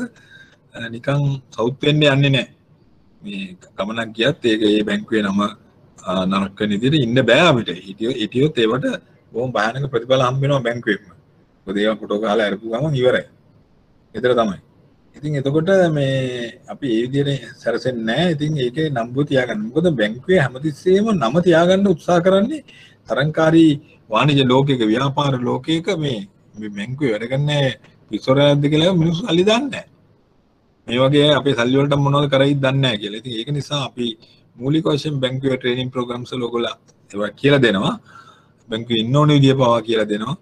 නිකන් සවුත් වෙන්න යන්නේ නැහැ. මේ ගමනක් ගියත් ඒක ඒ බැංකුවේ නම නරක වෙන විදිහට ඉන්න බෑ අපිට. හිටියොත් ඒවට බොහොම භයානක ප්‍රතිඵල හම්බ වෙනවා බැංකුවෙම. මොකද ඒවා ෆොටෝ ගහලා අරපු ගමන් ඉවරයි. ඒතර තමයි. ඉතින් එතකොට මේ අපි ඒ විදිහට සැරසෙන්නේ නැහැ. ඉතින් ඒකේ නම්බුව තියාගන්න. මොකද බැංකුවේ හැමතිස්සෙම නම තියාගන්න උත්සාහ කරන්නේ තරංකාරී වාණිජ ලෝකයක ව්‍යාපාර ලෝකයක මේ බැංකුවේ වැඩ කරන්නේ පිසොරයක්ද කියලා මිනිස්සු සල්ලි දාන්නේ නැහැ. මේ වගේ අපේ සල්ලි වලට මොනවද කරයිද දන්නේ නැහැ කියලා. ඉතින් ඒක නිසා අපි මූලික වශයෙන් බැංකුවේ ට්‍රේනින් ප්‍රෝග්‍රෑම්ස් වල ඔයගොල්ලෝ ඒවා කියලා දෙනවා. බැංකුවේ ඉන්න ඕන විදිය පවා කියලා දෙනවා.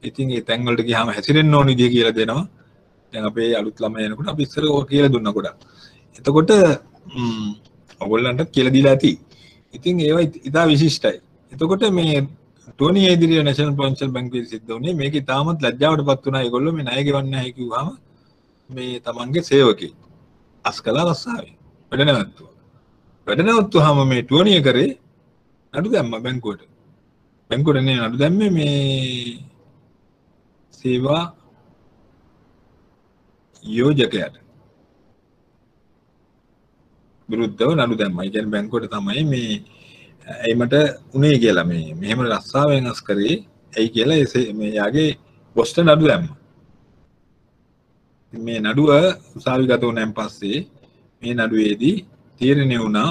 ඉතින් ඒ තැන් වලට ගියාම හැසිරෙන්න ඕන විදිය කියලා දෙනවා. දැන් අපේ අලුත් ළමයි එනකොට අපි ඉස්සර ඔය කියලා දුන්නා ගොඩක්. එතකොට ඔයගොල්ලන්ට කියලා දීලා ඇති. ඉතින් ඒවා ඉතා විශිෂ්ටයි. එතකොට මේ ටෝනි ඉදිරියේ නැෂනල් ප්‍රොවින්ෂල් බැංකුවේ සිද්ධ වුණේ මේක ඉතාමත් ලැජ්ජාවටපත් වුණා. ඒගොල්ලෝ මේ ණය ගෙවන්නේ නැහැ කිව්වම මේ තමන්ගේ සේවකේ අස්කලා රස්සාවේ වැඩ නැවතුවාම මේ ටෝනිය කරේ නඩු දැම්මා බැංකුවට. බැංකුවට නේ නඩු දැම්මේ මේ සේවා යෝජකයාට විරුද්ධව නඩු දැම්මා. ඒ කියන්නේ බැංකුවට තමයි මේ ඇයි මට උනේ කියලා මේ මෙහෙම රස්සාවෙන් අස් කරේ ඇයි කියලා මේ යාගේ බොස්ට නඩු දැම්මා. මේ නඩුව උසාවිගත වුණාන් පස්සේ මේ නඩුවේදී තීරණය වුණා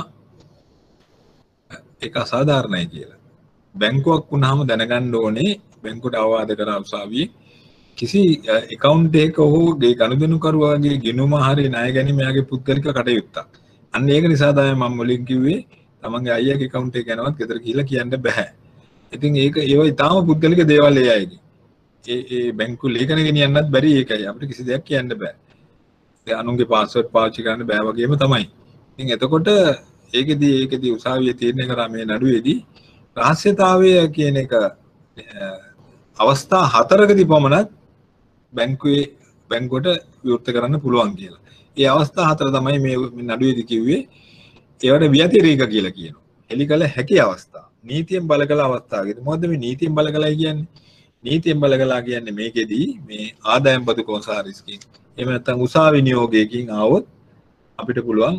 ඒක අසාධාරණයි කියලා. බැංකුවක් වුණාම දැනගන්න ඕනේ බැංකුවට අවවාද කරා උසාවියේ කිසි account එකක හෝ ගේ ගනුදෙනුකරුවාගේ ගිණුම හරි ණය ගැනීම යාගේ පුද්ගලික කටයුත්තක්. අන්න ඒක නිසා තමයි මම මුලින් කිව්වේ තමන්ගේ අයියාගේ account එක ගැනවත් ගෙදර ගිහිල්ලා කියන්න බෑ. ඉතින් ඒක ඒවා ඊටාම පුද්ගලික දේවල් ඒ අයගේ. ඒ බැංකු ලේඛන ගෙනියන්නත් බැරි ඒකයි අපිට කිසි දෙයක් කියන්න බෑ. ඒ අනුන්ගේ පාස්වර්ඩ් පාවිච්චි කරන්න බෑ වගේම තමයි. ඉතින් එතකොට ඒකෙදී උසාවියේ තීරණය කරා මේ නඩුවේදී රහස්‍යතාවය කියන එක අවස්ථා 4කදී පමණක් බැංකුවට විවෘත කරන්න පුළුවන් කියලා. ඒ අවස්ථා 4 තමයි මේ නඩුවේදී කිව්වේ ඒවට ව්‍යතිරේක කියලා කියනවා. එලිකල හැකි අවස්ථා. නීතියෙන් බල කළ අවස්ථාවකදී මොකද්ද මේ නීතියෙන් බල කළයි කියන්නේ? නීතියෙන් බල කළා කියන්නේ මේකෙදී මේ ආදායම් බදු කොන්සාරිස්කින් එහෙම නැත්නම් උසාවි නියෝගයකින් ආවොත් අපිට පුළුවන්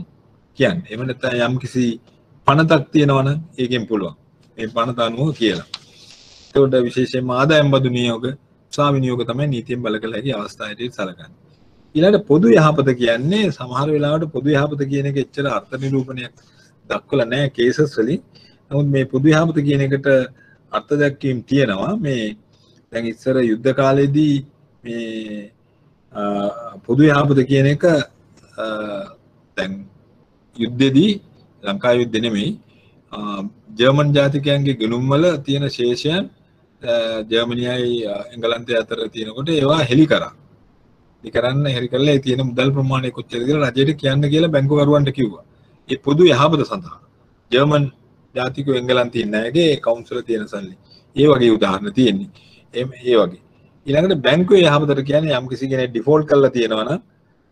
කියන්නේ. එහෙම නැත්නම් යම්කිසි පනතක් තියෙනවා නම් ඒකෙන් පුළුවන්. මේ පනත අනුව කියලා. ඒකට විශේෂයෙන්ම ආදායම් බදු නියෝග, උසාවි නියෝග තමයි නීතියෙන් බල කළ හැකි අවස්ථාවේදී සැලකන්නේ. ඊළඟට පොදු යහපත කියන්නේ සමහර වෙලාවට පොදු යහපත කියන එක එච්චර අර්ථ නිරූපණයක් දක්වලා නැහැ කේසස් වලින්. නමුත් මේ පොදු යහපත කියන එකට අර්ථ දැක්වීම තියෙනවා. මේ දැන් ඉස්සර යුද්ධ කාලේදී මේ පොදු යහපත කියන එක දැන් යුද්ධෙදී ලංකා යුද්ධෙ නෙමෙයි ජර්මන් ජාතිකයන්ගේ ගිණුම් වල තියෙන ශේෂයන් ජර්මනියයි එංගලන්තය අතර තියෙනකොට ඒවා හෙලි කරා. කරන්න හෙරි කරලා ඒ තියෙන මුදල් ප්‍රමාණය කොච්චරද කියලා රජයට කියන්න කියලා බැංකුවරුන්ට කිව්වා. ඒ පොදු යහපත සඳහා ජර්මන් ජාතිකයෝ එංගලන්තයේ ඉන්න අයගේ කවුන්සල් තියෙන සල්ලි. ඒ වගේ උදාහරණ තියෙන්නේ. ඒ වගේ. ඊළඟට බැංකුවේ යහපතට කියන්නේ යම් කිසි කෙනෙක් ඩිෆෝල්ට් කරලා තියෙනවා නම්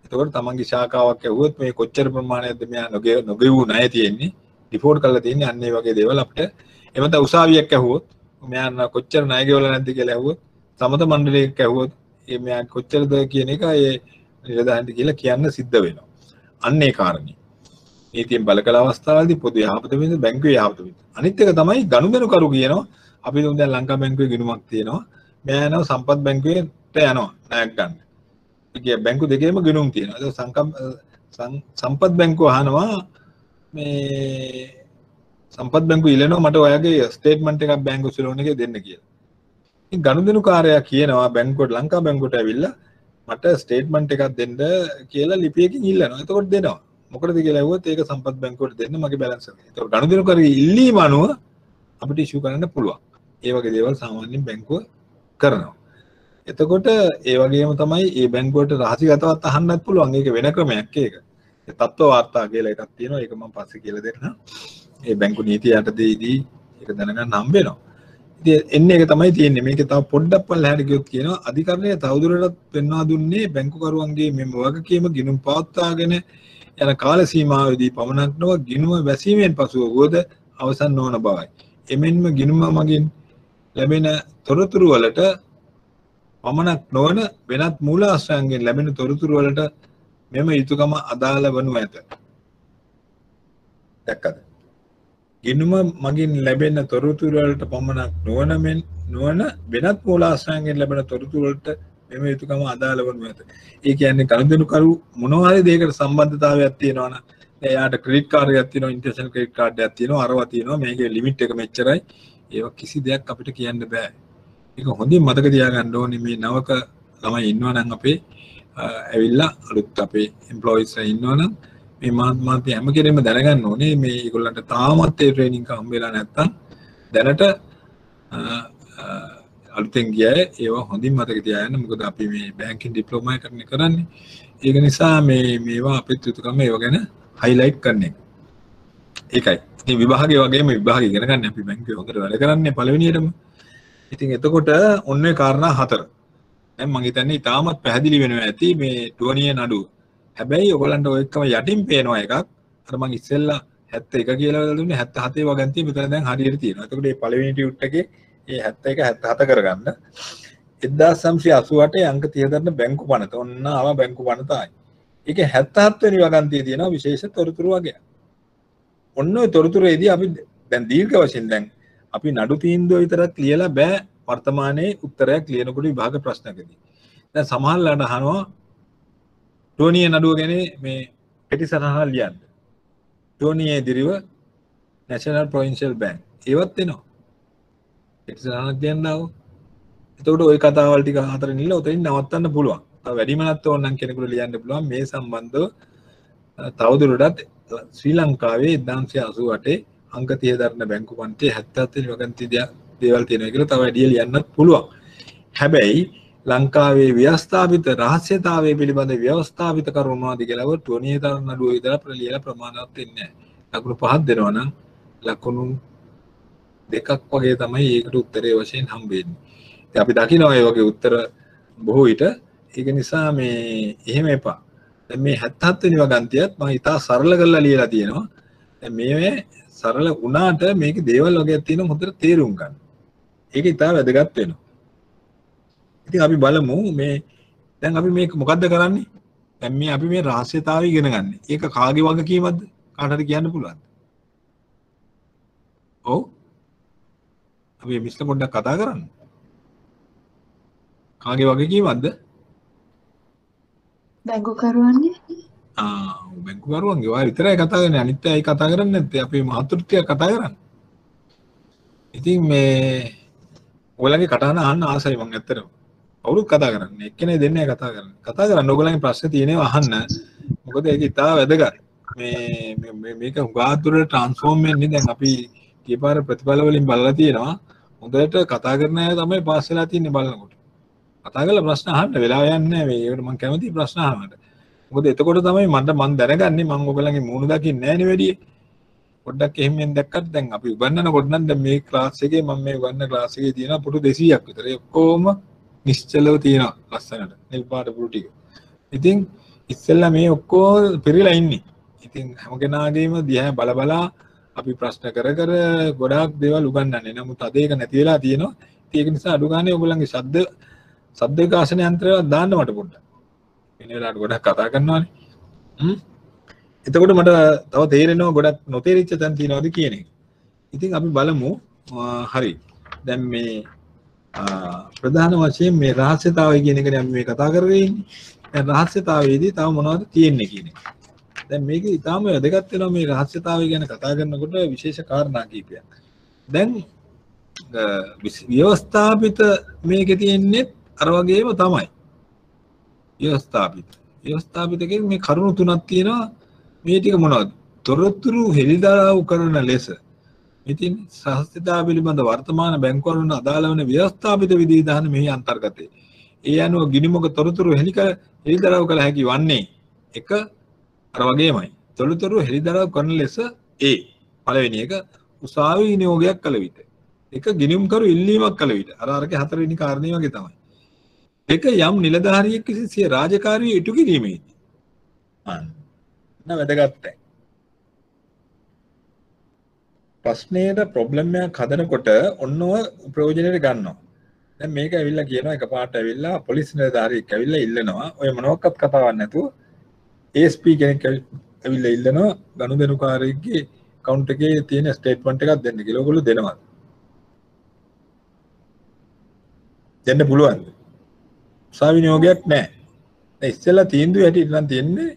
එතකොට තමන්ගේ ශාඛාවක් ඇහුවොත් මේ කොච්චර ප්‍රමාණයක්ද මෙයා නොගෙවු ණය තියෙන්නේ ඩිෆෝල්ට් කරලා තියෙන්නේ අන්න ඒ වගේ දේවල් අපිට එමෙත උසාවියක් ඇහුවොත් මෙයා කොච්චර ණය ගෙවලා නැද්ද කියලා ඇහුවොත් සමත මණ්ඩලයක ඇහුවොත් මේ කොච්චරද කියන එක ඒ නිලධාරීන්ට කියලා කියන්න සිද්ධ වෙනවා. අන්න ඒ කාරණේ. නීතියෙන් බල කළ අවස්ථාවේදී පොදු යහපත වෙන බැංකුවේ යහපත වෙන. අනිත් එක තමයි ගනුදෙනුකරු කියනවා. අපි දැන් ලංකා බැංකුවේ ගිණුමක් තියෙනවා. මෙයා යනවා සම්පත් බැංකුවට යනවා ණයක් ගන්න. ඒ බැංකු දෙකේම ගිණුම් තියෙනවා. ඒක සම්පත් බැංකුව අහනවා මේ සම්පත් බැංකුව ඉල්ලනවා මට ඔයාගේ ස්ටේට්මන්ට් එකක් බැංකු සිලෝන් එකේ දෙන්න කියලා. ගනුදෙනුකාරයා කියනවා බැංකුවට ලංකා බැංකුවට ඇවිල්ලා මට ස්ටේට්මන්ට් එකක් දෙන්න කියලා ලිපියකින් ඉල්ලනවා. එතකොට දෙනවා. මොකටද කියලා ඇහුවොත් ඒක සම්පත් බැංකුවට දෙන්න මගේ බැලන්ස් එක. එතකොට ගනුදෙනුකාරගේ ඉල්ලීම අනුව අපිට ඉෂුව කරන්න පුළුවන්. ඒ වගේ දේවල් සාමාන්‍යයෙන් බැංකුව කරනවා. එතකොට ඒ වගේම තමයි මේ බැංකුවට රහසිගතවත් අහන්නත් පුළුවන්. ඒක වෙන ක්‍රමයක් ඒක. ඒ තත්ත්ව වාර්තා කියලා එකක් තියෙනවා. ඒක මම පස්සේ කියලා දෙන්නම්. ඒ බැංකු නීතිය යටතේදී ඒක දැනගන්න හම්බ වෙනවා. එන්නේ එක තමයි තියෙන්නේ. මේක තව පොඩ්ඩක් පල්ලෙහාට ගියොත් කියනවා අධිකරණය තවදුරටත් පෙන්වා දුන්නේ බැංකුකරුවන්ගේ මෙම වගකීම ගිණුම් පවත්වාගෙන යන කාල සීමාවේදී පමණක් නොව ගිණුම වැසීමෙන් පසුව වුවද අවසන් නොවන බවයි. එමෙන්ම ගිණුම මගින් ලැබෙන තොරතුරු වලට පමණක් නොවන වෙනත් මූලාශ්‍රයන්ගෙන් ලැබෙන තොරතුරු වලට මෙම යුතුයකම අදාළ වනු ඇත. දැක්කද? ගිණුම මගින් ලැබෙන තොරතුරු වලට පමණක් නොවන වෙනත් මූලාශ්‍රයන්ගෙන් ලැබෙන තොරතුරු වලට මෙම යුතුයකම අදාළ වනු ඇත. ඒ කියන්නේ ගනුදෙනුකරු මොනවා හරි දෙයකට සම්බන්ධතාවයක් තියෙනවා නම් එයාට ක්‍රෙඩිට් කාඩ් එකක් තියෙනවා, ඉන්ටර්නැෂනල් ක්‍රෙඩිට් කාඩ් එකක් තියෙනවා, අරවා තියෙනවා, මේකේ ලිමිට් එක මෙච්චරයි. ඒක කිසි දෙයක් අපිට කියන්න බෑ. ඒක හොඳින් මතක තියාගන්න ඕනේ. මේ නවක ළමයි ඉන්නවා නම් අපේ ඇවිල්ලා අලුත් අපේ එම්ප්ලොයිස්ලා ඉන්නවා නම් මේ මාත් හැම කෙනෙක්ම දැනගන්න ඕනේ මේ ඒගොල්ලන්ට තාමත් ඒ ට්‍රේනින්గ్ එක හම්බ වෙලා නැත්තම් දැනට අලුතෙන් ගිය ඒවා හොඳින් මතක තියාගන්න. මොකද අපි මේ බැංකින් ඩිප්ලෝමා එකක් කරන්නේ. ඒක නිසා මේවා අපිට යුතුයකම ඒවා ගැන highlight කරන එක. ඒකයි. ඉතින් විභාගය වගේම විභාගය ඉගෙන ගන්න අපි බැංකුවේ හොඳට වැඩ කරන්නේ පළවෙනියටම. ඉතින් එතකොට ඔන්න ඔය කාරණා 4. දැන් මම හිතන්නේ ඉතාමත් පැහැදිලි වෙනවා ඇති මේ ටුවනිය නඩුව. හැබැයි ඔයගොල්ලන්ට ඔය එකම යටින් පේනවා එකක්. අර මම ඉස්සෙල්ලා 71 කියලා දුන්නේ 77 වගන් තියෙන මෙතන දැන් හරියට තියෙනවා. එතකොට මේ පළවෙනි ටියුට් එකේ මේ 71 77 කරගන්න 1988 අංක 30 දරන බැංකු පනත. ඔන්න ආවා බැංකු පනතයි. ඒකේ 77 වෙනි වගන්තිය තියෙනවා විශේෂ තොරතුරු වගේ. ඔන්න ඔය තොරතුරේදී අපි දැන් දීර්ඝ වශයෙන් දැන් අපි නඩු තීන්දුව විතරක් ලියලා බෑ වර්තමානයේ උත්තරයක් ලියනකොට විභාග ප්‍රශ්නකදී. දැන් සමහරලාට අහනවා ටෝනියේ නඩුව ගැන මේ පෙටි සටහනක් ලියන්න. ටෝනියේ දිරිව National Provincial Bank ඒවත් එනවා. පෙටි සටහනක් ලියන්න ආවෝ. එතකොට ওই කතාවල් ටික හතර නිල උතෙන් නවත්තන්න පුළුවන්. තව වැඩිමනත් ඕන නම් කෙනෙකුට ලියන්න පුළුවන් මේ සම්බන්ධව තවදුරටත් ශ්‍රී ලංකාවේ 1988 අංක 30 දරන බැංකු පන්තියේ 77 වෙනි වගන්ති දේවල් තියෙනවා කියලා තව වැඩි ලියන්නත් පුළුවන්. හැබැයි ලංකාවේ ව්‍යවස්ථාපිත රහස්‍යතාවය පිළිබඳ ව්‍යවස්ථාපිත කරුණු මොනවද කියලා ටෝනියේ තරන නඩුව විතර ප්‍රලියලා ප්‍රමාණවත් වෙන්නේ නැහැ. ලකුණු 5ක් දෙනවා නම් ලකුණු 2ක් වගේ තමයි ඒකට උත්තරේ වශයෙන් හම්බෙන්නේ. ඉතින් අපි දකිනවා මේ වගේ උත්තර බොහෝ විට ඒක නිසා මේ එහෙම එපා. දැන් මේ 77 වෙනි වගන්තියත් මම ඉතා සරල කරලා ලියලා තියෙනවා. දැන් මේ සරල වුණාට මේකේ දේවල් වගේක් තියෙනවා හොඳට තේරුම් ගන්න. ඒක ඉතා වැදගත් වෙනවා. ඉතින් අපි බලමු මේ දැන් අපි මේක මොකද්ද කරන්නේ? දැන් මේ අපි මේ රහස්‍යතාවය ඉගෙන ගන්න. ඒක කාගේ වගකීමක්ද? කාට හරි කියන්න පුළුවන්ද? ඔව්. අපි මිස්ටර් පොඩ්ඩක් කතා කරන්න. කාගේ වගකීමක්ද? බැංකුකරුවන්ගේ. බැංකුකරුවන්ගේ. ඔය විතරයි කතා කරන්නේ. අනිත් අය කතා කරන්නේ නැත්තේ. අපි මහතුරුත් ටික කතා කරන්නේ. ඉතින් මේ ඔයගලගේ කටහඬ අහන්න ආසයි මම ඇත්තටම. කවුරුත් කතා කරන්නේ. එක්කෙනෙක් දෙන්නේ කතා කරන්නේ. කතා කරන්න ඔයගලගේ ප්‍රශ්න තියෙනවා අහන්න. මොකද ඒක ඉතාල වැදගත්. මේක උගාතුරට ට්‍රාන්ස්ෆෝර්ම් වෙන්නේ දැන් අපි කීපාර ප්‍රතිඵල වලින් බලලා තියෙනවා. හොඳට කතා කරන අය තමයි පාස් වෙලා තින්නේ බලනකොට. කතා කරලා ප්‍රශ්න අහන්න වෙලාව යන්නේ නැහැ මේ. ඒකට මම කැමතියි ප්‍රශ්න අහන්නට. මොකද එතකොට තමයි මම දැනගන්නේ මම ඔයගලගේ මූණ දකින්නේ නැහැ නේ වැඩි. පොඩ්ඩක් එහෙම දැක්කත් දැන් අපි උගන්වනකොට නම් දැන් මේ ක්ලාස් එකේ මම මේ උගන්වන ක්ලාස් එකේ තියෙනවා පුටු 200ක් විතර. ඒ ඔක්කොම නිශ්චලව තියෙනවා ලස්සනට. නිල් පාට පුටු ටික. ඉතින් ඉස්සෙල්ලා මේ ඔක්කොම පිරීලා ඉන්නේ. ඉතින් හැම කෙනාගේම දිහා බල අපි ප්‍රශ්න කර ගොඩාක් දේවල් උගන්වන්නේ. නමුත් අද ඒක නැති වෙලා තියෙනවා. ඒක නිසා අඩු ගානේ ඔයගොල්ලන්ගේ ශබ්ද විකාශන යන්ත්‍රයක් දාන්න මට පොඩ්ඩක්. වෙන වෙලාවට ගොඩක් කතා කරනවානේ. එතකොට මට තව තේරෙනවා ගොඩක් නොතේරිච්ච තැන් තියෙනවද කියන එක. ඉතින් අපි බලමු. හරි. දැන් මේ ප්‍රධාන වශයෙන් මේ රහස්‍යතාවය කියන එකනේ අපි මේ කතා කරගෙන ඉන්නේ. දැන් රහස්‍යතාවයේදී තව මොනවද තියෙන්නේ කියන එක. දැන් මේක ඊටාම වැදගත් වෙනවා මේ රහස්‍යතාවය ගැන කතා කරනකොට විශේෂ කාරණා කිහිපයක්. දැන් ව්‍යවස්ථාපිත මේකේ තියෙන්නේ අර වගේම තමයි. ව්‍යවස්ථාපිත කියන්නේ මේ කරුණු තුනක් තියෙනවා. මේ ටික මොනවද? තොරතුරු හෙළිදරව් කරන ලෙස. ඉතින් සහස්තිතාව පිළිබඳ වර්තමාන බැංකුවරුන් අදාළ වන ව්‍යවස්ථාපිත විධිවිධාන මෙහි අන්තර්ගතයි. ඒ අනුව ගිනිමොක තොරතුරු හෙළිදරව් කළ හැකි වන්නේ එක අර වගේමයි. තොරතුරු හෙළිදරව් කරන ලෙස පළවෙනි එක උසාවි නියෝගයක් කළ විට. එක ගිණුම්කරු ඉල්ලීමක් කළ විට. අරගේ හතරවෙනි කාරණේ වගේ තමයි. එක යම් නිලධාරියෙක් විසින් සිය රාජකාරිය ඉටු කිරීමේදී. වැදගත්. ප්‍රශ්නයට ප්‍රොබ්ලම් එකක් හදනකොට ඔන්නව ප්‍රයෝජනෙට ගන්නවා. දැන් මේක ඇවිල්ලා කියනවා එකපාරට ඇවිල්ලා පොලිස් නිලධාරියෙක් ඇවිල්ලා ඉල්ලනවා ඔය මොනවාක්වත් කතාවක් නැතුව ASP කෙනෙක් ඇවිල්ලා ඉල්ලනවා ගනුදෙනුකාරයෙක්ගේ account එකේ තියෙන ස්ටේට්මන්ට් එකක් දෙන්න කියලා. ඔයගොල්ලෝ දෙනවද? දෙන්න පුළුවන්ද? උසාවි නියෝගයක් නැහැ. දැන් ඉස්සෙල්ලා තීන්දුව හැටියට නම් තියෙන්නේ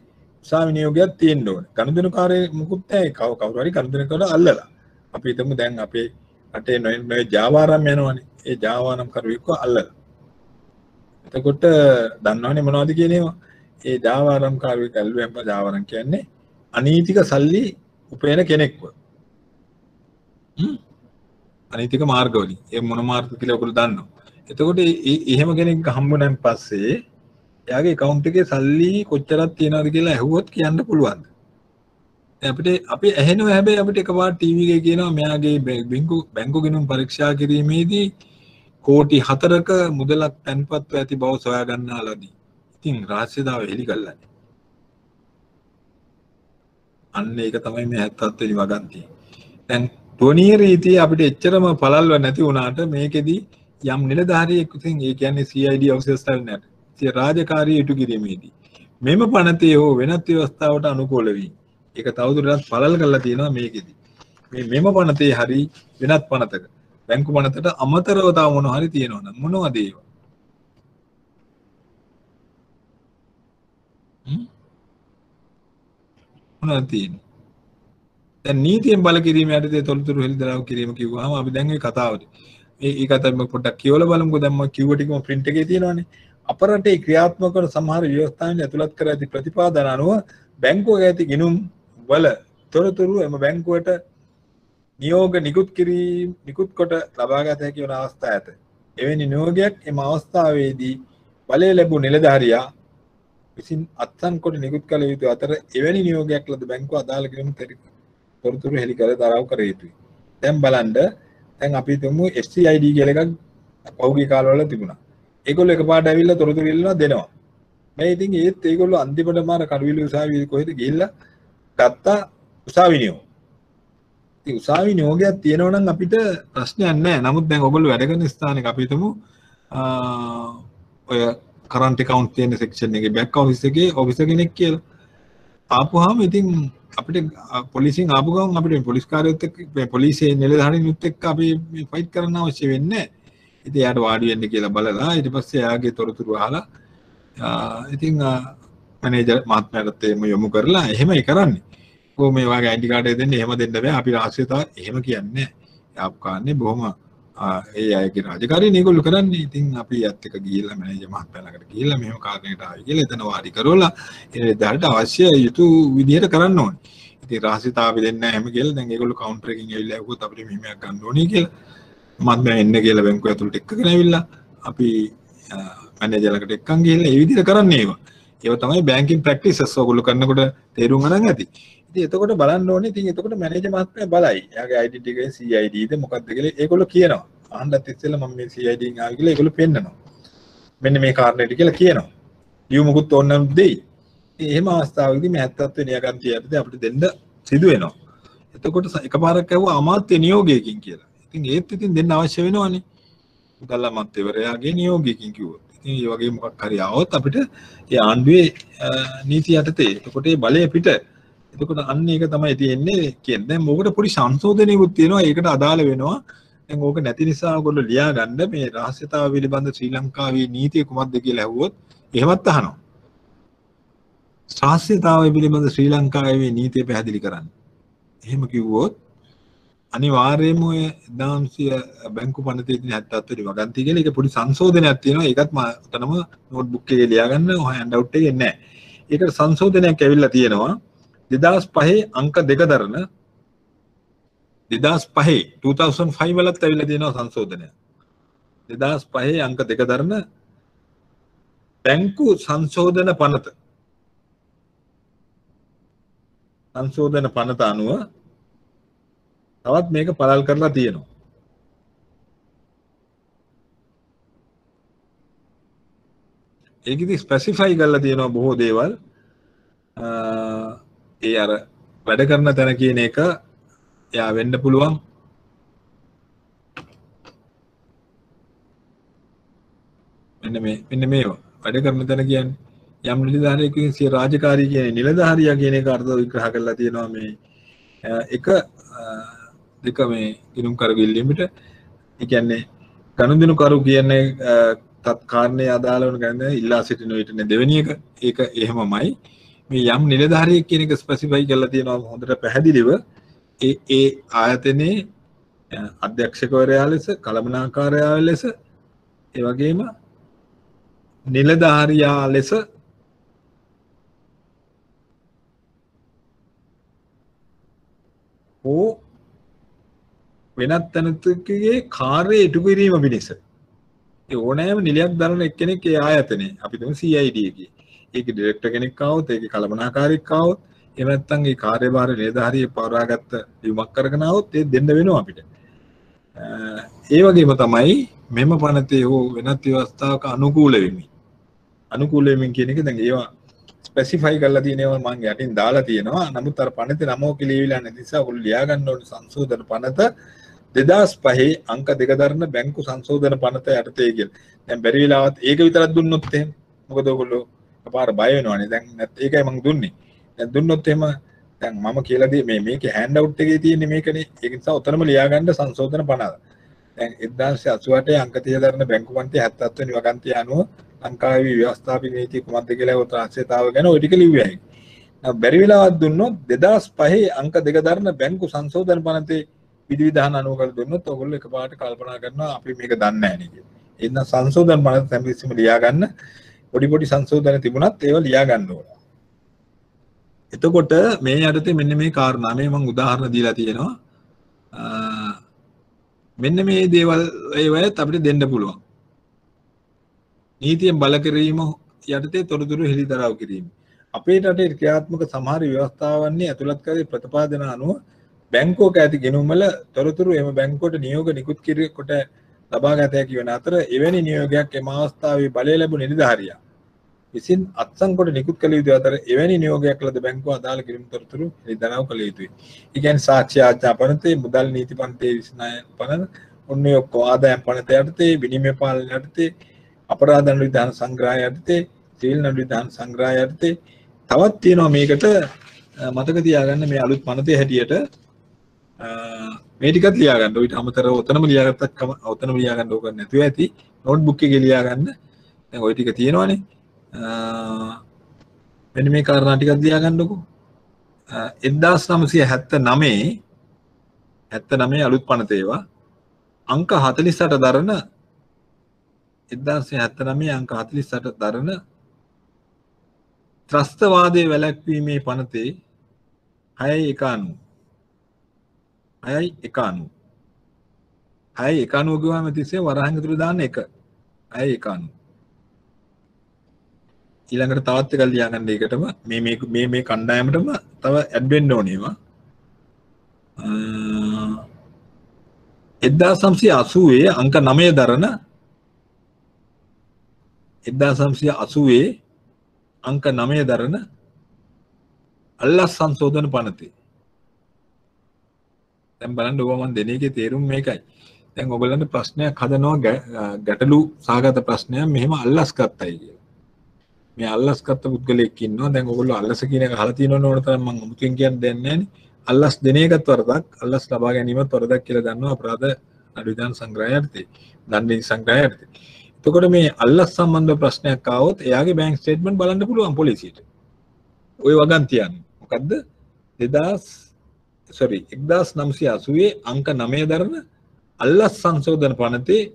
උසාවි නියෝගයක් තියෙන්න ඕනේ. ගනුදෙනුකාරයෙක් මුකුත් නැහැ. කවුරු හරි ගනුදෙනුකාරට අල්ලලා. අපි හිතමු දැන් අපේ රටේ නොයෙක් ජාවාරම් යනවනේ. ඒ ජාවාරම් කරුවෙක්ව අල්ලලා. එතකොට දන්නවනේ මොනවද කියන ඒවා? ඒ ජාවාරම් කරුවෙක් ඇල්ලුවම ජාවාරම් කියන්නේ අනීතික සල්ලි උපයන කෙනෙක්ව. අනීතික මාර්ගවලින්. ඒ මොන මාර්ග කියලා ඔයගොල්ලෝ දන්නවා. එතකොට එහෙම කෙනෙක් හම්බුනන් පස්සේ එයාගේ account එකේ සල්ලි කොච්චරක් තියෙනවද කියලා ඇහුවොත් කියන්න පුළුවන්. අපිට අපි ඇහෙනවා හැබැයි අපිට එකපාරට ටීවී එකේ කියනවා මෙයාගේ බැංකු ගිණුම් පරීක්ෂා කිරීමේදී කෝටි 4ක මුදලක් තැන්පත්ව ඇති බව සොයා ගන්නාලාදී. ඉතින් රහස්‍යතාවය හෙළි කළා. අන්න ඒක තමයි මේ 77 වෙනි වගන්තිය. දැන් ධ්වනීය රීතිය අපිට එච්චරම පළල්ව නැති වුණාට මේකෙදි යම් නිලධාරියෙක් විසින් ඒ කියන්නේ CID officers නැත්. සිය රාජකාරිය ඉටු කිරීමේදී මෙම පනතේ හෝ වෙනත් ව්‍යවස්ථාවට අනුකූල වී ඒක තවදුරටත් පළල් කරලා තියෙනවා මේකෙදි. මෙම පනතේ හරි වෙනත් පනතක බැංකු පනතට අමතරව තව මොනවා හරි තියෙනවා නම් මොනවද ඒවා? මොනවද තියෙන්නේ? දැන් නීතියෙන් බල කිරීම යටතේ තොරතුරු හෙළිදරව් කිරීම කිව්වහම අපි දැන් මේ කතාවට මේ කතාව මම පොඩ්ඩක් කියවලා බලමුකෝ. දැන් මම කිව්ව ටිකම print එකේ තියෙනවානේ. අප රටේ ක්‍රියාත්මක වන සමහර ව්‍යවස්ථාවන් ඇතුළත් කර ඇති ප්‍රතිපාදන අනුව බැංකුවක ඇති ගිණුම් වල තොරතුරු එම බැංකුවට නියෝග නිකුත් කොට ලබාගත හැකි වන අවස්ථා ඇත. එවැනි නියෝගයක් එම අවස්ථාවේදී බලය ලැබූ නිලධාරියා විසින් අත්සන් කොට නිකුත් කළ යුතු අතර එවැනි නියෝගයක් ලද බැංකුව අදාළ ගිණුම් තොරතුරු හෙළි කර දරව් කර යුතුයි. දැන් බලන්න දැන් අපි තුමු SCID කියලා එකක් පහුගිය කාලවල තිබුණා. ඒගොල්ලෝ එකපාරට ඇවිල්ලා තොරතුරු ඉල්ලනවා දෙනවා. මේ ඉතින් ඒත් ඒගොල්ලෝ අන්තිමට මාර කඩුවිලි උසාවියේ කොහෙද ගිහිල්ලා ගත්තා උසාවි නියෝග. ඉතින් උසාවි නියෝගයක් තියෙනවා නම් අපිට ප්‍රශ්නයක් නැහැ. නමුත් දැන් ඔයගොල්ලෝ වැඩ කරන ස්ථානයක අපි හිතමු ඔය කරන්ට් account තියෙන section එකේ back office එකේ officer කෙනෙක් කියලා. ආපුවාම ඉතින් අපිට පොලිසියෙන් ආපු ගමන් අපිට පොලිස් කාර්යයත් එක්ක පොලිසියේ නිලධාරීන්වත් එක්ක අපි ෆයිට් කරන්න අවශ්‍ය වෙන්නේ නැහැ. ඉතින් එයාට වාඩි වෙන්න කියලා බලලා ඊට පස්සේ එයාගේ තොරතුරු අහලා ඉතින් මැනේජර් මහත්මයාට එම යොමු කරලා එහෙමයි කරන්නේ. කොහොම මේ වගේ ID කාඩ් එක දෙන්නේ එහෙම දෙන්න බෑ. අපි රාශියතාව එහෙම කියන්නේ නැහැ. යාප් කාන්නේ බොහොම ඒ අයගේ රාජකාරිය මේගොල්ලෝ කරන්නේ. ඉතින් අපි යත් එක ගිහිල්ලා මැනේජර් මහත්මයාලකට ගිහිල්ලා මෙහෙම කාරණේට ආවි කියලා එතන වාඩි කරවලා ඒ දාට අවශ්‍ය යුතු විදිහට කරන්න ඕනේ. ඉතින් රාශියතාව දෙන්න නැහැ එහෙම කියලා දැන් ඒගොල්ලෝ කවුන්ටර් එකකින් ඇවිල්ලා ඇහුවොත් අපිට මෙහෙමයක් ගන්න ඕනේ කියලා. මහත්මයා එන්න කියලා බැංකුව ඇතුළට එක්කගෙන ඇවිල්ලා අපි මැනේජර්ලකට එක්කන් ගිහිල්ලා ඒ විදිහට කරන්නේ ඒවා. ඒවා තමයි බැංකින් ප්‍රැක්ටිසස් ඔයගොල්ලෝ කරනකොට තේරුම් ගන්න ඇති. ඉතින් එතකොට බලන්න ඕනේ. ඉතින් එතකොට මැනේජර් මහත්මයා බලයි. එයාගේ ඩෙන්ටිටි එකේ CID ද මොකක්ද කියලා ඒගොල්ලෝ කියනවා. අහන්නත් ඉස්සෙල්ලා මම මේ CID එකෙන් ආවි කියලා ඒගොල්ලෝ පෙන්නනවා. මෙන්න මේ කාරණේට කියලා කියනවා. ලියුමකුත් ඕනනම් දෙයි. ඉතින් එහෙම අවස්ථාවකදී මේ 77 වෙනි යගන්තිය යටතේ අපිට දෙන්න සිදු වෙනවා. එතකොට එකපාරක් ඇහුවා අමාත්‍ය නියෝගයකින් කියලා. ඉතින් ඒත් ඉතින් දෙන්න අවශ්‍ය වෙනවනේ. මුදල් අමාත්‍යවරයාගේ නියෝගයකින් කිව්වොත්. ඉතින් මේ වගේ මොකක් හරි ආවොත් අපිට ඒ ආණ්ඩුවේ නීතිය යටතේ එතකොට ඒ බලය පිට. එතකොට අන්න ඒක තමයි තියෙන්නේ කියන්නේ. දැන් මොකට පොඩි සංශෝධනයකුත් තියෙනවා. ඒකට අදාළ වෙනවා. දැන් ඕක නැති නිසා ඔයගොල්ලෝ ලියා ගන්න මේ රහස්‍යතාව පිළිබඳ ශ්‍රී ලංකාවේ නීතිය කුමක්ද කියලා ඇහුවොත් එහෙමත් අහනවා. රහස්‍යතාවය පිළිබඳ ශ්‍රී ලංකාවේ නීතිය පැහැදිලි කරන්න. එහෙම කිව්වොත් අනිවාර්යයෙන්ම ඔය 1900 බැංකු පනතේ තියෙන 77 වෙනි වගන්තිය කියලා ඒක පොඩි සංශෝධනයක් තියෙනවා. ඒකත් මම උතනම නෝට්බුක් එකේ ලියා ගන්න ඔය හෑන්ඩ් අවුට් එකේ නැහැ. ඒකට සංශෝධනයක් ඇවිල්ලා තියෙනවා 2005 අංක 2 දරන 2005 වලත් ඇවිල්ලා තියෙනවා සංශෝධනයක්. 2005 අංක 2 දරන බැංකු සංශෝධන පනත. සංශෝධන පනත අනුව තවත් මේක පළල් කරලා තියෙනවා. ඒකෙදි ස්පෙસિෆයි කරලා තියෙනවා බොහෝ දේවල්. ඒ අර වැඩ කරන තැන කියන එක එයා වෙන්න පුළුවන්. මෙන්න මේවා වැඩ කරන තැන කියන්නේ යම් නිලධාරියෙකුගේ සිය රාජකාරී කියන නිලධාරියා කියන එක අර්ථ විග්‍රහ කරලා තියෙනවා මේ එක දෙක මේ ගිණුම් කරු ඉල්ලීමට. ඒ කියන්නේ ගනුදෙනු කරු කියන්නේ තත් කාරණේ අදාළ වන ගන්නේ ඉල්ලා සිටින විටනේ දෙවෙනි එක. ඒක එහෙමමයි. මේ යම් නිලධාරියෙක් කියන එක ස්පෙસિෆයි කරලා තියෙනවා හොඳට පැහැදිලිව. ඒ ආයතනයේ අධ්‍යක්ෂකවරයා ලෙස, කළමනාකාරයා ලෙස, ඒ වගේම නිලධාරියා ලෙස හෝ වෙනත් තැනකගේ කාර්යය ඉටු කිරීම පිණිස ඒ ඕනෑම නිලයක් දරන එක්කෙනෙක් ඒ ආයතනේ අපි තුමු CID එකේ. ඒකේ ඩිරෙක්ටර් කෙනෙක් ආවොත්, ඒකේ කළමනාකාරයෙක් ආවොත්, එහෙම නැත්නම් ඒ කාර්යභාර නිලධාරියෙක් පවරාගත්ත ලියුමක් කරගෙන ආවොත් ඒ දෙන්න වෙනවා අපිට. ඒ වගේම තමයි මෙම පනතේ හෝ වෙනත් ව්‍යවස්ථාවක අනුකූල වෙමින්. අනුකූල වෙමින් කියන එක දැන් ඒවා ස්පෙસિෆයි කරලා තියෙනවා මම යටින් දාලා තියෙනවා. නමුත් අර පනතේ නම ඔක ලියවිලා නැති නිසා ඔයගොල්ලෝ ලියා ගන්න ඕනේ සංශෝධන පනත 2005 අංක 2 දරන බැංකු සංශෝධන පනත යටතේ කියලා. දැන් බැරි වෙලාවත් ඒක විතරක් දුන්නොත් එහෙම මොකද ඔයගොල්ලෝ එකපාර බය වෙනවනේ. දැන් නැත් ඒකයි මම දුන්නේ. දැන් දුන්නොත් එහෙම දැන් මම කියලා දී මේකේ හෑන්ඩ් අවුට් එකේ තියෙන්නේ මේකනේ. ඒක නිසා උතනම ලියා ගන්න සංශෝධන පනත. දැන් 1988 අංක 30 දරන බැංකු පන්තිය 77 වෙනි වගන්තිය අනුව ලංකාවේ ව්‍යවස්ථාපික නීතිය කුමක්ද කියලා උතර ආශ්‍රයතාව ගැන ඔය ටික ලිව්වයි. බැරි වෙලාවක් දුන්නොත් 2005 අංක 2 දරන බැංකු සංශෝධන පනතේ විධිවිධාන අනුව කළ දුන්නොත් ඔයගොල්ලෝ එකපාරට කල්පනා කරනවා අපි මේක දන්නේ නැහැ නේ කියලා. ඒ නිසා සංශෝධන පනත හැමතිස්සෙම ලියා ගන්න. පොඩි පොඩි සංශෝධන තිබුණත් ඒවා ලියා ගන්න ඕන. එතකොට මේ යටතේ මෙන්න මේ කාරණා මේ මම උදාහරණ දීලා තියෙනවා. මෙන්න මේ දේවල් ඒවයත් අපිට දෙන්න පුළුවන්. නීතියෙන් බල කිරීම යටතේ තොරතුරු හෙළිදරව් කිරීම. අපේ රටේ ක්‍රියාත්මක සමහර ව්‍යවස්ථාවන්නේ ඇතුළත් කරේ ප්‍රතිපාදන අනුව බැංකුවක ඇති ගෙනුම් වල තොරතුරු එම බැංකුවට නියෝග නිකුත් කිරීමකට ලබා ගත හැකි වන අතර එවැනි නියෝගයක් එම අවස්ථාවේ බලය ලැබුණු නිලධාරියා විසින් අත්සන් කොට නිකුත් කළ යුතු අතර එවැනි නියෝගයක් ලද බැංකුව අදාළ කිරීම තොරතුරු හෙළිදරව් කළ යුතුයි. ඒ කියන්නේ සාක්ෂි ආඥා පනතේ මුදල් නීති පනතේ 29 පනත ඔන්නේ ඔක්කොම ආදායම් පනත යටතේ විනිමය පාලන යටතේ අපරාධ නඩු විධාන සංග්‍රහය යටතේ සිවිල් නඩු විධාන සංග්‍රහය යටතේ තවත් තියෙනවා මේකට මතක තියාගන්න මේ අලුත් පනතේ හැටියට මේ ටිකත් ලියා ගන්න. ඊට අමතරව ඔතනම ලියාගත්තත් ඔතනම ලියා ගන්න ඕක නැතුව ඇති. නෝට්බුක් එකේ ලියා ගන්න. දැන් ওই ටික තියෙනවානේ. මෙන්න මේ කාරණා ටිකක් ලියා ගන්නකො. 1979 අලුත් පනත ඒවා අංක 48 දරන 1979 අංක 48 දරන ත්‍රස්තවාදයේ වැළැක්වීමේ පනතේ 691 ගාම තිස්සේ වරහන් ඇතුළේ දාන්න 1 691 ඊළඟට තවත් එකක් ලියා ගන්න ඒකටම මේ කණ්ඩායමටම තව ඇඩ් වෙන්න ඕනේ ඒවා 1980 අංක 9 දරන 1980 අංක 9 දරන අල්ලස් සංශෝධන පනතේ දැන් බලන්න ඕවා මම දෙන එකේ තේරුම මේකයි. දැන් ඔයගලන්ට ප්‍රශ්නයක් හදනවා ගැටලු සාගත ප්‍රශ්නයක් මෙහෙම අල්ලස් ගත්තයි කියලා. මේ අල්ලස් ගත්ත පුද්ගලයෙක් ඉන්නවා. දැන් ඔයගොල්ලෝ අල්ලස කියන එක අහලා තියෙනවනේ ඕන තරම් මම අමුතුවෙන් කියන්න දෙන්නේ නැහැනේ. අල්ලස් දෙන එකත් වරදක්, අල්ලස් ලබා ගැනීමත් වරදක් කියලා දන්නවා අපරාධ නඩු විධාන සංග්‍රහය යටතේ, දඬුවම් සංග්‍රහය යටතේ. එතකොට මේ අල්ලස් සම්බන්ධ ප්‍රශ්නයක් ආවොත් එයාගේ බැංක් ස්ටේට්මන්ට් බලන්න පුළුවන් පොලිසියට. ওই වගන්තියන් මොකද්ද? 1980 අංක 9 දරන අල්ලස් සංශෝධන පනතේ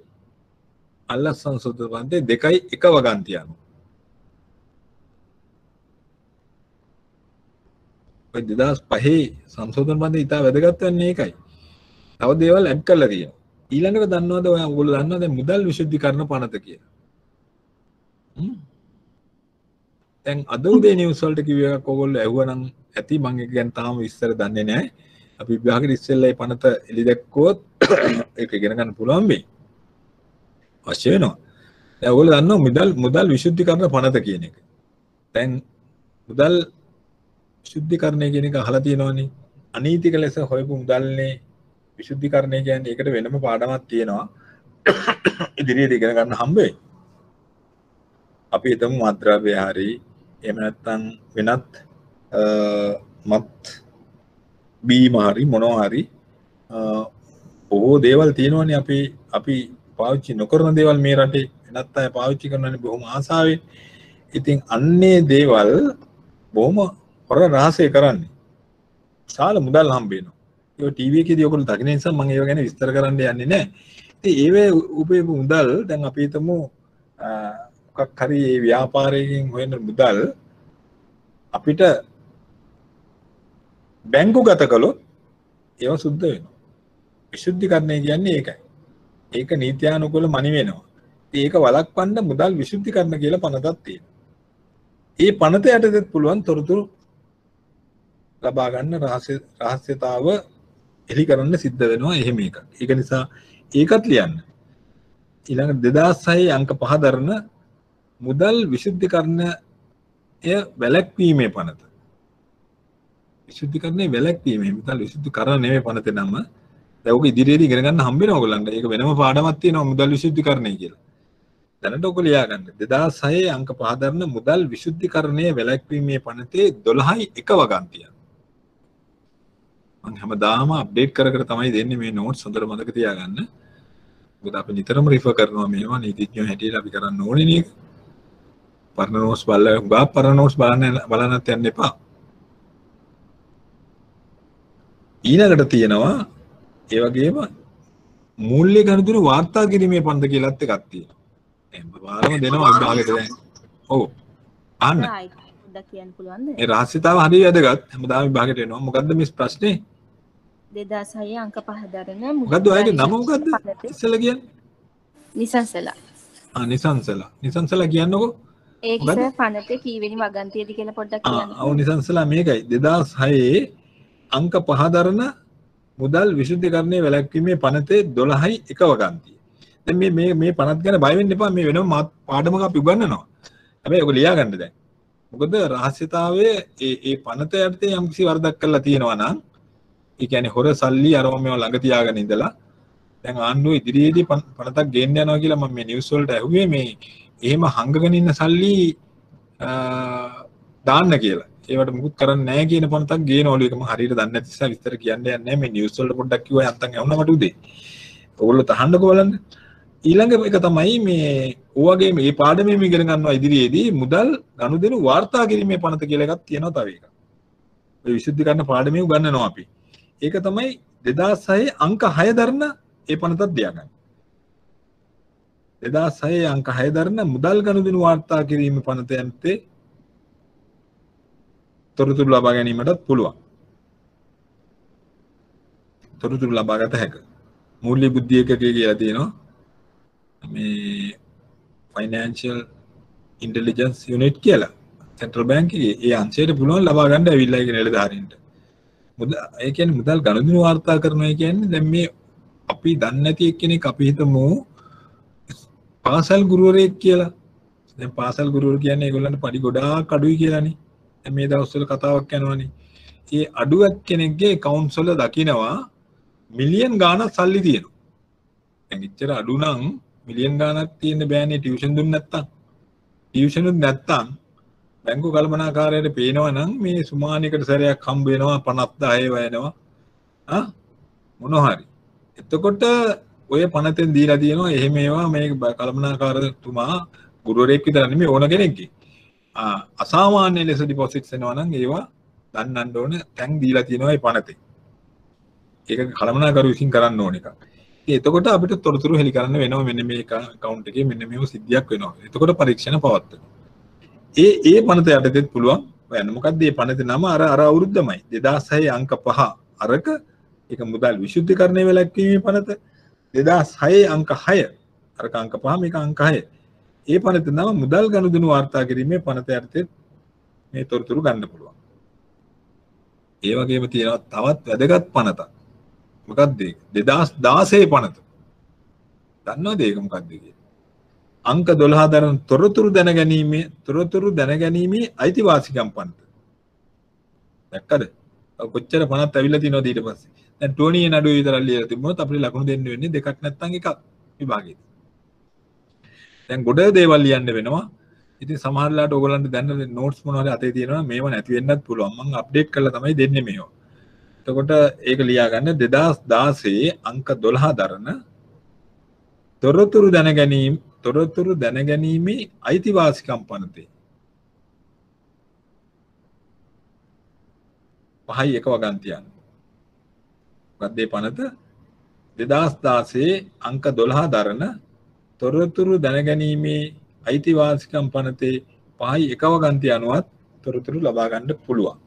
2.1 වගන්තියන්. ඔය 2005 සංශෝධන පනතේ ඉතා වැදගත් වෙන්නේ ඒකයි. තව දේවල් ඇඩ් කරලා තියෙනවා. ඊළඟට දන්නවද ඔයගොල්ලෝ දන්නවද මුදල් විශුද්ධීකරණ පනත කියලා? දැන් අද උදේ නිවුස් වලට කිව්ව එකක් ඔයගොල්ලෝ ඇහුවනම් ඇති මම ඒක ගැන තාම විස්තර දන්නේ නැහැ. අපි විභාගෙට ඉස්සෙල්ලා මේ පනත එලි දැක්කොත් ඒක ඉගෙන ගන්න පුළුවන් වෙයි. අවශ්‍ය වෙනවා. දැන් ඔයගොල්ලෝ දන්නවා මුදල් විශුද්ධීකරණ පනත කියන එක. දැන් මුදල් විශුද්ධීකරණය කියන එක අහලා තියෙනවනේ. අනීතික ලෙස හොයපු මුදල්නේ විශුද්ධීකරණය කියන්නේ. ඒකට වෙනම පාඩමක් තියෙනවා. ඉදිරියට ඉගෙන ගන්න හම්බ වෙයි. අපි හිතමු මත්ද්‍රව්‍ය හරි එහෙම නැත්නම් වෙනත් මත් බීම හරි මොනවා හරි බොහෝ දේවල් තියෙනවනේ අපි පාවිච්චි නොකරන දේවල් මේ රටේ වෙනත් අය පාවිච්චි කරනවානේ බොහොම ආසාවෙන්. ඉතින් අන්නේ දේවල් බොහොම හොර රහසේ කරන්නේ. සාල මුදල් හම්බ වෙනවා. ඒක ටීවී එකේදී ඔයගොල්ලෝ දකින නිසා මම ඒව ගැන විස්තර කරන්න යන්නේ නැහැ. ඉතින් ඒවේ උපයපු මුදල් දැන් අපි හිතමු මොකක් හරි මේ ව්‍යාපාරයෙන් හොයන මුදල් අපිට බැංකුගත කළොත් ඒව සුද්ධ වෙනවා. විශුද්ධීකරණය කියන්නේ ඒකයි. ඒක නීත්‍යානුකූල මනි වෙනවා. ඒක වළක්වන්න මුදල් විශුද්ධිකරණ කියලා පනතක් තියෙනවා. ඒ පනත යටතේ පුළුවන් තොරතුරු ලබා ගන්න රහස්‍යතාව එලි කරන්න සිද්ධ වෙනවා එහෙම එකක්. ඒක නිසා ඒකත් ලියන්න. ඊළඟ 2006 අංක 5 දරන මුදල් විශුද්ධිකරණය වැළැක්වීමේ පනත. විශුද්ධිකරණය වැළැක්වීමේ මුදල් විශුද්ධිකරණ නෙමෙයි පනතේ නම. දැන් ඔක ඉදිරියේදී ඉගෙන ගන්න හම්බ වෙනවා ඔයගොල්ලන්ට. ඒක වෙනම පාඩමක් තියෙනවා මුදල් විශුද්ධිකරණය කියලා. දැනට ඔක ලියා ගන්න. 2006 අංක 5 දරන මුදල් විශුද්ධිකරණය වැළැක්වීමේ පනතේ 12.1 වගන්තිය. මම හැමදාම අප්ඩේට් කර කර තමයි දෙන්නේ මේ නෝට්ස් හොඳට මතක තියාගන්න. මොකද අපි නිතරම රිෆර් කරනවා මේවා නීතිඥයෝ හැටියට අපි කරන්න ඕනේ නේ. පරණ නෝට්ස් බලලා පරණ නෝට්ස් බලන්නත් යන්න එපා. ඊළඟට තියෙනවා ඒ වගේම මූල්‍ය ගනුදෙනු වාර්තා කිරීමේ පන්ද කියලාත් එකක් තියෙනවා. එහෙනම් බාරම දෙනවා විභාගෙට දැන්. ඔව්. අහන්න. පොඩ්ඩක් කියන්න පුළුවන්ද? ඒ රහස්‍යතාව හරිය වැදගත්. හැමදාම විභාගෙට එනවා. මොකද්ද මේ ප්‍රශ්නේ? 2006 අංක 5 දරන මොකද්ද ඔයගේ නම මොකද්ද? ඉස්සෙල්ලා කියන්නේ. නිසංසලා. නිසංසලා. නිසංසලා කියන්නකෝ. ඒක ඉතින් පනතේ කීවෙනි වගන්තියද කියලා පොඩ්ඩක් කියන්න. ඔව් නිසංසලා මේකයි. 2006 අංක 5 දරන මුදල් විශුද්ධිකරණය වැළැක්වීමේ පනතේ 12.1 වගන්තිය. දැන් මේ පනත් ගැන බය වෙන්න එපා. මේ වෙනම පාඩමක් අපි උගන්වනවා. හැබැයි ඔක ලියා ගන්න දැන්. මොකද රහස්‍යතාවයේ ඒ පනත යටතේ යම්කිසි වරදක් කරලා තියෙනවා නම් ඒ කියන්නේ හොර සල්ලි අරම මේව ළඟ තියාගෙන ඉඳලා දැන් ආණ්ඩුව ඉදිරියේදී පනතක් ගේන්න යනවා කියලා මම මේ නිවුස් වලට ඇහුවේ මේ එහෙම හංගගෙන ඉන්න සල්ලි දාන්න කියලා. ඒවට මුකුත් කරන්නේ නැහැ කියන පනතක් ගේනවලු. ඒක මම හරියට දන්නේ නැති නිසා විස්තර කියන්න යන්නේ නැහැ. මේ නිවුස් වලට පොඩ්ඩක් කිව්වා යන්තම් ඇහුණා මට උදේ. ඔයගොල්ලෝ තහන්නකෝ බලන්න. ඊළඟ එක තමයි මේ ඔයගේ මේ පාඩමේම ඉගෙන ගන්නවා ඉදිරියේදී මුදල් ගනුදෙනු වාර්තා කිරීමේ පනත කියලා එකක් තියෙනවා තව එකක්. ඔය විශුද්ධිකරණ පාඩමේ උගන්වනවා අපි. ඒක තමයි 2006 අංක 6 දරන ඒ පනතක් තියාගන්න. 2006 අංක 6 දරන මුදල් ගනුදෙනු වාර්තා කිරීමේ පනත යන්තේ තොරතුරු ලබා ගැනීමටත් පුළුවන්. තොරතුරු ලබා ගත හැකියි. මූල්‍ය බුද්ධි එකකේ කියලා තියෙනවා. මේ ෆයිනෑන්ෂියල් ඉන්ටෙලිජන්ස් යුනිට් කියලා සෙන්ට්‍රල් බැංක් එකේ ඒ අංශයට පුළුවන් ලබා ගන්න ඇවිල්ලා ඉගෙන නිලධාරීන්ට. ඒ කියන්නේ මුදල් ගනුදෙනු වාර්තා කරනවා කියන්නේ දැන් මේ අපි දන්නේ නැති එක්කෙනෙක් අපි හිතමු පාසල් ගුරුවරයෙක් කියලා. දැන් පාසල් ගුරුවරු කියන්නේ ඒගොල්ලන්ට පඩි ගොඩාක් අඩුයි කියලානේ. දැන් මේ දවස්වල කතාවක් යනවානේ. ඒ අඩුවක් කෙනෙක්ගේ accounts වල දකිනවා මිලියන් ගාණක් සල්ලි තියෙනවා. දැන් ඉච්චර අඩු නම් මිලියන් ගාණක් තියෙන්න බෑනේ ටියුෂන් දුන්න නැත්තම්. ටියුෂන් උත් නැත්තම් බැංකු කල්පනාකාරයට පේනවා නම් මේ සුමානියකට සැරයක් හම්බ වෙනවා 50000 වයනවා. මොනවා හරි. එතකොට ඔය පනතෙන් දීලා තියෙනවා එහෙම ඒවා මේ කල්පනාකාරතුමා ගුරුවරයෙක් විතර නෙමෙයි ඕන කෙනෙක්ගේ. අසාමාන්‍ය ලෙස ඩිපොසිට්ස් එනවා නම් ඒවා දන්නන්න ඕන තැන් දීලා තියෙනවා මේ පනතේ. ඒක කල්පනාකරු විසින් කරන්න ඕන එකක්. එතකොට අපිට තොරතුරු හෙලි කරන්න වෙනවා මෙන්න මේ account එකේ මෙන්න මේව සිද්ධියක් වෙනවා. එතකොට පරීක්ෂණ පවත්වනවා. ඒ පනත යටතේත් පුළුවන් හොයන්න. මොකද්ද මේ පනතේ නම අර අවුරුද්දමයි 2006 අංක 5 අරක ඒක මුදල් විශුද්ධිකරණය වැළැක්වීමේ පනත 2006 අංක 6 අරක අංක 5 මේක අංක 6. ඒ පනතේ නම මුදල් ගනුදෙනු වාර්තා කිරීමේ පනත යටතේ මේ තොරතුරු ගන්න පුළුවන්. ඒ වගේම තියෙනවා තවත් වැදගත් පනතක්. මොකක්ද ඒක? 2016 පනත. දන්නවද ඒක මොකක්ද කියන්නේ? අංක 12 දරන තොරතුරු දැනගැනීමේ අයිතිවාසිකම් පනත. දැක්කද? කොච්චර පනත් ඇවිල්ලා තියෙනවද ඊට පස්සේ? දැන් ටෝනි නඩුව විතර ලියලා තිබුණොත් අපිට ලකුණු දෙන්න වෙන්නේ දෙකක් නැත්නම් එකක් විභාගෙදී. දැන් ගොඩ දේවල් ලියන්න වෙනවා. ඉතින් සමහරලාට ඕගොල්ලන්ට දැන් නෝට්ස් මොනවද අතේ තියෙනවා මේව නැති වෙන්නත් පුළුවන්. මම අප්ඩේට් කරලා තමයි දෙන්නේ මේව. එතකොට ඒක ලියා ගන්න 2016 අංක 12 දරන තොරතුරු දැනගැනීමේ අයිතිවාසිකම් පනතේ 5.1 වගන්තියන්. මොකක්ද මේ පනත? 2016 අංක 12 දරන තොරතුරු දැනගැනීමේ අයිතිවාසිකම් පනතේ 5.1 වගන්තිය අනුවත් තොරතුරු ලබා ගන්න පුළුවන්.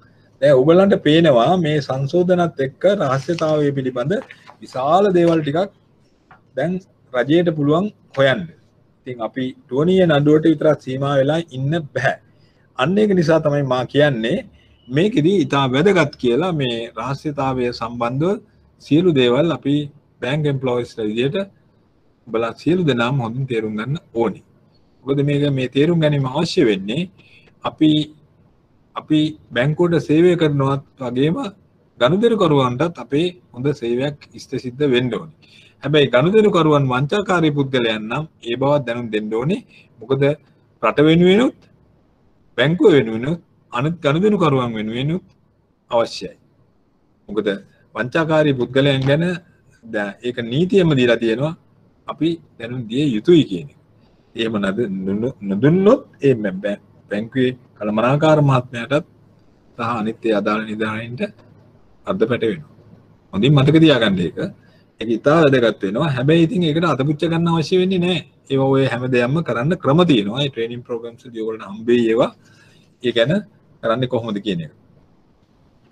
දැන් ඔයගලන්ට පේනවා මේ සංශෝධනත් එක්ක රහස්‍යතාවය පිළිබඳ විශාල දේවල් ටිකක් දැන් රජයට පුළුවන් හොයන්න. ඉතින් අපි ටුවනිය නඩුවට විතරක් සීමා වෙලා ඉන්න බෑ. අන්න ඒක නිසා තමයි මා කියන්නේ මේකෙදී ඉතා වැදගත් කියලා මේ රහස්‍යතාවය සම්බන්ධව සියලු දේවල් අපි බැංක් එම්ප්ලොයිස්ලා විදියට බලා සියලු දෙනාම හොඳින් තේරුම් ගන්න ඕනේ. මොකද මේක මේ තේරුම් ගැනීම අවශ්‍ය වෙන්නේ අපි බැංකුවට සේවය කරනවත් වගේම ගනුදෙනුකරුවන්ටත් අපේ හොඳ සේවයක් ඉෂ්ට සිද්ධ වෙන්න ඕනේ. හැබැයි ගනුදෙනුකරුවන් වංචාකාරී පුද්ගලයන් නම් ඒ බවත් දැනුම් දෙන්න ඕනේ. මොකද රට වෙනුවෙනුත් බැංකුව වෙනුවෙනුත් අනිත් ගනුදෙනුකරුවන් වෙනුවෙනුත් අවශ්‍යයි. මොකද වංචාකාරී පුද්ගලයන් ගැන ඒක නීතියෙම දීලා තියෙනවා අපි දැනුම් දිය යුතුයි කියන එක. එහෙම නොදුන්නොත් ඒ බැංකුවේ කළමනාකාර මහත්මයාටත් සහ අනිත් ඒ අදාළ නිලධාරීන්ට අර්ධ පැට වෙනවා. හොඳින් මතක තියාගන්න ඒක. ඒක ඉතා වැදගත් වෙනවා. හැබැයි ඉතින් ඒකට අතපුච්ච ගන්න අවශ්‍ය වෙන්නේ නැහැ. ඒවා ඔය හැම දෙයක්ම කරන්න ක්‍රම තියෙනවා. ඒ ට්‍රේනින් ප්‍රෝග්‍රෑම්ස් වලදී ඔයගොල්ලන්ට හම්බෙයි ඒවා. ඒ ගැන කරන්නේ කොහොමද කියන එක.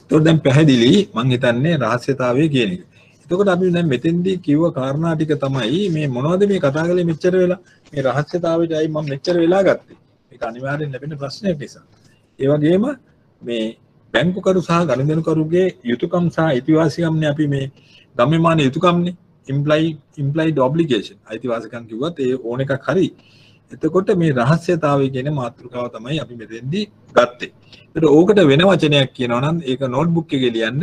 ඒතකොට දැන් පැහැදිලි මම හිතන්නේ රහස්‍යතාවය කියන එක. එතකොට අපි දැන් මෙතෙන්දී කිව්ව කාරණා ටික තමයි මේ මොනවද මේ කතා කරලා මෙච්චර වෙලා මේ රහස්‍යතාවයටයි මම මෙච්චර වෙලා ගත්තේ. මේක අනිවාර්යෙන් ලැබෙන ප්‍රශ්නයක් නිසා. ඒ වගේම මේ බැංකුකරු සහ ගනුදෙනුකරුගේ යුතුයකම් සහ අයිතිවාසිකම්නේ අපි මේ ගම්‍යමාන යුතුයකම්නේ implied obligation අයිතිවාසිකම් කිව්වත් ඒ ඕන එකක් හරි. එතකොට මේ රහස්‍යතාවය කියන මාතෘකාව තමයි අපි මෙතෙන්දී ගත්තේ. ඒතර ඕකට වෙන වචනයක් කියනවා නම් ඒක නෝට්බුක් එකේ ලියන්න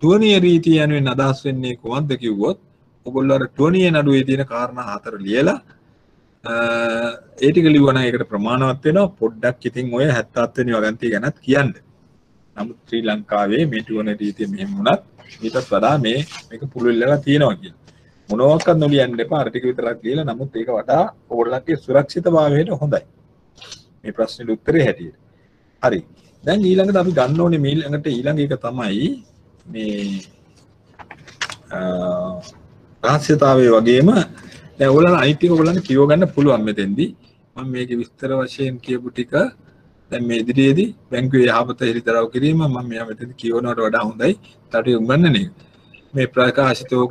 ටුවනිය රීතිය යනුවෙන් අදහස් වෙන්නේ කොහොමද කිව්වොත් ඔයගොල්ලෝ අර ටුවනිය නඩුවේ තියෙන කාරණා හතර ලියලා ඒ ටික ලියුවා නම් ඒකට ප්‍රමාණවත් වෙනවා. පොඩ්ඩක් ඉතින් ඔය 77 වෙනි වගන්තිය ගැනත් කියන්න. නමුත් ශ්‍රී ලංකාවේ මේ ටුවනිය රීතිය මෙහෙම වුණත් ඊටත් වඩා මේක පුළුල් වෙලා තියෙනවා කියලා. මොනවාක්වත් නොලියන්න එපා. අර ටික විතරක් ලියලා නමුත් ඒක වඩා ඕගොල්ලන්ගේ සුරක්ෂිතභාවයට හොඳයි. මේ ප්‍රශ්නෙට උත්තරේ හැටියට. හරි. දැන් ඊළඟට අපි ගන්න ඕනේ ඊළඟ එක තමයි මේ රහස්‍යතාවය වගේම දැන් ඔයගොල්ලන් අනිත් එක ඔයගොල්ලන් කියව ගන්න පුළුවන් මෙතෙන්දී. මම මේකේ විස්තර වශයෙන් කියපු ටික දැන් මේ ඉදිරියේදී බැංකුවේ යහපත හෙළිදරව් කිරීම මම මෙයා මෙතෙන්දී කියවනවට වඩා හොඳයි. තාටි උගන්නන එක. මේ ප්‍රකාශිතෝ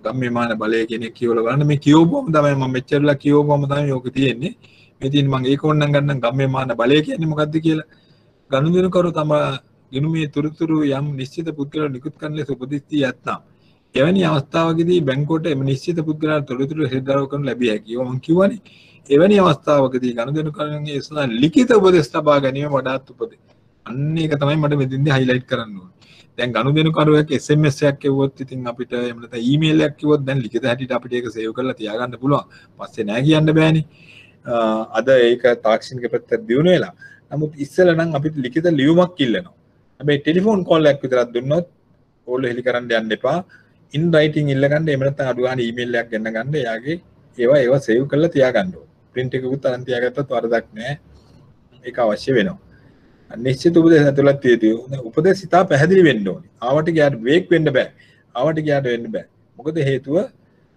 ගම්‍යමාන බලය කියන එක කියවලා බලන්න මේ කියවපුවම තමයි මම මෙච්චරලා කියවපුවම තමයි ඕක තියෙන්නේ. මේ තියෙන්නේ මම ඒක ඕනනම් ගන්නම් ගම්‍යමාන බලය කියන්නේ මොකද්ද කියලා. ගනුදෙනුකරු තම ගිණුමේ තුරුතුරු යම් නිශ්චිත පුද්ගලයන් නිකුත් කරන ලෙස උපදෙස් දී ඇතනම් එවැනි අවස්ථාවකදී බැංකුවට එම නිශ්චිත පුද්ගලයන් තොරතුරු හෙළිදරව් කරනු ලැබිය හැකියි. මම කියවනේ එවැනි අවස්ථාවකදී ගනුදෙනුකරුන්ගේ සඳහා ලිඛිත උපදෙස් ලබා ගැනීම වඩාත් උපදෙස්. අන්න ඒක තමයි මට මෙතෙන්දී highlight කරන්න ඕනේ. දැන් ගනුදෙනුකරුවෙක් SMS එකක් එවුවොත් ඉතින් අපිට එහෙම නැත්නම් ඊමේල් එකක් කිව්වොත් දැන් ලිඛිත හැටියට අපිට ඒක සේව් කරලා තියාගන්න පුළුවන්. පස්සේ නෑ කියන්න බෑනේ. අද ඒක තාක්ෂණික පැත්තට දියුණු වෙලා. නමුත් ඉස්සෙල්ලා නම් අපිට ලිඛිත ලියුමක් ඉල්ලනවා. හැබැයි ටෙලිෆෝන් කෝල් එකක් විතරක් දුන්නොත් ඕල්ල හෙලි කරන්න යන්න එපා. ඉන් රයිටින් ඉල්ල ගන්න එහෙම නැත්නම් අඩු ගන්න ඊමේල් එකක් ගෙන්න ගන්න. එයාගේ ඒවා සේව් කරලා තියාගන්න ඕනේ. print එකකුත් අරන් තියාගත්තත් වරදක් නෑ. ඒක අවශ්‍ය වෙනවා. නිශ්චිත උපදේශ ඇතුළත් තියෙදී උපදේශ ඉතා පැහැදිලි වෙන්න ඕනේ. ආවට ගියාට වේක් වෙන්න බෑ. ආවට ගියාට වෙන්න බෑ. මොකද හේතුව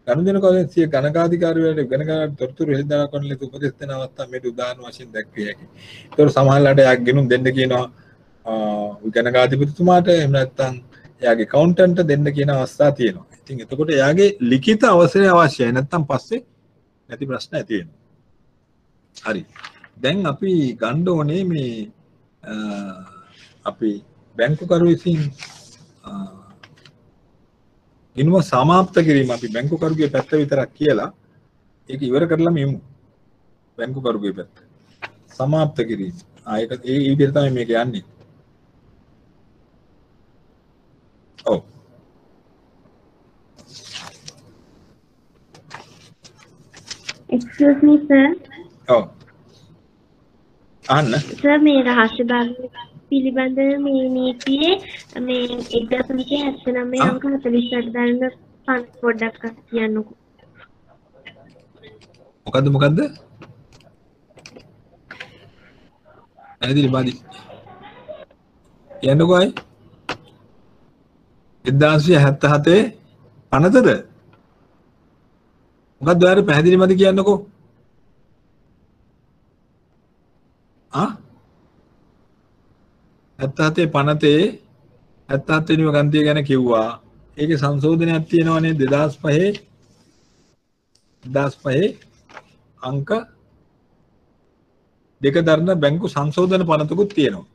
ගනුදෙනුකරුවන් සිය ගණකාධිකාරිවලට ඉගෙන ගන්න තොරතුරු හෙළිදරව් කරන ලෙස උපදෙස් දෙන අවස්ථා මේ උදාහරණ වශයෙන් දැක්විය හැකියි. ඒතකොට සමහරවිට එයා ගෙනුම් දෙන්න කියනවා ගණකාධිපතිතුමාට එහෙම නැත්නම් එයාගේ කවුන්ටන්ට් දෙන්න කියන අවස්ථා තියෙනවා. ඉතින් එතකොට එයාගේ ලිඛිත අවසරය අවශ්‍යයි. නැත්නම් පස්සේ නැති ප්‍රශ්න ඇති වෙනවා. හරි. දැන් අපි ගන්න ඕනේ මේ අපි බැංකුකරු විසින් ගිණුම සමාප්ත කිරීම අපි බැංකුකරුගේ පැත්ත විතරක් කියලා ඒක ඉවර කරලා මෙමු. බැංකුකරුගේ පැත්ත සමාප්ත කිරීම. ඒක ඒ විදිහට තමයි මේක යන්නේ. ඔව්. Excuse me, sir. ඔව්. අහන්න. සර් මේ රහස්‍ය භාගය පිළිබඳව මේ නීතියේ මේ 1979 අංක 48 දරන පොඩ්ඩක් කියන්නකෝ. මොකද්ද? ඇයිදිලි බාදි. කියන්නකෝ අය. 1977 පනතද? මොකද්ද ඔයාලා පැහැදිලි මදි කියන්නකෝ. 77 පනතේ 77 වෙනි වගන්තිය ගැන කිව්වා. ඒකේ සංශෝධනයක් තියෙනවානේ 2005 අංක දෙක දරන බැංකු සංශෝධන පනතකුත් තියෙනවා.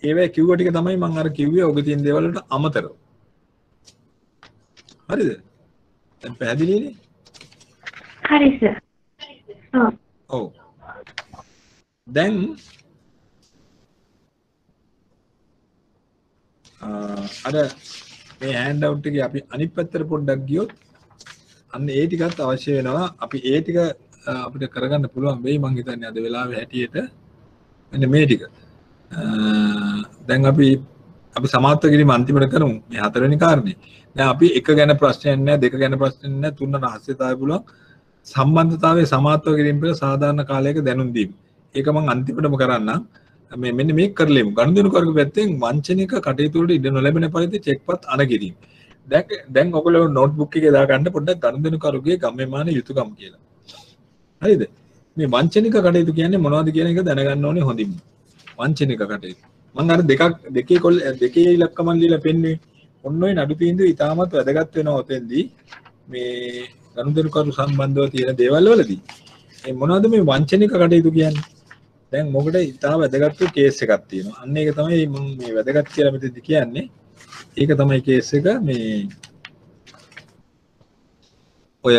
ඒවැ කිව්ව ටික තමයි මම අර කිව්වේ ඔබ තියෙන දේවල් වලට අමතරව. හරිද? දැන් පැහැදිලිනේ? හරි සර්. ඔව්. දැන් අර මේ හෑන්ඩ් අවුට් එකේ අපි අනිත් පැත්තට පොඩ්ඩක් ගියොත් අන්න ඒ ටිකත් අවශ්‍ය වෙනවා. අපි ඒ ටික අපිට කරගන්න පුළුවන් වෙයි මං හිතන්නේ අද වෙලාවේ හැටියට. මෙන්න මේ ටික. දැන් අපි සමාප්ත කිරීම අන්තිමට කරමු. මේ හතරවෙනි කාරණේ. දැන් අපි එක ගැන ප්‍රශ්නයක් නැහැ, දෙක ගැන ප්‍රශ්නයක් නැහැ, තුන රහස්‍යතාවය පුළුවන්. සම්බන්ධතාවයේ සමාප්ත කිරීම පිළ සාධාරණ කාලයක දැනුම් දීම. ඒක මං අන්තිමටම කරන්නම්. මෙන්න මේක කරලෙමු. ගනුදෙනු කරක පැත්තෙන් වංචනික කටයුතු වලට ඉඩ නොලැබෙන පරිදි චෙක්පත් අනගිරීම. දැන් ඔයගොල්ලෝ නෝට්බුක් එකේ දාගන්න පොඩ්ඩක් ගනුදෙනු කරුගේ ගම්මෙමාන යුතුයකම් කියලා. හරිද? මේ වංචනික කටයුතු කියන්නේ මොනවද කියන එක දැනගන්න ඕනේ හොඳින්. වංචනික කටයුතු. මම අර දෙකේ ඉලක්කම ලියලා පෙන්නුවේ. ඔන්න ඔය නඩු තීන්දුව ඉතාමත් වැදගත් වෙනවා ඔතෙන්දී. මේ ගනුදෙනු කරු සම්බන්ධව තියෙන දේවල් වලදී. මේ මොනවද මේ වංචනික කටයුතු කියන්නේ? දැන් මොකද ඉතාම වැදගත් කේස් එකක් තියෙනවා. අන්න ඒක තමයි මම මේ වැදගත් කියලා මෙතෙන්දි කියන්නේ. ඒක තමයි කේස් එක. මේ ඔය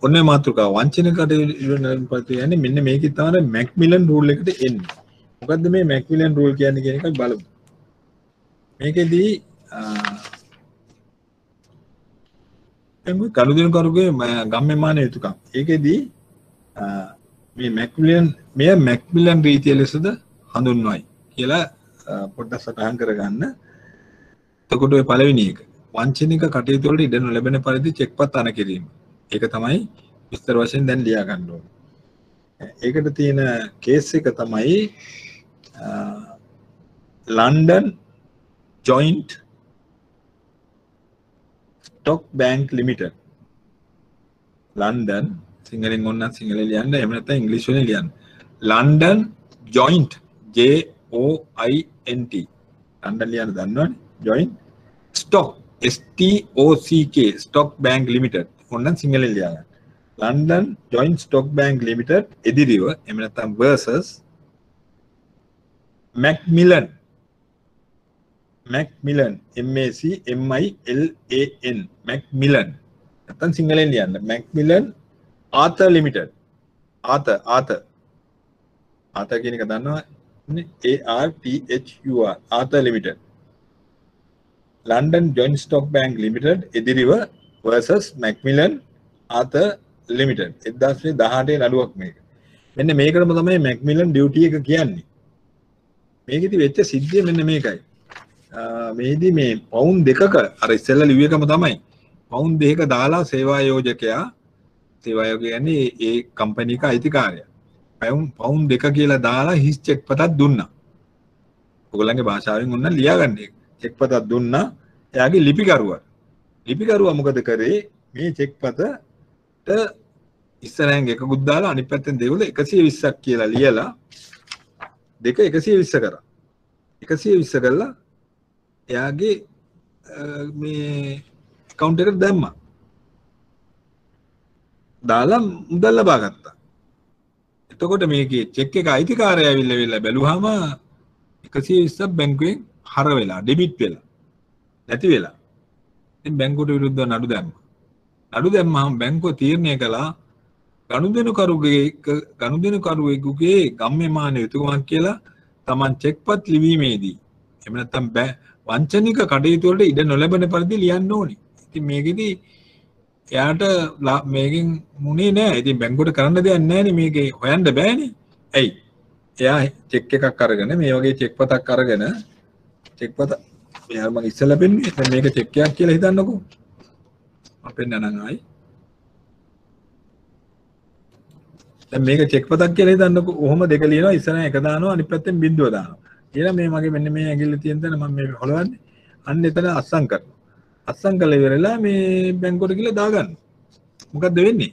ඔන්නේ මාතෘකාව වංචනික කටයුතු කියන්නේ මෙන්න මේකේ තමයි මැක්මිලන් රූල් එකට එන්නේ. මොකද්ද මේ මැක්මිලන් රූල් කියන්නේ කියන එක බලමු. මේකෙදී ගනුදෙනු කරුගේ ගම්මෙමාන යුතුයකම්. ඒකෙදී මේ මැක්මිලන් රීතිය ලෙසද හඳුන්වයි කියලා පොඩ්ඩක් සටහන් කරගන්න. එතකොට ඔය පළවෙනි එක වංචනික කටයුතු වලට ඉඩ නොලැබෙන පරිදි චෙක්පත් අනකිරීම. ඒක තමයි විස්තර වශයෙන් දැන් ලියා ගන්න ඕනේ. ඒකට තියෙන කේස් එක තමයි London Joint Stock Bank Limited. London සිංහලෙන් ඕන නම් සිංහලෙන් ලියන්න, එහෙම නැත්නම් ඉංග්‍රීසි වලින් ලියන්න. London Joint JOINT London ලියන්න දන්නවනේ. Joint Stock STOCK Stock Bank Limited ඕන නම් සිංහලෙන් ලියන්න. London Joint Stock Bank Limited එදිරිව එහෙම නැත්නම් versus Macmillan MacMillan Macmillan නැත්නම් සිංහලෙන් ලියන්න. Macmillan Arthur Limited. Arthur කියන එක දන්නවනේ? ARTHUR Arthur Limited. London Joint Stock Bank Limited එදිරිව versus Macmillan Arthur Limited. 1918 නඩුවක් මේක. මෙන්න මේකටම තමයි Macmillan duty එක කියන්නේ. මේකෙදි වෙච්ච සිද්ධිය මෙන්න මේකයි. මේදී මේ පවුන් දෙකක අර ඉස්සෙල්ලා ලිව් එකම තමයි. පවුන් දෙකක දාලා සේවා යෝජකයා කියන්නේ ඒ කම්පැනි එක අයිතිකාරයා. පවුන් දෙක කියලා දාලා හිස් චෙක් පතක් දුන්නා. ඔයගොල්ලන්ගේ භාෂාවෙන් ඔන්න ලියාගන්න ඒක. චෙක් පතක් දුන්නා. එයාගේ ලිපිකරුවා මොකද කරේ? මේ චෙක් පතට ඉස්සරහින් එකකුත් දාලා අනිත් පැත්තෙන් දෙවල 120ක් කියලා ලියලා දෙක 120 කරා. 120 කළා එයාගේ මේ account එකට දැම්මා. දාලා මුදල් ලබා ගත්තා. එතකොට මේකේ චෙක් එක අයිතිකාරය ඇවිල්ලා බැලුවාම 120ක් බැංකුවෙන් හර වෙලා ඩෙබිට් වෙලා නැති වෙලා. ඉතින් බැංකුවට විරුද්ධව නඩු දැම්මා. නඩු දැම්මම බැංකුව තීරණය කළා ගනුදෙනු කරුවෙකුගේ ගම්මෙමාන යුතුයකමක් කියලා Taman චෙක්පත් ලිවීමේදී එහෙම නැත්නම් වංචනික කටයුතු වලට ඉඩ නොලැබෙන පරිදි ලියන්න ඕනේ. ඉතින් මේකෙදි එයාට මේකෙන් මුනේ නෑ. ඉතින් බැංකුවට කරන්න දෙයක් නෑනේ මේකේ හොයන්න බෑනේ. ඇයි? එයා චෙක් එකක් අරගෙන මේ වගේ චෙක් පතක් අරගෙන චෙක් පත මෙයා මම ඉස්සෙල්ලා පෙන්නුවේ. දැන් මේක චෙක් එකක් කියලා හිතන්නකෝ. මම පෙන්නනම් ආයි. දැන් මේක චෙක් පතක් කියලා හිතන්නකෝ. ඔහොම දෙක ලියනවා ඉස්සරහ එක දානවා අනිත් පැත්තෙන් බිංදුව දානවා. කියලා මේ මගේ මෙන්න මේ ඇඟිල්ල තියෙන තැන මම මේ හොලවන්නේ. අන්න එතන අස්සම් කරනවා. අස්සම් කළා ඉවරලා මේ බැංකුවට ගිහලා දාගන්න. මොකද්ද වෙන්නේ?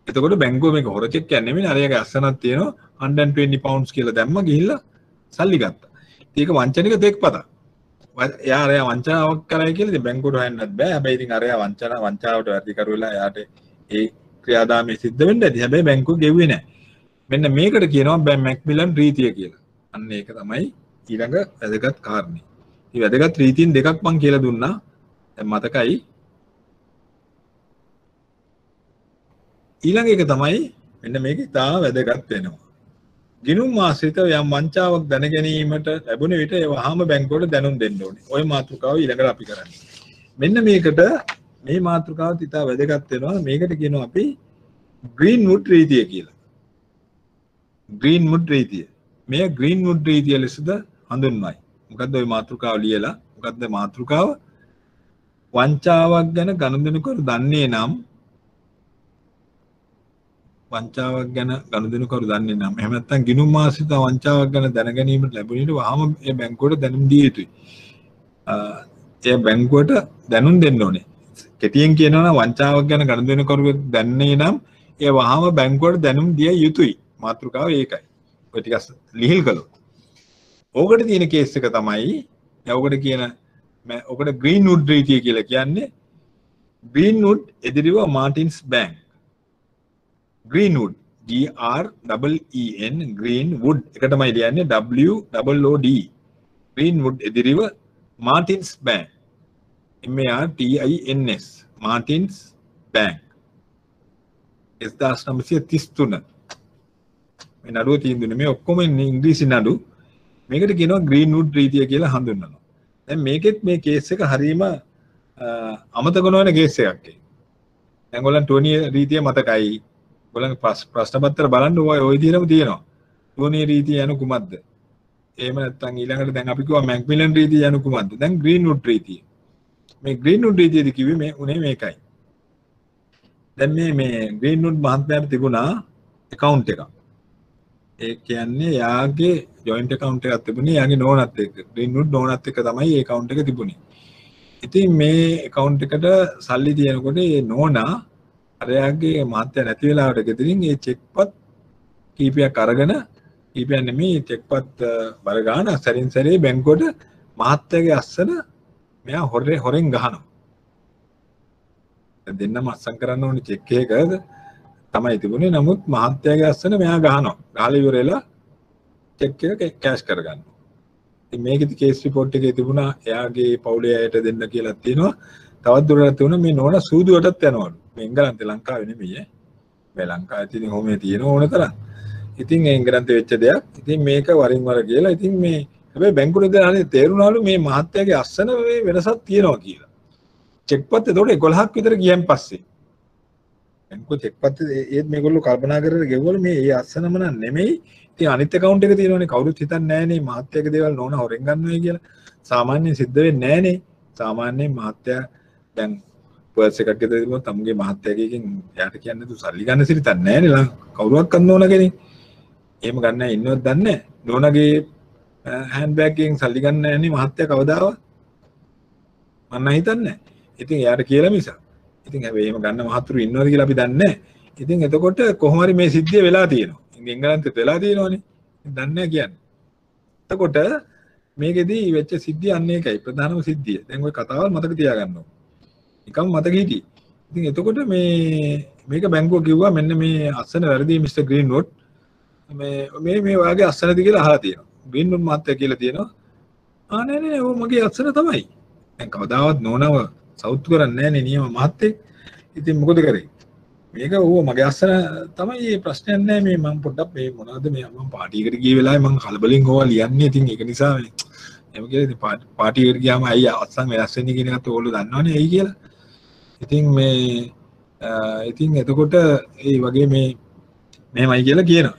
එතකොට බැංකුව මේක හොර චෙක් කියන්නේ නෙමෙයි. අරයාගේ අස්සනක් තියෙනවා 120 pounds කියලා දැම්ම ගිහිල්ලා සල්ලි ගත්තා. ඒක වංචනික දෙයක් පතක්. එයා අරයා වංචාවක් කරයි කියලා ඉතින් බැංකුවට හොයන්නත් බෑ. හැබැයි ඉතින් අරයා වංචාවට වැඩි කරුවලා එයාට ඒ ක්‍රියාදාමයේ සිද්ධ වෙන්න ඇති. හැබැයි බැංකුව ගෙව්වේ නැහැ. මෙන්න මේකට කියනවා මැක්මිලන් රීතිය කියලා. අන්න ඒක තමයි ඊළඟ වැදගත් කාරණේ. මේ වැදගත් රීතීන් දෙකක් මම කියලා දුන්නා. දැන් මතකයි. ඊළඟ එක තමයි මෙන්න මේක ඉතා වැදගත් වෙනවා. ගිණුම් ආශ්‍රිත යම් වංචාවක් දැන ගැනීමට ලැබුණ විට ඒ වහාම බැංකුවට දැනුම් දෙන්න ඕනේ. ওই මාතෘකාව ඊළඟට අපි කරන්නේ. මෙන්න මේකට මේ මාතෘකාවත් ඉතා වැදගත් වෙනවා. මේකට කියනවා අපි ග්‍රීන්වුඩ් රීතිය කියලා. ග්‍රීන්වුඩ් රීතිය. මේ ග්‍රීන්වුඩ් රීතිය ලෙසද හඳුන්වයි. මොකද්ද ওই මාතෘකාව ලියලා? මොකද්ද මාතෘකාව? වංචාවක් ගැන ගනුදෙනු කරු දන්නේ නම් වංචාවක් ගැන ගනුදෙනු කරු දන්නේ නම් එහෙම නැත්නම් ගිණුම් ආශ්‍රිත වංචාවක් ගැන දැන ගැනීමට ලැබුණේ වහාම ඒ බැංකුවට දැනුම් දිය යුතුයි. ඒ බැංකුවට දැනුම් දෙන්න ඕනේ. කෙටියෙන් කියනවා නම් වංචාවක් ගැන ගනුදෙනු කරුවෙක් දන්නේ නම් ඒ වහාම බැංකුවට දැනුම් දිය යුතුයි. මාතෘකාව ඒකයි. ඔය ටික ලිහිල් කළොත්. ඕකට තියෙන කේස් එක තමයි ඔකට කියන ඔකට ග්‍රීන්වුඩ් රීතිය කියලා කියන්නේ. ග්‍රීන්වුඩ් එදිරිව මාටින්ස් බැංක්. ග්‍රීන්වුඩ් GREEN ග්‍රීන්වුඩ් එක තමයි ලියන්නේ WOOD. ග්‍රීන්වුඩ් එදිරිව මාටින්ස් බැංක් MARTINS මාටින්ස් බැංක් 1933 මේ නඩුව තීන්දුවනේ. මේ ඔක්කොම ඉංග්‍රීසි නඩු. මේකට කියනවා ග්‍රීන්වුඩ් රීතිය කියලා හඳුන්වනවා. දැන් මේකෙත් මේ කේස් එක හරීම අමතක නොවන කේස් එකක් ඒක. දැන් ඔයගොල්ලන් ටෝනි රීතිය මතකයි. ඔයගොල්ලන් ප්‍රශ්න පත්‍ර බලන්න ওই විදිහටම තියෙනවා. ටෝනි රීතිය යනු කුමක්ද? එහෙම නැත්නම් ඊළඟට දැන් අපි කිව්වා මැක්මිලන් රීතිය යනු කුමක්ද? දැන් ග්‍රීන්වුඩ් රීතිය. මේ ග්‍රීන්වුඩ් රීතියද කිව්වේ මේ උනේ මේකයි. දැන් මේ ග්‍රීන්වුඩ් මහත්මයාට තිබුණා account එකක්. ඒ කියන්නේ යාගේ ජොයින්ට් account එකක් තිබුණේ යාගේ නෝනත් එක්ක. ග්‍රීන්වුඩ් නෝනත් එක්ක තමයි මේ account එක තිබුණේ. ඉතින් මේ account එකට සල්ලි තියෙනකොට මේ නෝනා අර යාගේ මහත්තයා නැති වෙලාවට ගෙදරින් මේ චෙක්පත් කීපයක් අරගෙන කීපයක් නෙමෙයි චෙක්පත් බර ගන්න සැරින් සැරේ බැංකුවට මහත්තයාගේ අස්සන මෙයා හොරෙන් ගහනවා. දෙන්නම අස්සම් කරන්න ඕනේ චෙක් එකද තමයි තිබුණේ. නමුත් මහත්තයාගේ අස්සන මෙයා ගහනවා. ගහලා ඉවරලා චෙක් එක කැෂ් කරගන්නවා. ඉතින් මේකෙදි කේස් රිපෝට් එකේ තිබුණා එයාගේ පවුලේ අයට දෙන්න කියලා තියෙනවා. තවත් දුරටත් තිබුණා මේ නෝනා සූදුවටත් යනවලු. මේ එංගලන්තේ ලංකාවේ නෙමෙයි ඈ. මේ ලංකාවේ තියෙන හොමේ තියෙන ඕන තරම්. ඉතින් ඒ එංගලන්තේ වෙච්ච දෙයක්. ඉතින් මේක වරින් වර කියලා. ඉතින් මේ හැබැයි බැංකුවේ දාලා තේරුණාලු මේ මහත්තයාගේ අස්සන මේ වෙනසක් තියෙනවා කියලා. චෙක්පත් එතකොට 11ක් විතර ගියන් පස්සේ බැංකුව චෙක්පත් ඒත් මේගොල්ලෝ කල්පනා කරලා ගෙවවල මේ ඒ අස්සනම නෙමෙයි. ඉතින් අනිත් account එක තියෙනවනේ කවුරුත් හිතන්නේ නැහනේ මහත්තයාගේ දේවල් නෝන හොරෙන් ගන්නවයි කියලා. සාමාන්‍යයෙන් සිද්ධ වෙන්නේ නැහනේ. සාමාන්‍යයෙන් මහත්තයා දැන් පර්ස් එකක් ගෙදර තිබුණොත් තමුගේ මහත්තයාගෙන් එයාට කියන්නේ තු සල්ලි ගන්න සිරිතක් නැහනේ ලා කවුරුවක් ගන්න ඕන කෙනෙක්. එහෙම ගන්න අය ඉන්නවද දන්නේ නැහැ. නෝනගේ හෑන්ඩ් බෑග් එකෙන් සල්ලි ගන්න නැහනේ මහත්තයා කවදාවත්. මම හිතන්නේ. ඉතින් එයාට කියලා මිසක්. ඉතින් හැබැයි එහෙම ගන්න මහතුරු ඉන්නවද කියලා අපි දන්නේ නැහැ. ඉතින් එතකොට කොහොම හරි මේ සිද්ධිය වෙලා තියෙනවා. ඉතින් එංගලන්තෙත් වෙලා තියෙනවනේ. දන්නේ නැහැ කියන්නේ. එතකොට මේකෙදී වෙච්ච සිද්ධිය අන්න ඒකයි ප්‍රධානම සිද්ධිය. දැන් ওই කතාවල් මතක තියාගන්න ඕන. නිකම් මතක හිටියේ. ඉතින් එතකොට මේක බැංකුව කිව්වා මෙන්න මේ අස්සන වැරදි මිස්ටර් ග්‍රීන්වුඩ්. මේ ඔයාගේ අස්සනද කියලා අහලා තියෙනවා. ග්‍රීන්වුඩ් මහත්තයා කියලා තියෙනවා. නෑ ඔය මගේ අස්සන තමයි. දැන් කවදාවත් නෝනව සවුත් කරන්නේ නැහනේ නියම මහත්තයෙක්. ඉතින් මොකද කරේ? මේක ඕව මගේ අස්සන තමයි මේ ප්‍රශ්නයක් නැහැ මේ මම පොඩ්ඩක් මේ මොනවද මේ මම පාටියකට ගිය වෙලාවේ මම කලබලෙන් ඕවා ලියන්නේ. ඉතින් ඒක නිසා මේ එහෙම කියලා ඉතින් පාටියකට ගියාම අයිය අස්සන් වෙනස් වෙන්නේ කියන එකත් ඕගොල්ලෝ දන්නවනේ ඇයි කියලා. ඉතින් එතකොට ඒ වගේ මෙහෙමයි කියලා කියනවා.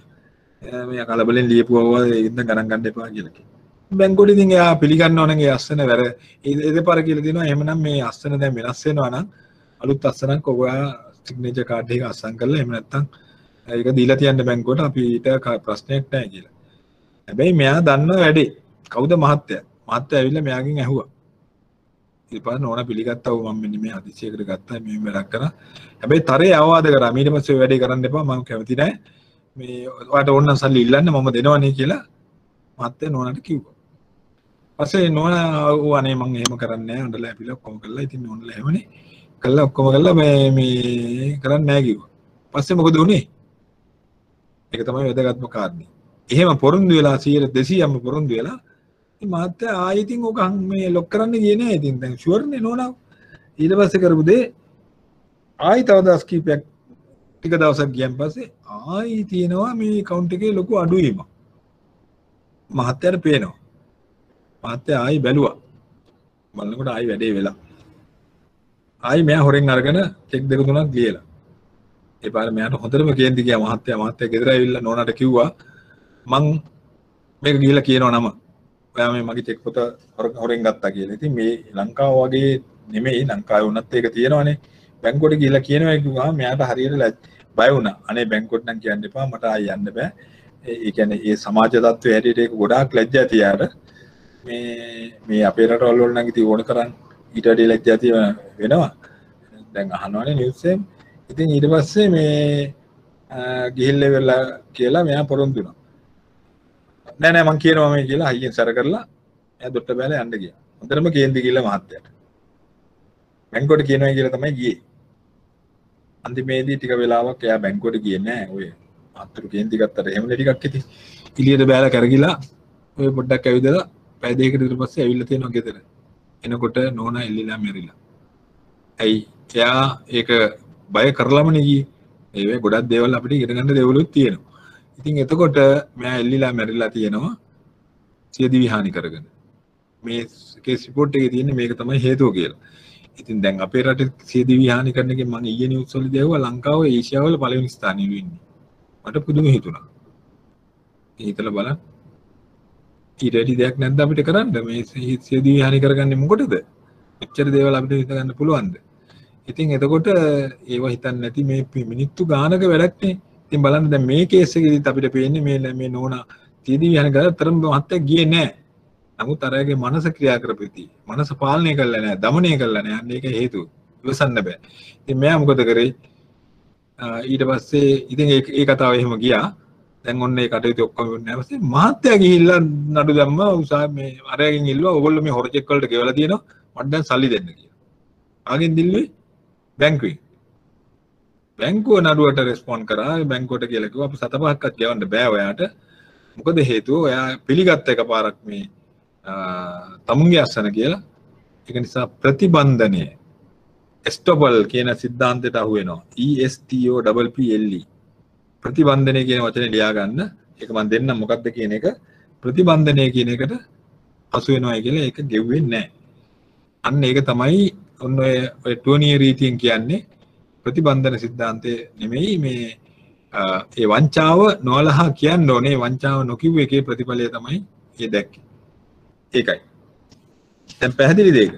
මේ කලබලෙන් ලියපුවා ඉන්න ගණන් ගන්න එපා කියලා කියනවා. බැංකුවට ඉතින් එයා පිළිගන්නව නම් ඒ අස්සන වැර එදපාර කියලා දෙනවා. එහෙමනම් මේ අස්සන දැන් වෙනස් වෙනවා නම් අලුත් අස්සනක් ඔයා සිග්නේචර් කාඩ් එක අස්සම් කරලා එහෙම නැත්නම් ඒක දීලා තියන්න බැංකුවට අපිට ප්‍රශ්නයක් නැහැ කියලා. හැබැයි මෙයා දන්න වැඩේ. කවුද මහත්තයා? මහත්තයා ඇවිල්ලා මෙයාගෙන් ඇහුවා. ඊට පස්සේ නෝනා පිළිගත්තා මම මෙන්න මේ හදිසියකට ගත්තා මේ වැඩක් කරා. හැබැයි තරේ අවවාද කරා. ඊට පස්සේ ඔය වැඩේ කරන්න එපා මම කැමති නැහැ. මේ ඔයාලට ඕන නම් සල්ලි ඉල්ලන්න මම දෙනවනේ කියලා මහත්තයා නෝනාට කිව්වා. පස්සේ නෝනා අනේ මම එහෙම කරන්නේ නැහැ. අඬලා ඇපිලා ඔක්කොම කළා. ඉතින් නෝනලා එහෙමනේ කළා ඔක්කොම කළා මේ කරන්නේ නැහැ කිව්වා. පස්සේ මොකද උනේ? ඒක තමයි වැදගත්ම කාරණේ. එහෙම පොරොන්දු වෙලා 200ම පොරොන්දු වෙලා මේ මහත්තයා ආයෙ ඉතින් ඕක මේ ලොක් කරන්න ගියේ නෑ. ඉතින් දැන් ෂුවර් නේ නෝනා. ඊට පස්සේ කරපු දේ ආයෙ තව දවස් කිහිපයක් ටික දවසක් ගියන් පස්සේ ආයෙ තියෙනවා මේ account එකේ ලොකු අඩුවීමක්. මහත්තයාට පේනවා. මහත්තයා ආයෙ බැලුවා. බලනකොට ආයෙ වැඩේ වෙලා. ආයෙ මෙයා හොරෙන් අරගෙන චෙක් දෙක තුනක් ලියලා. ඒ පාර මෙයාට හොඳටම කේන්ති ගියා මහත්තයා ගෙදර ඇවිල්ලා නෝනාට කිව්වා මං මේක ගිහලා කියනවා නම. ඔයා මේ මගේ චෙක් පොත හොරෙන් ගත්තා කියලා. ඉතින් මේ ලංකාව වගේ නෙමෙයි ලංකාවේ වුණත් ඒක තියෙනවනේ. බැංකුවට ගිහලා කියනවා කිව්වා මෙයාට හරියට බය වුණා. අනේ බැංකුවට නම් කියන්න එපා මට ආයෙ යන්න බෑ. ඒ කියන්නේ ඒ සමාජ තත්ත්වයේ හැටියට ඒක ගොඩාක් ලැජ්ජා තියාට මේ අපේ රටවල් වල නම් ඉතින් ඕන කරන් ඊට වඩා ලැජ්ජා තිය වෙනවා. දැන් අහනවනේ නිවුස් එකේ. ඉතින් ඊට පස්සේ මේ ගිහිල්ලා වෙලා කියලා මෙයා පොරොන්දු වුණා. නෑ මං කියනවා මේ කියලා අයියෙන් සැර කරලා එයා දොට්ට බැලලා යන්න ගියා. හොඳටම කේන්ති ගිහිල්ලා මහත්තයාට. බැංකුවට කියනවා කියලා තමයි ගියේ. අන්තිමේදී ටික වෙලාවක් එයා බැංකුවට ගියේ නෑ. ඔය අතුරු කේන්ති ගත්තට එහෙම ටිකක් ඉතින් එළියට බෑලා කරගිලා ඔය පොඩ්ඩක් ඇවිදලා පැය දෙකකට ඊට පස්සේ ඇවිල්ලා තියෙනවා ගෙදර. එනකොට නෝනා එල්ලිලා මැරිලා. ඇයි එයා ඒක බය කරලාමනේ ගියේ. ඒ ගොඩක් දේවල් අපිට ඉගෙන ගන්න දේවලුත් තියෙනවා. ඉතින් එතකොට මෙයා එල්ලිලා මැරිලා තියෙනවා සියදිවි හානි කරගෙන. මේ කේස් රිපෝට් එකේ තියෙන්නේ මේක තමයි හේතුව කියලා. ඉතින් දැන් අපේ රටේ සියදිවි හානි කරන එකෙන් මම ඊයේ නිවුස් වල දැවුවා ලංකාව ඒෂියාවල පළවෙනි ස්ථානයේ ඉන්නේ. මට පුදුම හිතුණා. හිතලා බලන්න. ඊට වැඩි දෙයක් නැද්ද අපිට කරන්න? මේ සියදිවි හානි කරගන්නේ මොකටද? එච්චර දේවල් අපිට හිත ගන්න පුළුවන්ද? ඉතින් එතකොට ඒව හිතන්නේ නැති මේ මිනිත්තු ගානක වැඩක් නේ. ඉතින් බලන්න දැන් මේ කේස් එකේදීත් අපිට පේන්නේ මේ නෝනා සියදිවි හානි කරලා තරම් මහත්තයා ගියේ නැහැ. නමුත් අරගේ මනස ක්‍රියා කරපෙති. මනස පාලනය කළා නැහැ, දමනය කළා නැහැ. අන්න ඒක හේතුව. ඉවසන්න බෑ. ඉතින් මෙයා මොකද කරේ? ඊට පස්සේ ඉතින් ඒ කතාව එහෙම ගියා. දැන් ඔන්න ඒ කටයුතු ඔක්කොම වෙන්නේ නැහැ. මහත්තයා ගිහිල්ලා නඩු දැම්මා උසා මේ අරගෙන ඉල්ලුවා. ඕගොල්ලෝ මේ හොර චෙක් වලට ගෙවලා තියෙනවා. මට දැන් සල්ලි දෙන්න කියලා. ආගෙන් දිල්ලුවේ බැංකුවේ. බැංකුව නඩුවට රෙස්පොන්ඩ් කරා. බැංකුවට කියලා කිව්වා අපි 7-5ක්වත් ගෙවන්න බෑ ඔයාට. මොකද හේතුව ඔයා පිළිගත්ත එකපාරක් මේ තමුන්ගේ අස්සන කියලා. ඒක නිසා ප්‍රතිබන්ධනය එස්ටොපල් කියන සිද්ධාන්තයට අහු වෙනවා. ESTOPPLE ප්‍රතිබන්ධනය කියන වචනේ ලියා ගන්න. ඒක මම දෙන්නම් මොකක්ද කියන එක. ප්‍රතිබන්ධනය කියන එකට අසු වෙනවා කියලා ඒක ගෙව්වෙන්නේ නැහැ. අන්න ඒක තමයි ඔන්න ඔය ටුවනිය රීතියෙන් කියන්නේ ප්‍රතිබන්ධන සිද්ධාන්තය නෙමෙයි මේ ඒ වංචාව නොලහා කියන්න ඕනේ. වංචාව නොකිව්ව එකේ ප්‍රතිඵලය තමයි මේ දැක්කේ. ඒකයි. දැන් පැහැදිලි දෙයක.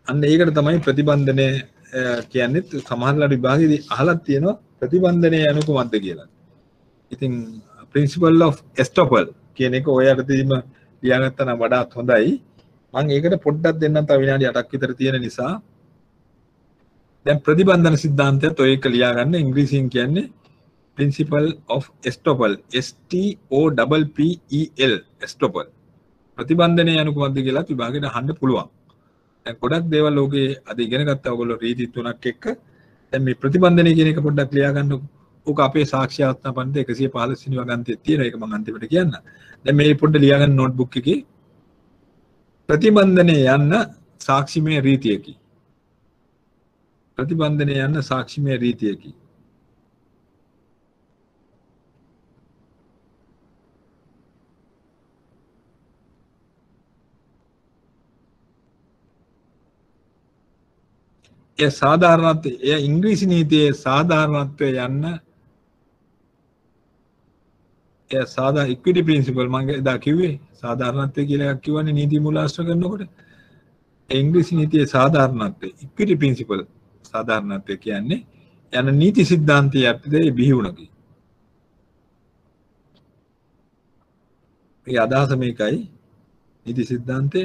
අන්න ඒකට තමයි ප්‍රතිබන්ධනය කියන්නේ. සමහරවල් විභාගයේදී අහලා තියෙනවා ප්‍රතිබන්ධනය යනු කොහොමද කියලා. ඉතින් principle of estoppel කියන එක ඔය අර්ථයෙන්ම ලියාගත්තා නම් වඩාත් හොඳයි. මම ඒකට පොඩ්ඩක් දෙන්නම් තව විනාඩි 8ක් විතර තියෙන නිසා. දැන් ප්‍රතිබන්ධන සිද්ධාන්තයත් ඔය එක ලියා ගන්න. ඉංග්‍රීසියෙන් කියන්නේ principle of estoppel STOPPEL estoppel. ප්‍රතිබන්ධනය යනු කොහොමද කියලා විභාගයට අහන්න පුළුවන්. දැන් ගොඩක් දේවල් ලෝකේ අද ඉගෙන ගත්තා ඔයගොල්ලෝ රීති තුනක් එක්ක. දැන් මේ ප්‍රතිබන්ධනය කියන එක පොඩ්ඩක් ලියා ගන්න. ඕක අපේ සාක්ෂි ආත්ම පන්ති 115 වෙනි වගන්තියේ තියෙන එක මම අන්තිමට කියන්න. දැන් මේ පොඩ්ඩ ලියා ගන්න නෝට්බුක් එකේ ප්‍රතිබන්ධනය යන්න සාක්ෂිමය රීතියකි. ප්‍රතිබන්ධනය යන්න සාක්ෂිමය රීතියකි. ඒ සාධාරණත්වය එය ඉංග්‍රීසි නීතියේ සාධාරණත්වය යන්න ඒ සාධා ඉක්විටි ප්‍රින්සිපල් මම එදා කිව්වේ සාධාරණත්වය කියලා එකක් කිව්වනේ නීති මූලාශ්‍ර කරනකොට ඒ ඉංග්‍රීසි නීතියේ සාධාරණත්වය ඉක්විටි ප්‍රින්සිපල් සාධාරණත්වය කියන්නේ යන නීති සිද්ධාන්තය යටතේ බිහි වුණකි. මේ අදහස මේකයි නීති සිද්ධාන්තය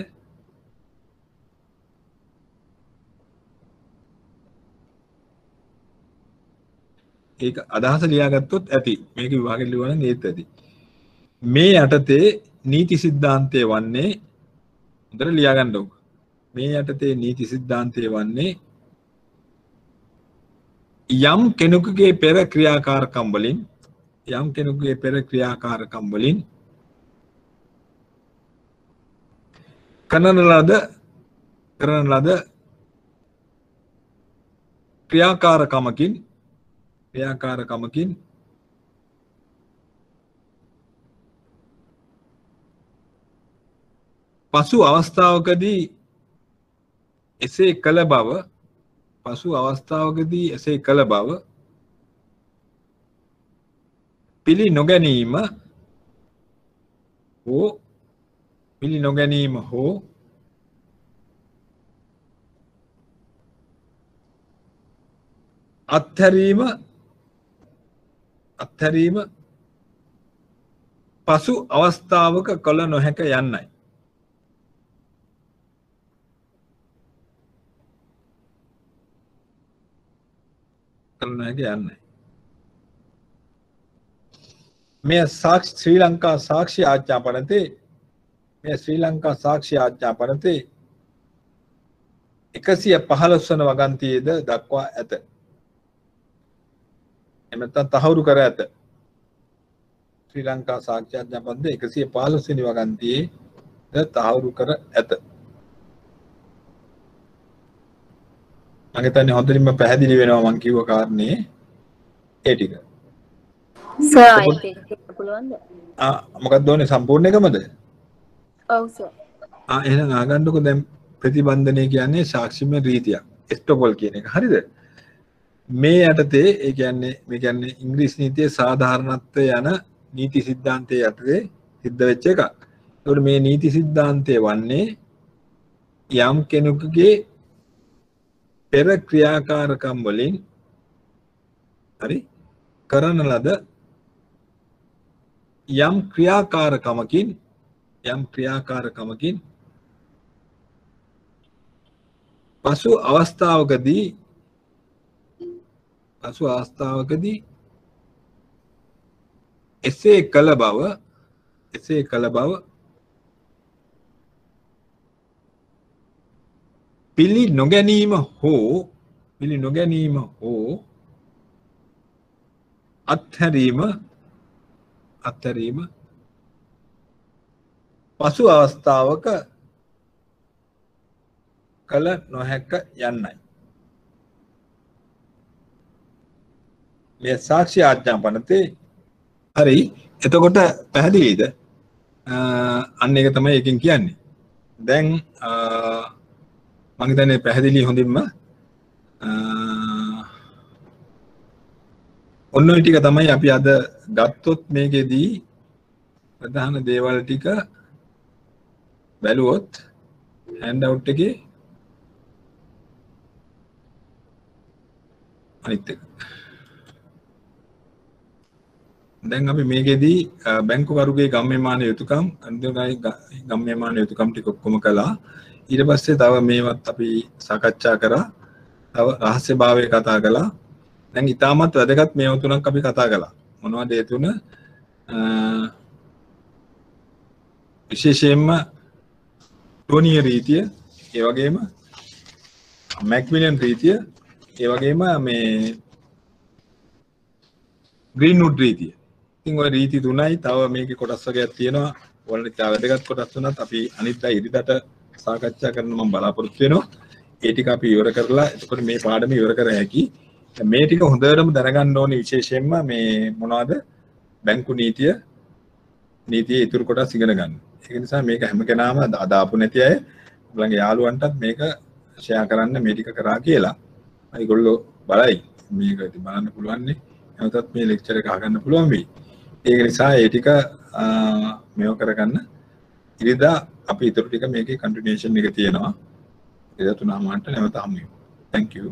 ඒක අදහස ලියාගත්තොත් ඇති. මේක විභාගෙට ලියුවා නම් ඒත් ඇති. මේ යටතේ නීති සිද්ධාන්තය වන්නේ හොඳට ලියා ගන්න ඕක. මේ යටතේ නීති සිද්ධාන්තය වන්නේ යම් කෙනෙකුගේ පෙර ක්‍රියාකාරකම් වලින් යම් කෙනෙකුගේ පෙර ක්‍රියාකාරකම් වලින් කරන ලද ක්‍රියාකාරකමකින් පසු අවස්ථාවකදී එසේ කළ බව පිළි නොගැනීම හෝ අත්හැරීම පසු අවස්ථාවක කළ නොහැක යන්නයි. මේ ශ්‍රී ලංකා සාක්ෂි ආඥා පනතේ 115 වන වගන්තියේද දක්වා ඇත. එමෙතන තහවුරු කර ඇත. ශ්‍රී ලංකා සාක්ෂි ආඥා පනතේ 115 වෙනි වගන්තියේද තහවුරු කර ඇත. මම හිතන්නේ හොඳින්ම පැහැදිලි වෙනවා මම කිව්ව කාරණේ ඒ ටික. සර් ඒක පුළුවන්ද? මොකක්ද ඕනේ සම්පූර්ණ එකමද? ඔව් සර්. එහෙනම් ආගන්නකො දැන් ප්‍රතිබන්ධනය කියන්නේ සාක්ෂිමය රීතියක්. එස්ටොපල් කියන එක. හරිද? මේ යටතේ ඒ කියන්නේ ඉංග්‍රීසි නීතියේ සාධාරණත්වය යන නීති සිද්ධාන්තයේ යටතේ සිද්ධ වෙච්ච එකක්. ඒකට මේ නීති සිද්ධාන්තය වන්නේ යම් කෙනෙකුගේ පෙර ක්‍රියාකාරකම් වලින් හරි කරන ලද යම් ක්‍රියාකාරකමකින් පසු අවස්ථාවකදී එසේ කළ බව පිළි නොගැනීම හෝ අත්හැරීම පසු අවස්ථාවක කළ නොහැක යන්නයි. මේ සාක්ෂි ආඥා පනතේ හරි. එතකොට පැහැදිලිද? අන්න ඒක තමයි එකෙන් කියන්නේ. දැන් මම හිතන්නේ පැහැදිලි හොඳින්ම ඔන්න ඔය ටික තමයි අපි අද ගත්තොත් මේකෙදී ප්‍රධාන දේවල් ටික බැලුවොත් හෑන්ඩ් අවුට් එකේ අනිත් එක. දැන් අපි මේකෙදී බැංකුවරුගේ ගම්‍යමාන යුතුකම් ගම්‍යමාන යුතුකම් ටික ඔක්කොම කළා. ඊට පස්සේ තව මේවත් අපි සාකච්ඡා කරා. තව රහස්‍යභාවය කතා කළා. දැන් ඉතාමත් වැදගත් මේවා තුනක් අපි කතා කළා. මොනවද ඒ තුන? විශේෂයෙන්ම ටෝනිය රීතිය, ඒ වගේම මැක්මිලන් රීතිය, ඒ වගේම මේ ග්‍රීන්වුඩ් රීතිය. ඉතින් ওই රීති තුනයි තව මේකේ කොටස් වර්ගයක් තියෙනවා. ඔයාලට ඉතා වැදගත් කොටස් තුනක් අපි අනිත්දා ඉරිදට සාකච්ඡා කරන්න මම බලාපොරොත්තු වෙනවා. ඒ ටික අපි ඉවර කරලා එතකොට මේ පාඩම ඉවර කර හැකි. මේ ටික හොඳටම දැනගන්න ඕනේ විශේෂයෙන්ම මේ මොනවද බැංකු නීතිය ඉතුරු කොටස් ඉගෙන ගන්න. ඒක නිසා මේක හැම කෙනාම අදාපු නැති අය ඔයගලගේ යාළුවන්ටත් මේක ෂෙයා කරන්න මේ ටික කරා කියලා. ඒගොල්ලෝ බලයි මේක ඉතින් බලන්න පුළුවන් නේ. නැවතත් මේ ලෙක්චර් එක අහගන්න පුළුවන් වෙයි. ඒක නිසා ඒ ටික මේව කරගන්න. ඉරිදා අපි ඉතුරු ටික මේකේ කන්ටිනියුේෂන් එක තියෙනවා. ඉරිදා 3:00 මාට නැවත හමු වෙමු. Thank you.